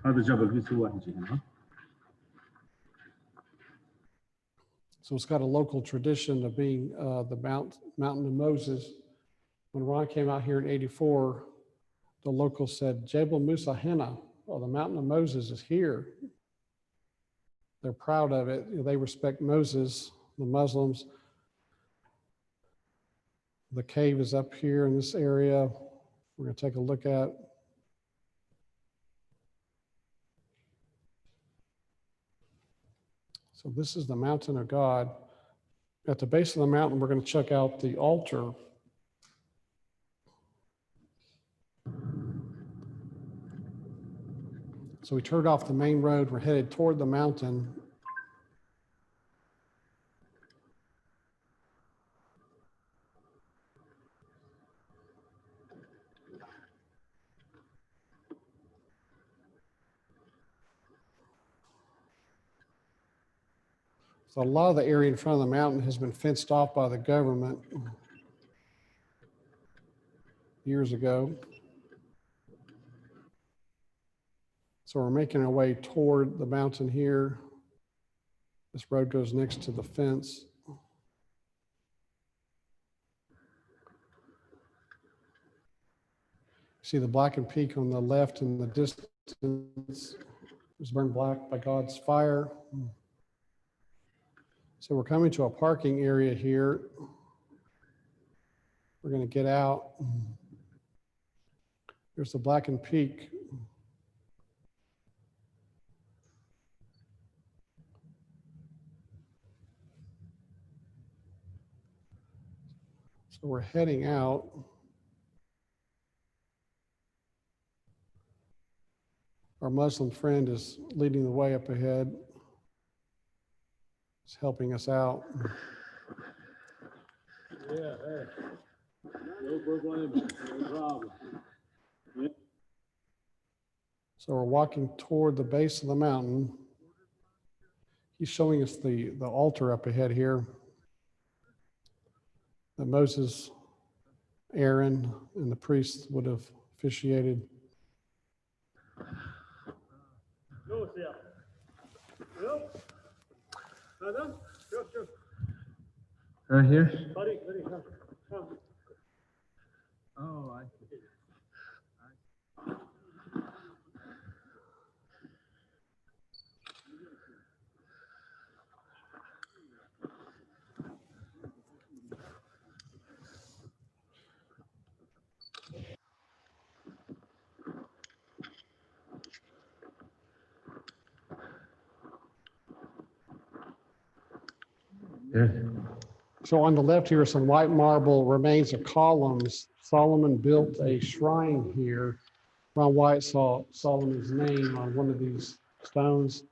[SPEAKER 7] هذا جبل في واحد هنا.
[SPEAKER 1] So it's got a local tradition of being the Mountain of Moses. When Ron came out here in '84, the locals said, Jebel Musa Hena, well, the Mountain of Moses is here. They're proud of it. They respect Moses, the Muslims. The cave is up here in this area. We're going to take a look at. So this is the mountain of God. At the base of the mountain, we're going to check out the altar. So we turned off the main road. We're headed toward the mountain. So a lot of the area in front of the mountain has been fenced off by the government years ago. So we're making our way toward the mountain here. This road goes next to the fence. See the blackened peak on the left in the distance. It's burned black by God's fire. So we're coming to a parking area here. We're going to get out. Here's the blackened peak. So we're heading out. Our Muslim friend is leading the way up ahead. He's helping us out.
[SPEAKER 7] Yeah, hey. No problem. Yeah.
[SPEAKER 1] So we're walking toward the base of the mountain. He's showing us the altar up ahead here that Moses, Aaron, and the priests would have officiated.
[SPEAKER 7] Right here? Oh, I see. Yeah.
[SPEAKER 1] So on the left here are some white marble remains of columns. Solomon built a shrine here. Ron Wyatt saw Solomon's name on one of these stones.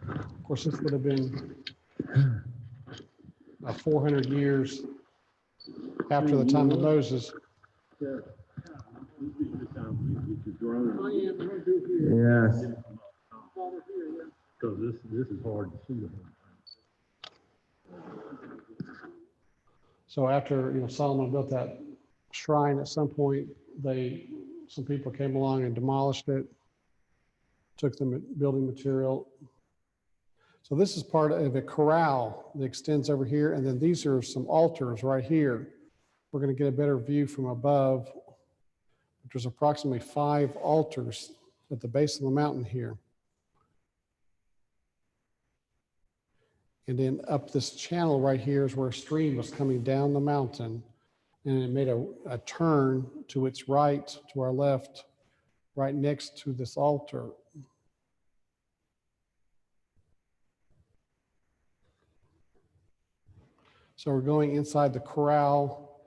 [SPEAKER 1] Of course, this would have been 400 years after the time of Moses.
[SPEAKER 7] Yes. Because this is hard to see.
[SPEAKER 1] So after Solomon built that shrine, at some point some people came along and demolished it, took the building material. So this is part of a corral that extends over here, and then these are some altars right here. We're going to get a better view from above. There's approximately 5 altars at the base of the mountain here. And then up this channel right here is where a stream was coming down the mountain, and it made a turn to its right, to our left, right next to this altar. So we're going inside the corral,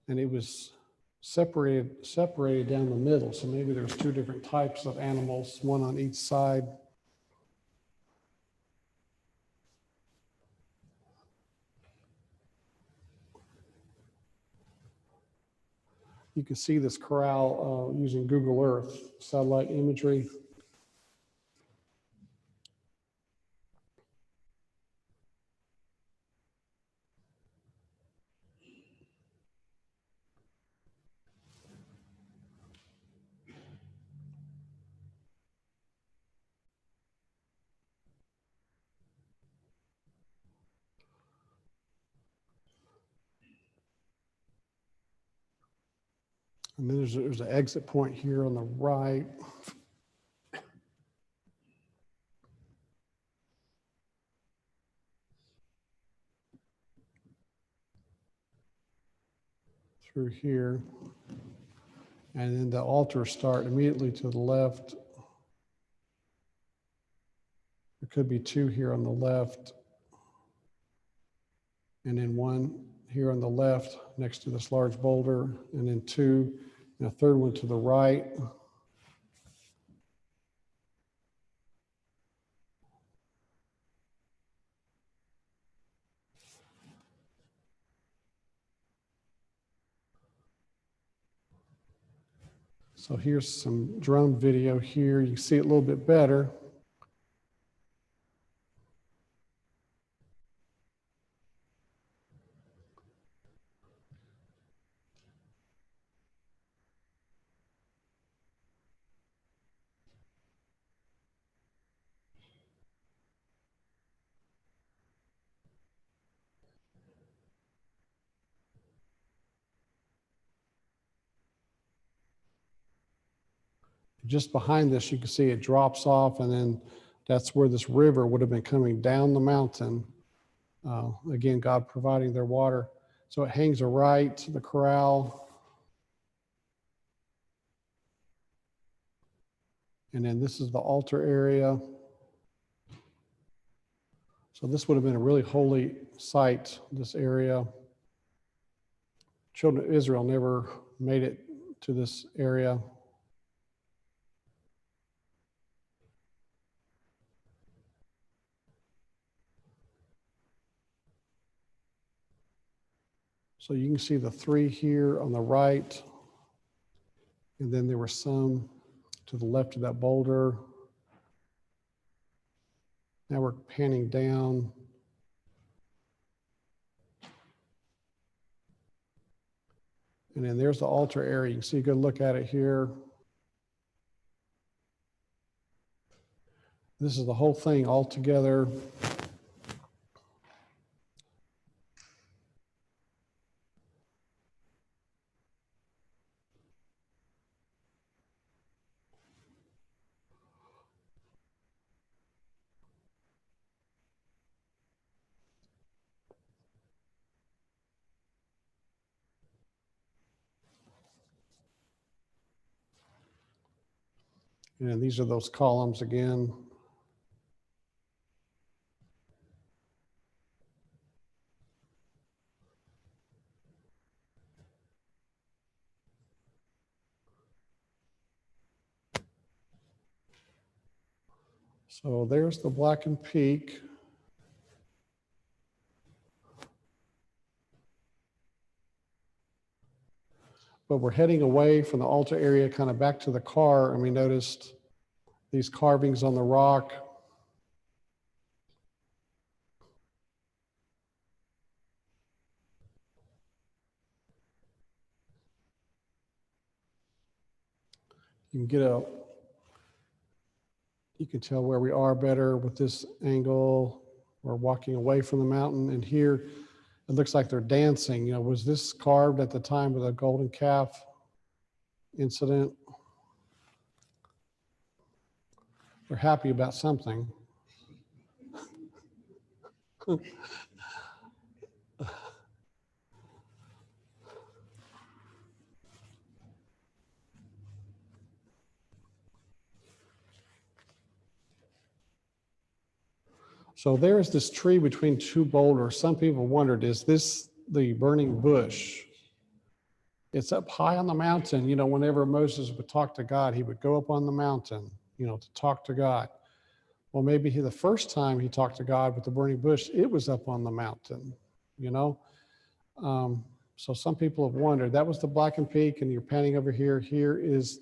[SPEAKER 1] and it was separated down the middle. So maybe there's 2 different types of animals, one on each side. You can see this corral using Google Earth satellite imagery. And then there's an exit point here on the right. Through here. And then the altars start immediately to the left. There could be two here on the left. And then one here on the left next to this large boulder. And then two, and a third one to the right. So here's some drone video here. You can see it a little bit better. Just behind this, you can see it drops off, and then that's where this river would have been coming down the mountain. Again, God providing their water. So it hangs a right to the corral. And then this is the altar area. So this would have been a really holy site, this area. Children of Israel never made it to this area. So you can see the three here on the right, and then there were some to the left of that boulder. Now we're panning down. And then there's the altar area. You can see a good look at it here. This is the whole thing all together. And these are those columns again. So there's the blackened peak. But we're heading away from the altar area, kind of back to the car, and we noticed these carvings on the rock. You can tell where we are better with this angle. We're walking away from the mountain, and here it looks like they're dancing. You know, was this carved at the time of the golden calf incident? They're happy about something. So there's this tree between two boulders. Some people wondered, is this the burning bush? It's up high on the mountain. You know, whenever Moses would talk to God, he would go up on the mountain, you know, to talk to God. Well, maybe the first time he talked to God with the burning bush, it was up on the mountain, you know. So some people have wondered. That was the blackened peak, and you're panning over here. Here is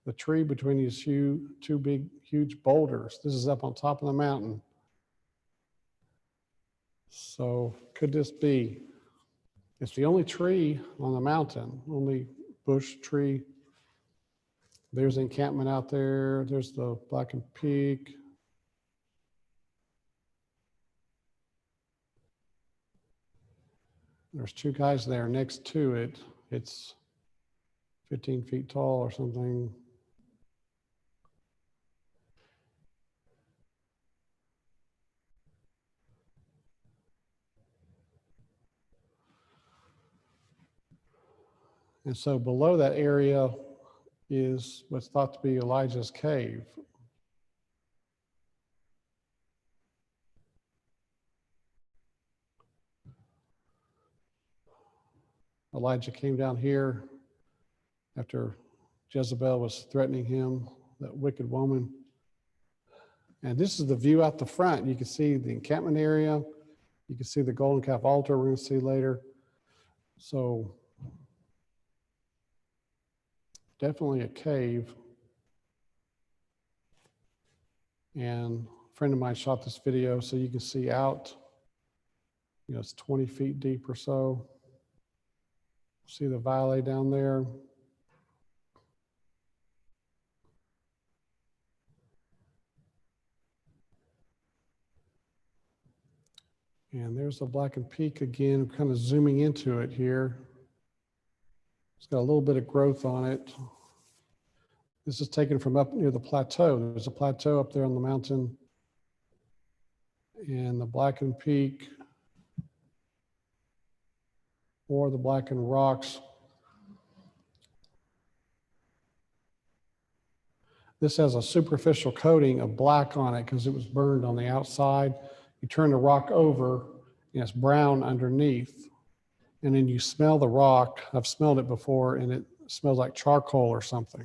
[SPEAKER 1] the tree between these two big, huge boulders. This is up on top of the mountain. So could this be? It's the only tree on the mountain, only bush tree. There's the encampment out there. There's the blackened peak. There's two guys there next to it. It's 15 feet tall or something. And so below that area is what's thought to be Elijah's cave. Elijah came down here after Jezebel was threatening him, that wicked woman. And this is the view out the front. You can see the encampment area. You can see the golden calf altar we're going to see later. So definitely a cave. And a friend of mine shot this video so you can see out. You know, it's 20 feet deep or so. See the valley down there. And there's the blackened peak again, kind of zooming into it here. It's got a little bit of growth on it. This is taken from up near the plateau. There's a plateau up there on the mountain. And the blackened peak, or the blackened rocks. This has a superficial coating of black on it because it was burned on the outside. You turn the rock over and it's brown underneath. And then you smell the rock. I've smelled it before and it smells like charcoal or something.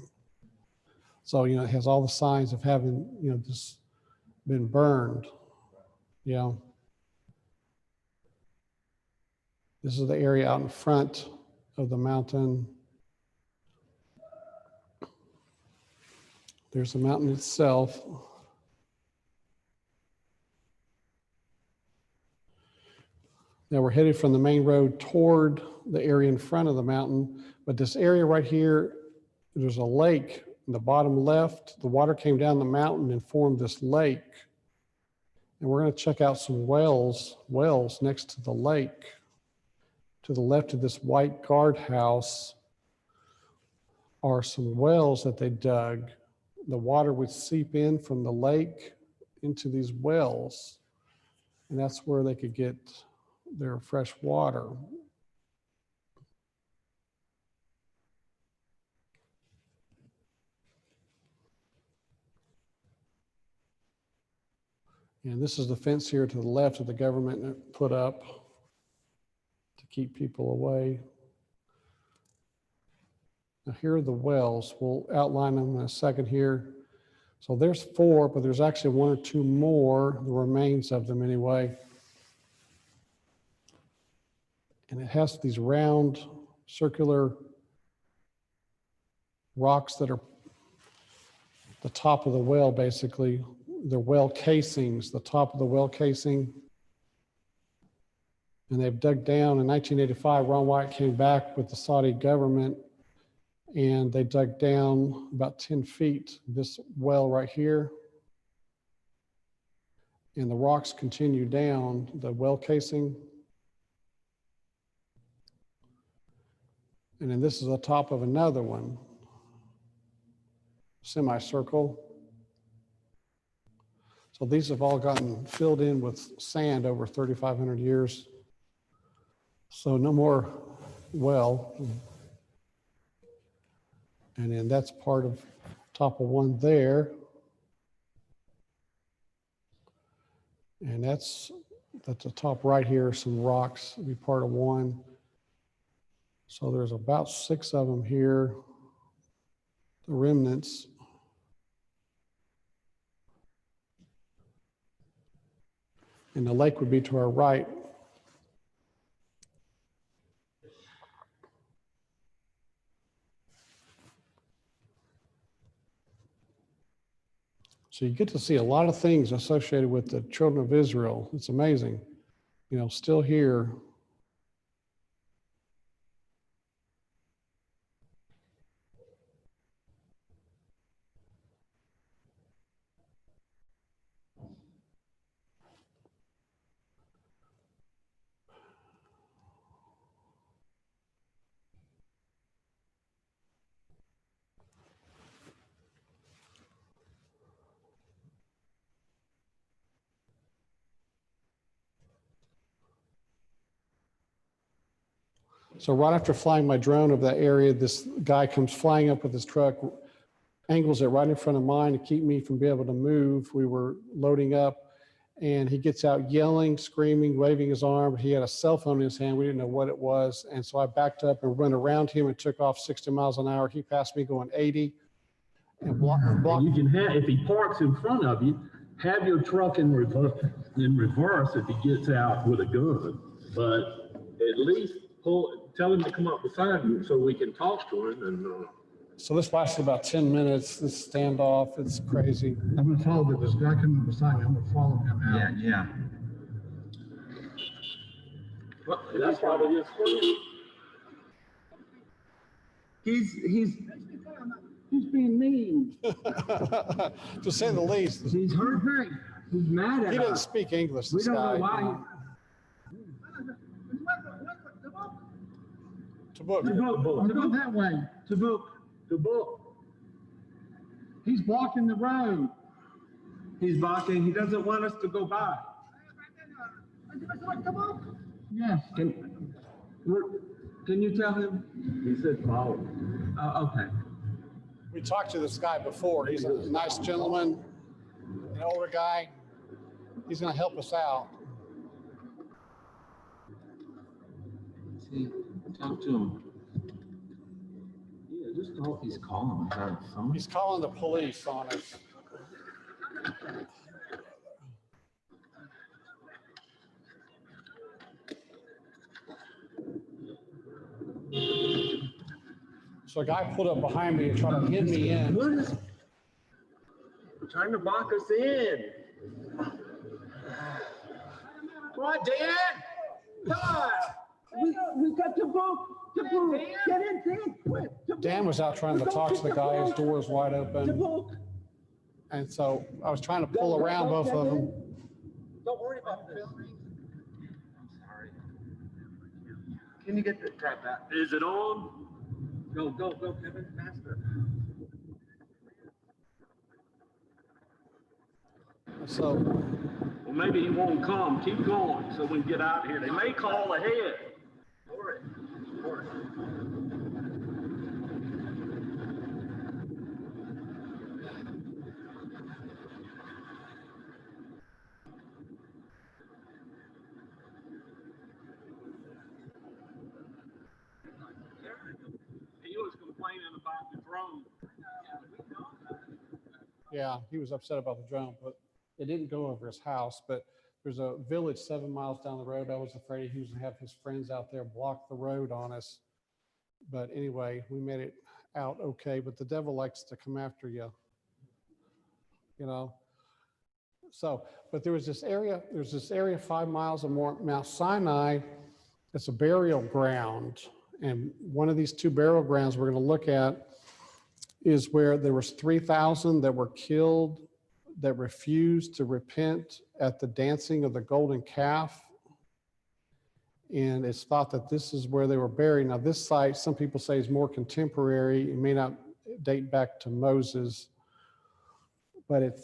[SPEAKER 1] So, you know, it has all the signs of having, you know, just been burned. Yeah. This is the area out in front of the mountain. There's the mountain itself. Now we're headed from the main road toward the area in front of the mountain, but this area right here, there's a lake in the bottom left. The water came down the mountain and formed this lake. And we're going to check out some wells next to the lake. To the left of this white guardhouse are some wells that they dug. The water would seep in from the lake into these wells, and that's where they could get their fresh water. And this is the fence here to the left that the government put up to keep people away. Now here are the wells. We'll outline them in a second here. So there's 4, but there's actually 1 or 2 more, the remains of them anyway. And it has these round circular rocks that are the top of the well, basically. They're well casings, the top of the well casing. And they've dug down. In 1985, Ron Wyatt came back with the Saudi government and they dug down about 10 feet, this well right here. And the rocks continue down the well casing. And then this is the top of another one, semicircle. So these have all gotten filled in with sand over 3,500 years. So no more well. And then that's part of top of one there. And that's the top right here, some rocks will be part of one. So there's about 6 of them here, the remnants. And the lake would be to our right. So you get to see a lot of things associated with the children of Israel. It's amazing. You know, still here. So right after flying my drone over that area, this guy comes flying up with his truck, angles it right in front of mine to keep me from being able to move. We were loading up and he gets out yelling, screaming, waving his arm. He had a cell phone in his hand. We didn't know what it was. And so I backed up and went around him and took off 60 miles an hour. He passed me going 80 and blocked.
[SPEAKER 11] You can have, if he parks in front of you, have your truck in reverse if he gets out with a gun. But at least tell him to come up beside you so we can talk to him. And
[SPEAKER 1] so this lasted about 10 minutes, this standoff. It's crazy.
[SPEAKER 12] I'm gonna follow this guy coming beside me. I'm gonna follow him out.
[SPEAKER 11] Yeah. Well, that's probably his friend. He's being mean.
[SPEAKER 1] To say the least.
[SPEAKER 11] He's hurt. He's mad at us.
[SPEAKER 1] He doesn't speak English.
[SPEAKER 11] We don't know why.
[SPEAKER 1] To book.
[SPEAKER 12] Go that way.
[SPEAKER 11] To book.
[SPEAKER 12] He's blocking the road.
[SPEAKER 11] He's blocking. He doesn't want us to go by.
[SPEAKER 12] Yes.
[SPEAKER 11] Can you tell him? He said follow. Okay.
[SPEAKER 1] We talked to this guy before. He's a nice gentleman, an older guy. He's going to help us out.
[SPEAKER 11] See, talk to him. Yeah, just talk. He's calling us.
[SPEAKER 1] He's calling the police on us. So a guy pulled up behind me and tried to get me in.
[SPEAKER 11] Trying to block us in. Come on, Dan! Come on! We got to book. Get in, Dan! Quick!
[SPEAKER 1] Dan was out trying to talk to the guy. His door was wide open. And so I was trying to pull around both of them.
[SPEAKER 11] Don't worry about this. I'm sorry. Can you get the crap out? Is it on? Go, Kevin, faster.
[SPEAKER 1] So,
[SPEAKER 11] well, maybe he won't come. Keep going so we can get out of here. They may call ahead. All right. He was complaining about the drone.
[SPEAKER 1] yeah, he was upset about the drone, but it didn't go over his house. But there's a village 7 miles down the road. I was afraid he was going to have his friends out there block the road on us. But anyway, we made it out okay. But the devil likes to come after you, you know. So, but there's this area 5 miles or more, Mount Sinai. It's a burial ground. And one of these two burial grounds we're going to look at is where there was 3,000 that were killed that refused to repent at the dancing of the golden calf. And it's thought that this is where they were buried. Now this site, some people say, is more contemporary. It may not date back to Moses, but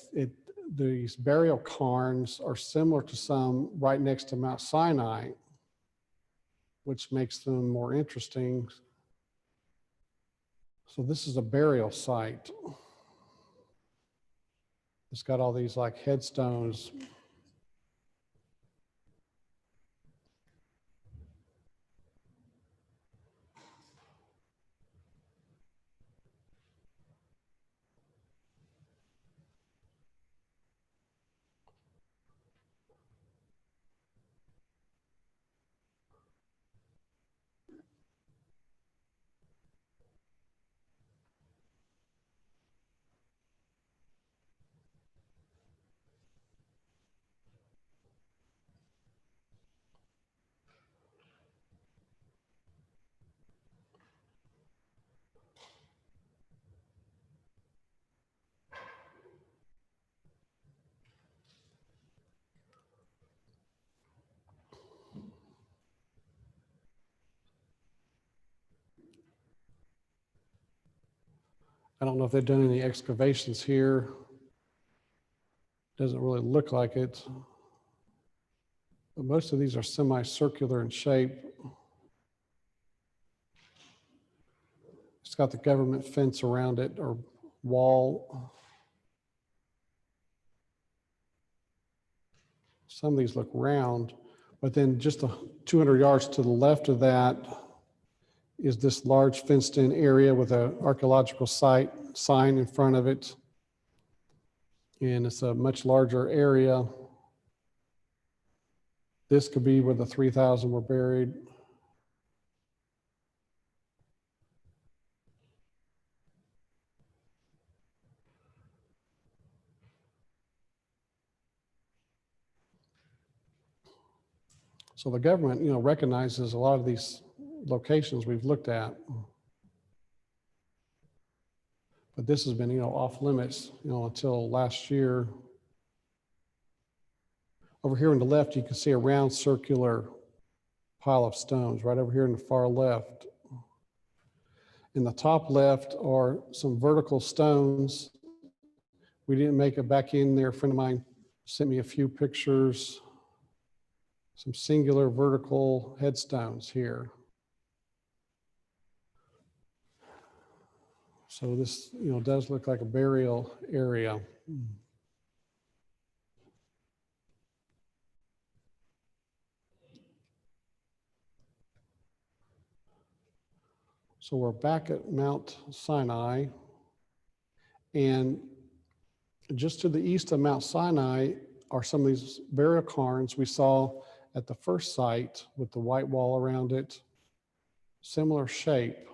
[SPEAKER 1] these burial cairns are similar to some right next to Mount Sinai, which makes them more interesting. So this is a burial site. It's got all these like headstones. I don't know if they've done any excavations here. Doesn't really look like it. But most of these are semicircular in shape. It's got the government fence around it or wall. Some of these look round, but then just 200 yards to the left of that is this large fenced-in area with an archaeological site sign in front of it. And it's a much larger area. This could be where the 3,000 were buried. So the government, recognizes a lot of these locations we've looked at. But this has been, off limits, until last year. Over here on the left, you can see a round circular pile of stones right over here in the far left. In the top left are some vertical stones. We didn't make it back in there. A friend of mine sent me a few pictures. Some singular vertical headstones here. So this, does look like a burial area. So we're back at Mount Sinai, and just to the east of Mount Sinai are some of these burial cairns we saw at the first site with the white wall around it. Similar shape,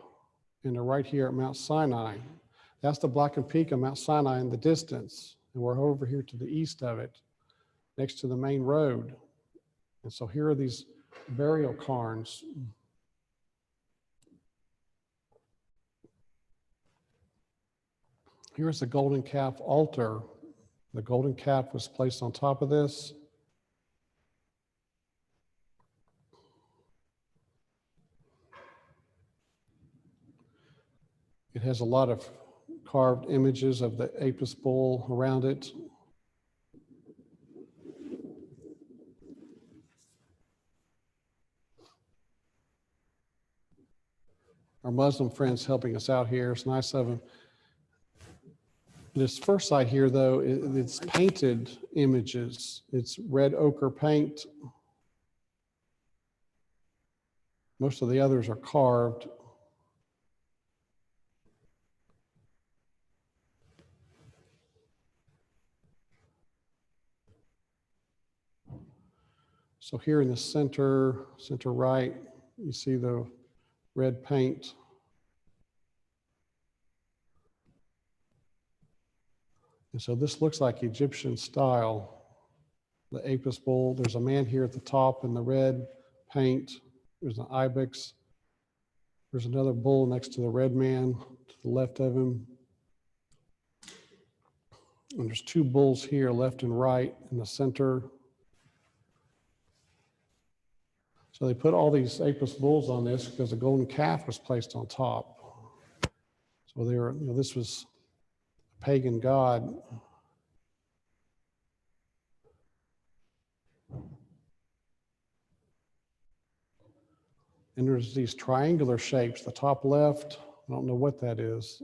[SPEAKER 1] and they're right here at Mount Sinai. That's the blackened peak of Mount Sinai in the distance, and we're over here to the east of it, next to the main road. And so here are these burial cairns. Here's the golden calf altar. The golden calf was placed on top of this. It has a lot of carved images of the Apis bull around it. Our Muslim friends helping us out here. It's nice of them. This first site here, though, it's painted images. It's red ochre paint. Most of the others are carved. So here in the center right, you see the red paint. And so this looks like Egyptian style, the Apis bull. There's a man here at the top in the red paint. There's an ibex. There's another bull next to the red man to the left of him. And there's two bulls here, left and right, in the center. So they put all these Apis bulls on this because the golden calf was placed on top. So they were, this was a pagan god. And there's these triangular shapes. The top left, I don't know what that is.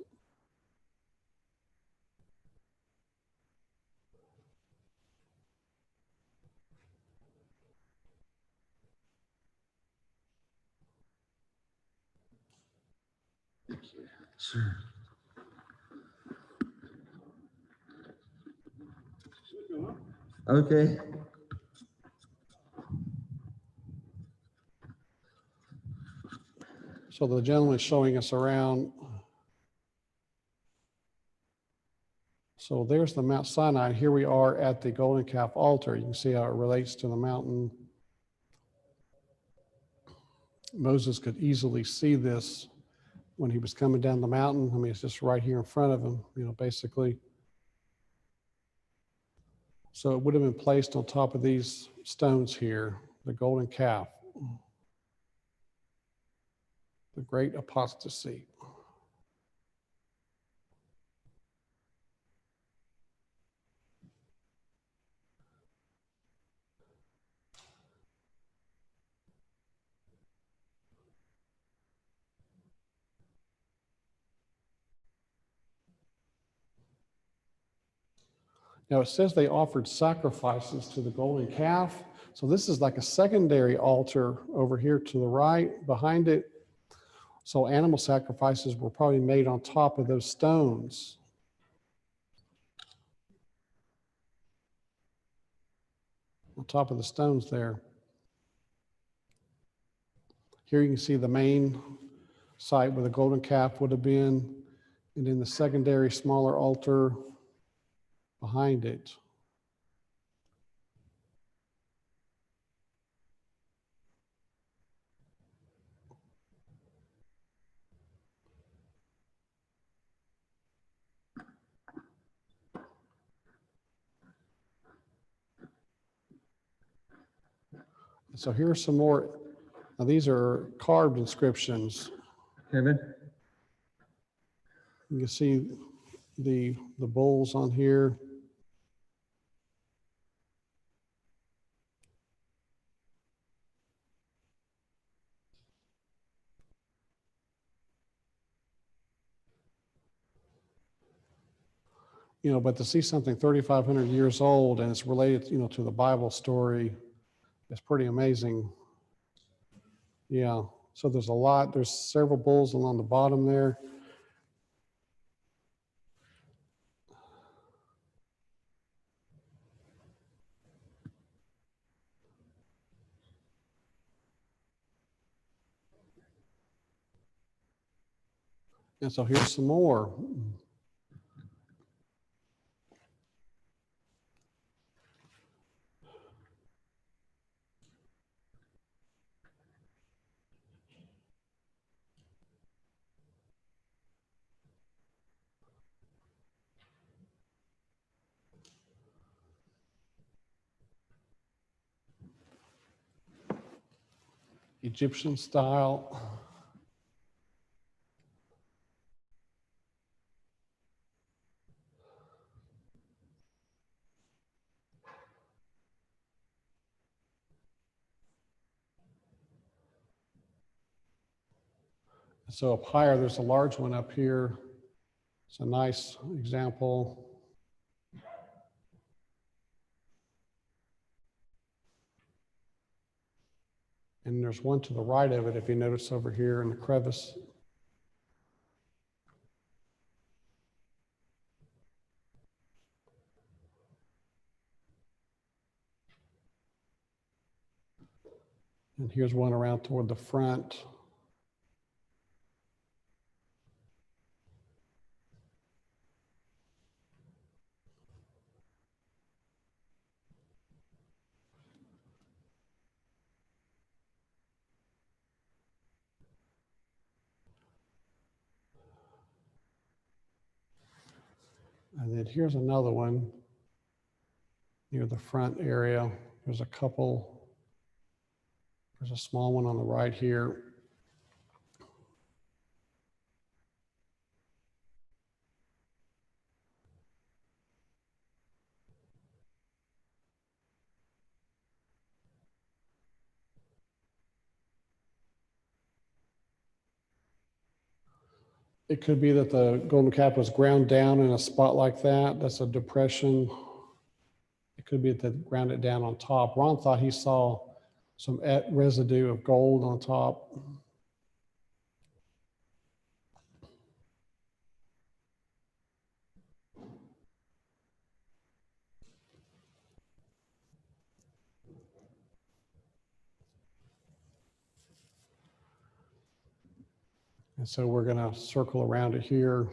[SPEAKER 9] Sure. Okay.
[SPEAKER 1] So the gentleman is showing us around. So there's the Mount Sinai. Here we are at the golden calf altar. You can see how it relates to the mountain. Moses could easily see this when he was coming down the mountain. I mean, it's just right here in front of him, basically. So it would have been placed on top of these stones here, the golden calf, the great apostasy. Now it says they offered sacrifices to the golden calf. So this is like a secondary altar over here to the right behind it. So animal sacrifices were probably made on top of those stones. On top of the stones there. Here you can see the main site where the golden calf would have been, and then the secondary smaller altar behind it. So here's some more. Now these are carved inscriptions.
[SPEAKER 13] Kevin?
[SPEAKER 1] You can see the bulls on here. You know, but to see something 3,500 years old and it's related, you know, to the Bible story, it's pretty amazing. Yeah, so there's a lot, there's several bulls along the bottom there. And so here's some more. Egyptian style. So up higher, there's a large one up here. It's a nice example. And there's one to the right of it, if you notice over here in the crevice. And here's one around toward the front. And then here's another one near the front area. There's a couple. There's a small one on the right here. It could be that the golden calf was ground down in a spot like that. That's a depression. It could be that they ground it down on top. Ron thought he saw some residue of gold on top. And so we're going to circle around it here.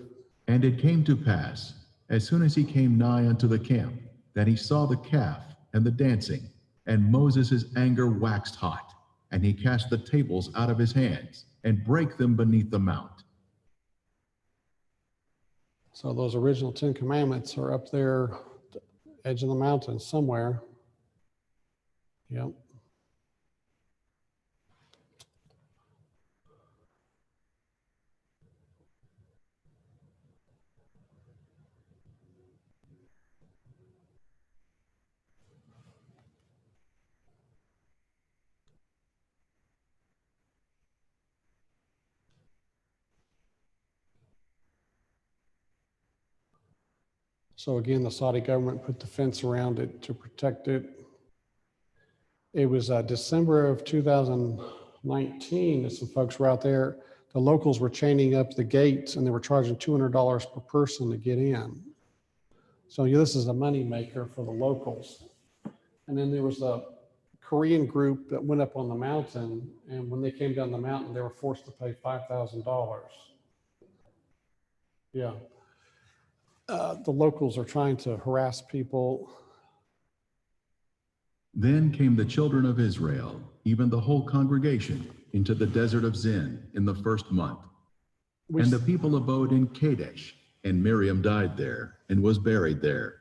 [SPEAKER 2] And it came to pass, as soon as he came nigh unto the camp, that he saw the calf and the dancing, and Moses' anger waxed hot, and he cast the tables out of his hands, and brake them beneath the mount.
[SPEAKER 1] So those original 10 commandments are up there, the edge of the mountain somewhere. Yep. So again, the Saudi government put the fence around it to protect it. It was December of 2019 that some folks were out there. The locals were chaining up the gates and they were charging $200 per person to get in. So this is a moneymaker for the locals. And then there was a Korean group that went up on the mountain, and when they came down the mountain, they were forced to pay $5,000. Yeah. The locals are trying to harass people.
[SPEAKER 2] Then came the children of Israel, even the whole congregation, into the desert of Zin in the first month. And the people abode in Kadesh, and Miriam died there and was buried there.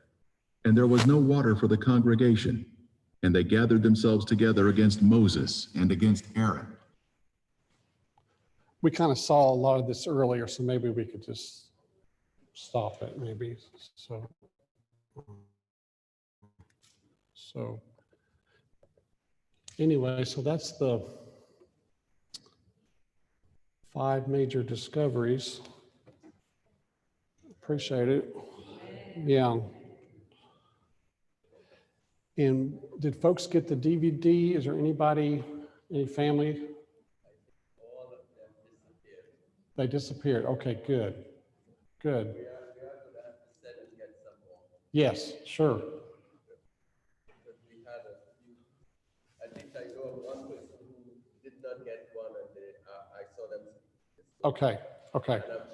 [SPEAKER 2] And there was no water for the congregation, and they gathered themselves together against Moses and against Aaron.
[SPEAKER 1] We kind of saw a lot of this earlier, so maybe we could just stop it, maybe. So anyway, so that's the 5 major discoveries. Appreciate it. Yeah. And did folks get the DVD? Is there anybody, any family?
[SPEAKER 13] All of them disappeared.
[SPEAKER 1] They disappeared. Okay, good. Good.
[SPEAKER 13] We are going to have to send and get some more.
[SPEAKER 1] Yes, sure.
[SPEAKER 13] Because we had a few, I think I know of one person who did not get one, and I saw them.
[SPEAKER 1] Okay, okay.
[SPEAKER 13] And I'm